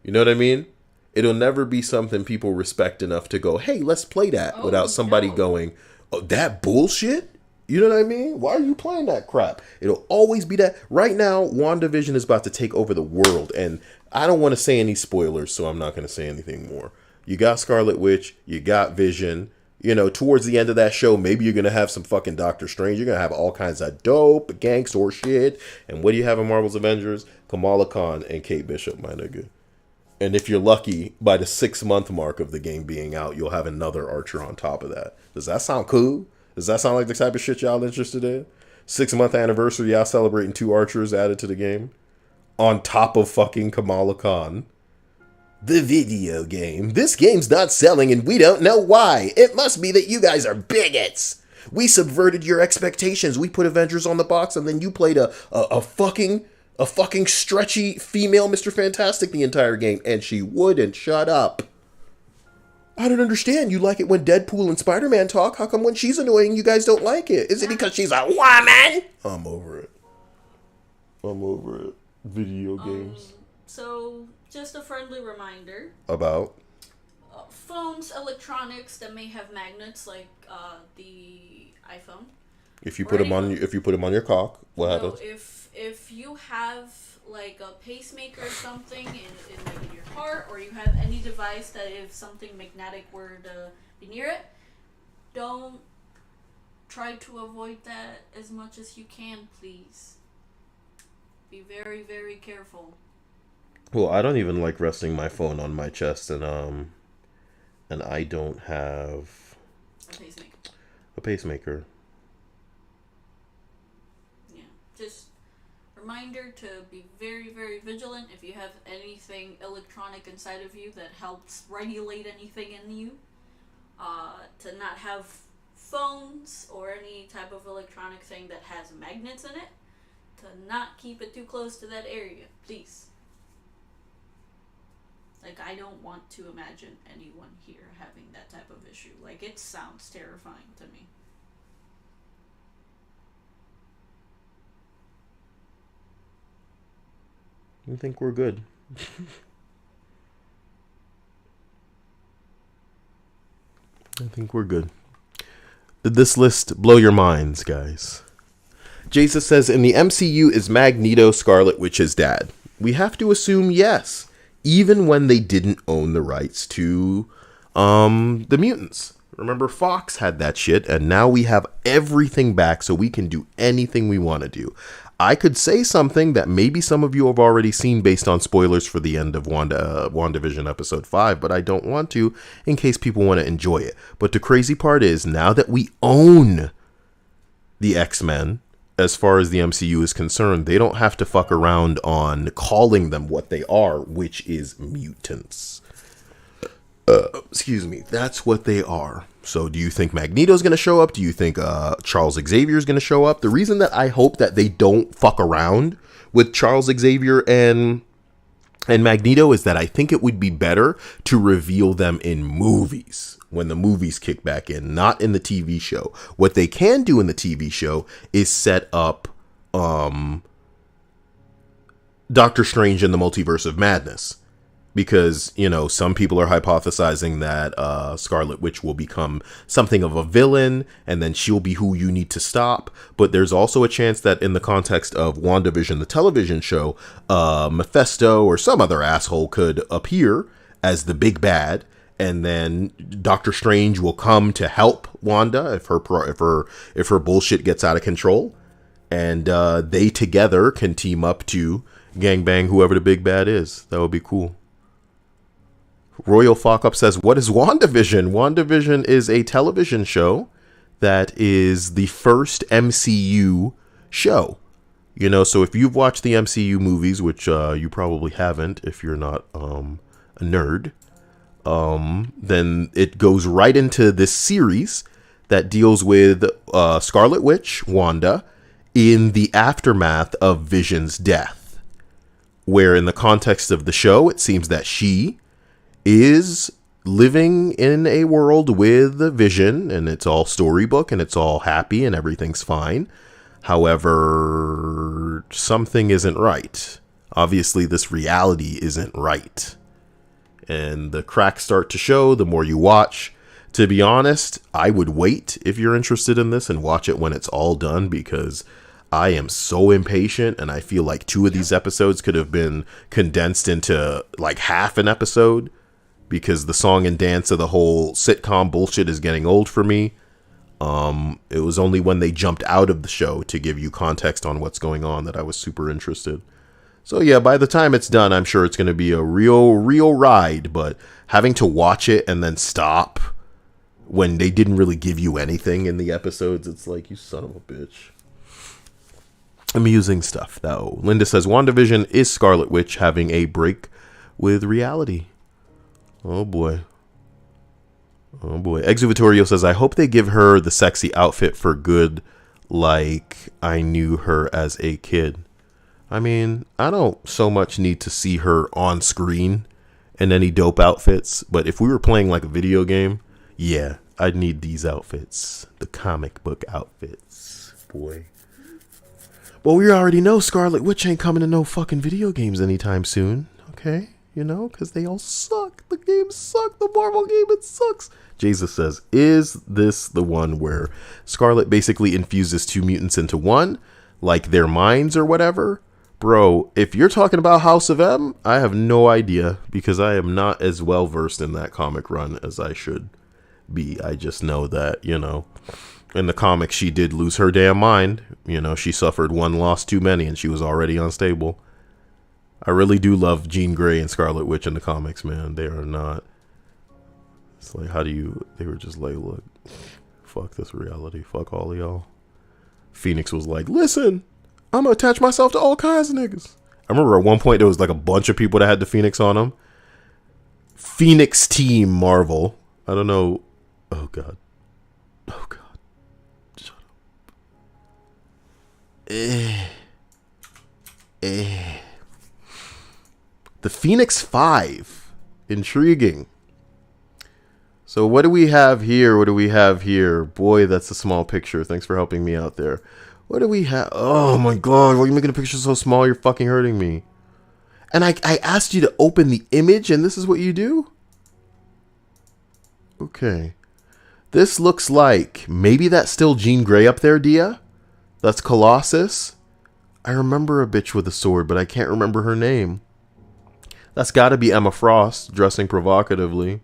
You know what I mean? It'll never be something people respect enough to go, hey, let's play that, without somebody going, oh, that bullshit? You know what I mean? Why are you playing that crap? It'll always be that. Right now, WandaVision is about to take over the world, and I don't want to say any spoilers, so I'm not going to say anything more. You got Scarlet Witch, you got Vision. You know, towards the end of that show, maybe you're going to have some fucking Doctor Strange. You're going to have all kinds of dope gangster shit. And what do you have in Marvel's Avengers? Kamala Khan and Kate Bishop, my nigga. And if you're lucky, by the 6-month mark of the game being out, you'll have another Archer on top of that. Does that sound cool? Does that sound like the type of shit y'all interested in? 6-month anniversary, y'all celebrating 2 Archers added to the game? On top of fucking Kamala Khan. The video game. This game's not selling and we don't know why. It must be that you guys are bigots. We subverted your expectations. We put Avengers on the box and then you played a fucking stretchy female Mr. Fantastic the entire game, and she wouldn't shut up. I don't understand. You like it when Deadpool and Spider-Man talk. How come when she's annoying, you guys don't like it? Is it because she's a woman? I'm over it. Video games. So, just a friendly reminder. About? Phones, electronics that may have magnets, like the iPhone. If you put them on your cock, what happens? If you have like a pacemaker or something in your heart, or you have any device that if something magnetic were to be near it, don't try to avoid that as much as you can, please. Be very, very careful. Well, I don't even like resting my phone on my chest, and I don't have a pacemaker. Yeah, just reminder to be very, very vigilant. If you have anything electronic inside of you that helps regulate anything in you, to not have phones or any type of electronic thing that has magnets in it, to not keep it too close to that area, please. Like, I don't want to imagine anyone here having that type of issue. Like, it sounds terrifying to me. I think we're good. I think we're good. Did this list blow your minds, guys? Jason says, in the MCU, is Magneto Scarlet Witch's dad? We have to assume yes. Even when they didn't own the rights to the mutants. Remember, Fox had that shit, and now we have everything back, so we can do anything we want to do. I could say something that maybe some of you have already seen based on spoilers for the end of WandaVision episode 5, but I don't want to in case people want to enjoy it. But the crazy part is, now that we own the X-Men, as far as the MCU is concerned, they don't have to fuck around on calling them what they are, which is mutants. Excuse me. That's what they are. So do you think Magneto's going to show up? Do you think Charles Xavier is going to show up? The reason that I hope that they don't fuck around with Charles Xavier and and Magneto is that I think it would be better to reveal them in movies when the movies kick back in, not in the TV show. What they can do in the TV show is set up Doctor Strange in the Multiverse of Madness. Because, you know, some people are hypothesizing that Scarlet Witch will become something of a villain, and then she'll be who you need to stop. But there's also a chance that in the context of WandaVision, the television show, Mephisto or some other asshole could appear as the big bad, and then Doctor Strange will come to help Wanda if her bullshit gets out of control, and they together can team up to gangbang whoever the big bad is. That would be cool. Royal Fuck Up says, what is WandaVision? WandaVision is a television show that is the first MCU show. You know, so if you've watched the MCU movies, which you probably haven't if you're not a nerd, then it goes right into this series that deals with Scarlet Witch, Wanda, in the aftermath of Vision's death. Where in the context of the show, it seems that she is living in a world with a Vision, and it's all storybook and it's all happy and everything's fine. However, something isn't right. Obviously, this reality isn't right. And the cracks start to show the more you watch. To be honest, I would wait if you're interested in this and watch it when it's all done, because I am so impatient, and I feel like 2 of these episodes could have been condensed into like half an episode, because the song and dance of the whole sitcom bullshit is getting old for me. It was only when they jumped out of the show to give you context on what's going on that I was super interested. So yeah, by the time it's done, I'm sure it's going to be a real ride, but having to watch it and then stop when they didn't really give you anything in the episodes, it's like, you son of a bitch. Amusing stuff, though. Linda says, WandaVision is Scarlet Witch having a break with reality. Oh boy. Oh boy. Exuvitorio says, I hope they give her the sexy outfit for good, like I knew her as a kid. I mean, I don't so much need to see her on screen in any dope outfits, but if we were playing like a video game, yeah, I'd need these outfits. The comic book outfits. Boy. Well, we already know Scarlet Witch ain't coming to no fucking video games anytime soon, okay? You know, because they all suck. The games suck. The Marvel game, it sucks. Jesus says, is this the one where Scarlet basically infuses 2 mutants into one? Like their minds or whatever? Bro, if you're talking about House of M, I have no idea, because I am not as well versed in that comic run as I should be. I just know that, you know, in the comics, she did lose her damn mind. You know, she suffered one loss too many, and she was already unstable. I really do love Jean Grey and Scarlet Witch in the comics, man. They are not. It's like, they were just like, look, fuck this reality. Fuck all of y'all. Phoenix was like, listen, I'm going to attach myself to all kinds of niggas. I remember at one point there was like a bunch of people that had the Phoenix on them. Phoenix Team Marvel. I don't know. Oh, God. Oh, God. Shut up. The Phoenix 5. Intriguing. So what do we have here? What do we have here? Boy, that's a small picture. Thanks for helping me out there. What do we have? Oh my God. Why are you making the picture so small? You're fucking hurting me. And I asked you to open the image, and this is what you do? Okay. This looks like, maybe that's still Jean Grey up there, Dia? That's Colossus? I remember a bitch with a sword, but I can't remember her name. That's gotta be Emma Frost, dressing provocatively.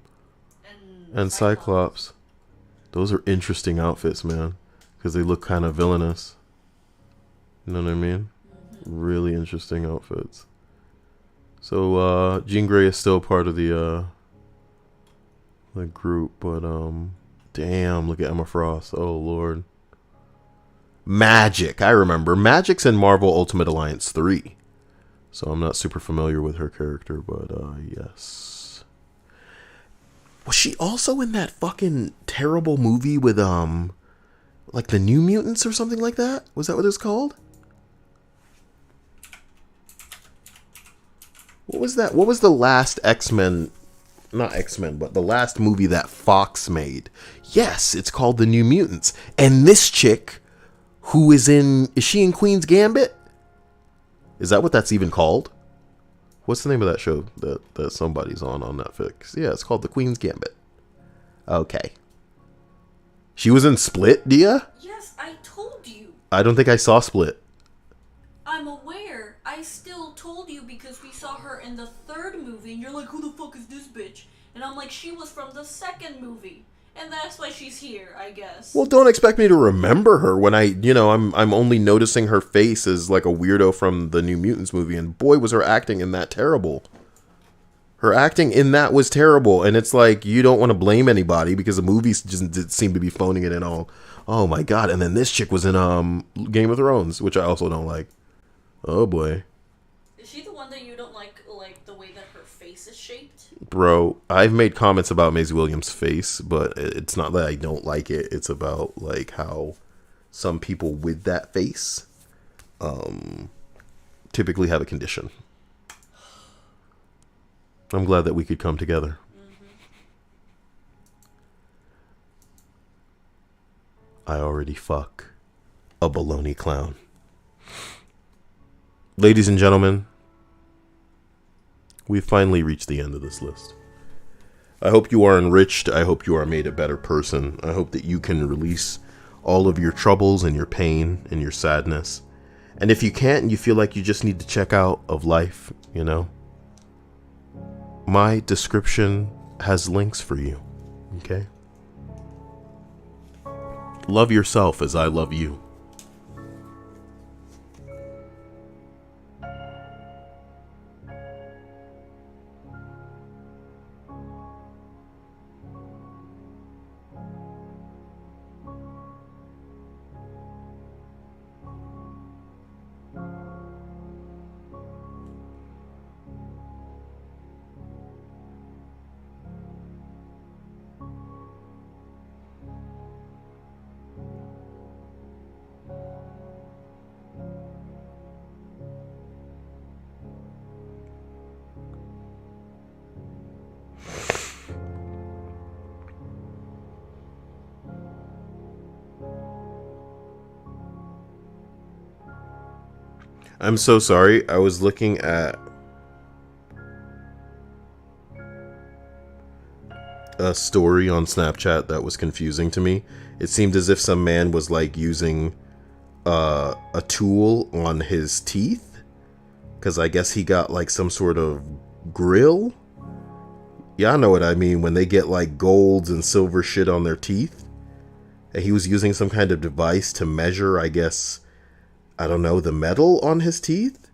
And Cyclops. Those are interesting outfits, man. Because they look kind of villainous. You know what I mean? Really interesting outfits. So, Jean Grey is still part of the group, but, damn, look at Emma Frost. Oh, Lord. Magic. I remember. Magic's in Marvel Ultimate Alliance 3. So I'm not super familiar with her character, but, yes. Was she also in that fucking terrible movie with, like the New Mutants or something like that? Was that what it's called? What was that? What was the last X-Men? Not X-Men, but the last movie that Fox made. Yes, it's called The New Mutants. And this chick, who is she in Queen's Gambit? Is that what that's even called? What's the name of that show that somebody's on Netflix? Yeah, it's called The Queen's Gambit. Okay. She was in Split, Dia? Yes, I told you. I don't think I saw Split. I'm aware. I still told you because we saw her in the third movie, and you're like, who the fuck is this bitch? And I'm like, she was from the second movie. And that's why she's here, I guess. Well, don't expect me to remember her when I'm only noticing her face as like a weirdo from the New Mutants movie, and boy was her acting in that terrible. Her acting in that was terrible, and it's like you don't want to blame anybody because the movies just did seem to be phoning it in all. Oh my god! And then this chick was in Game of Thrones, which I also don't like. Oh boy. Is she the one that you don't like the way that her face is shaped? Bro, I've made comments about Maisie Williams' face, but it's not that I don't like it. It's about like how some people with that face typically have a condition. I'm glad that we could come together. I already fuck a baloney clown. Ladies and gentlemen, we've finally reached the end of this list. I hope you are enriched. I hope you are made a better person. I hope that you can release all of your troubles and your pain and your sadness. And if you can't and you feel like you just need to check out of life, my description has links for you. Okay? Love yourself as I love you. I'm so sorry. I was looking at a story on Snapchat that was confusing to me. It seemed as if some man was like using a tool on his teeth, because I guess he got like some sort of grill. Y'all know what I mean when they get like golds and silver shit on their teeth. And he was using some kind of device to measure, I guess, I don't know, the metal on his teeth?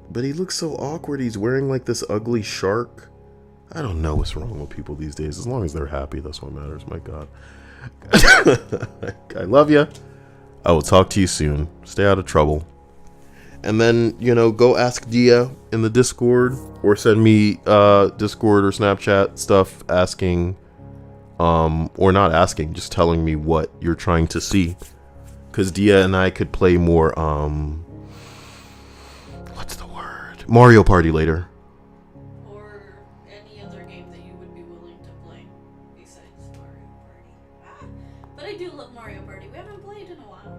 But he looks so awkward. He's wearing like this ugly shark. I don't know what's wrong with people these days. As long as they're happy, that's what matters. My God. I love you. I will talk to you soon. Stay out of trouble. And then, go ask Dia in the Discord or send me Discord or Snapchat stuff asking, or not asking, just telling me what you're trying to see. Because Dia and I could play more, what's the word? Mario Party later. Or any other game that you would be willing to play besides Mario Party. But I do love Mario Party. We haven't played in a while.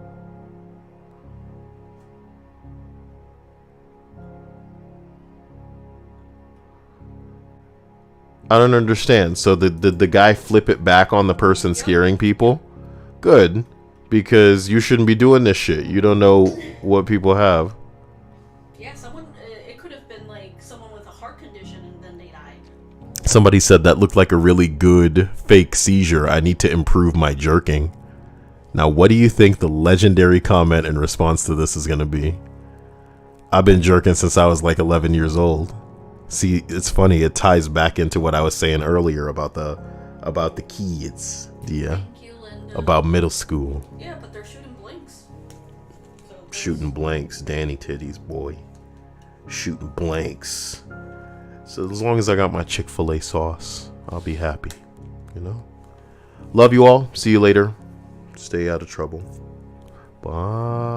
I don't understand. So did the guy flip it back on the person scaring people? Good. Because you shouldn't be doing this shit. You don't know what people have. Yeah, it could have been like someone with a heart condition and then they died. Somebody said that looked like a really good fake seizure. I need to improve my jerking. Now, what do you think the legendary comment in response to this is going to be? I've been jerking since I was like 11 years old. See, it's funny. It ties back into what I was saying earlier about the kids. Yeah. About middle school. Yeah, but they're shooting blanks. So shooting blanks. Danny titties, boy. Shooting blanks. So as long as I got my Chick-fil-A sauce, I'll be happy. Love you all. See you later. Stay out of trouble. Bye.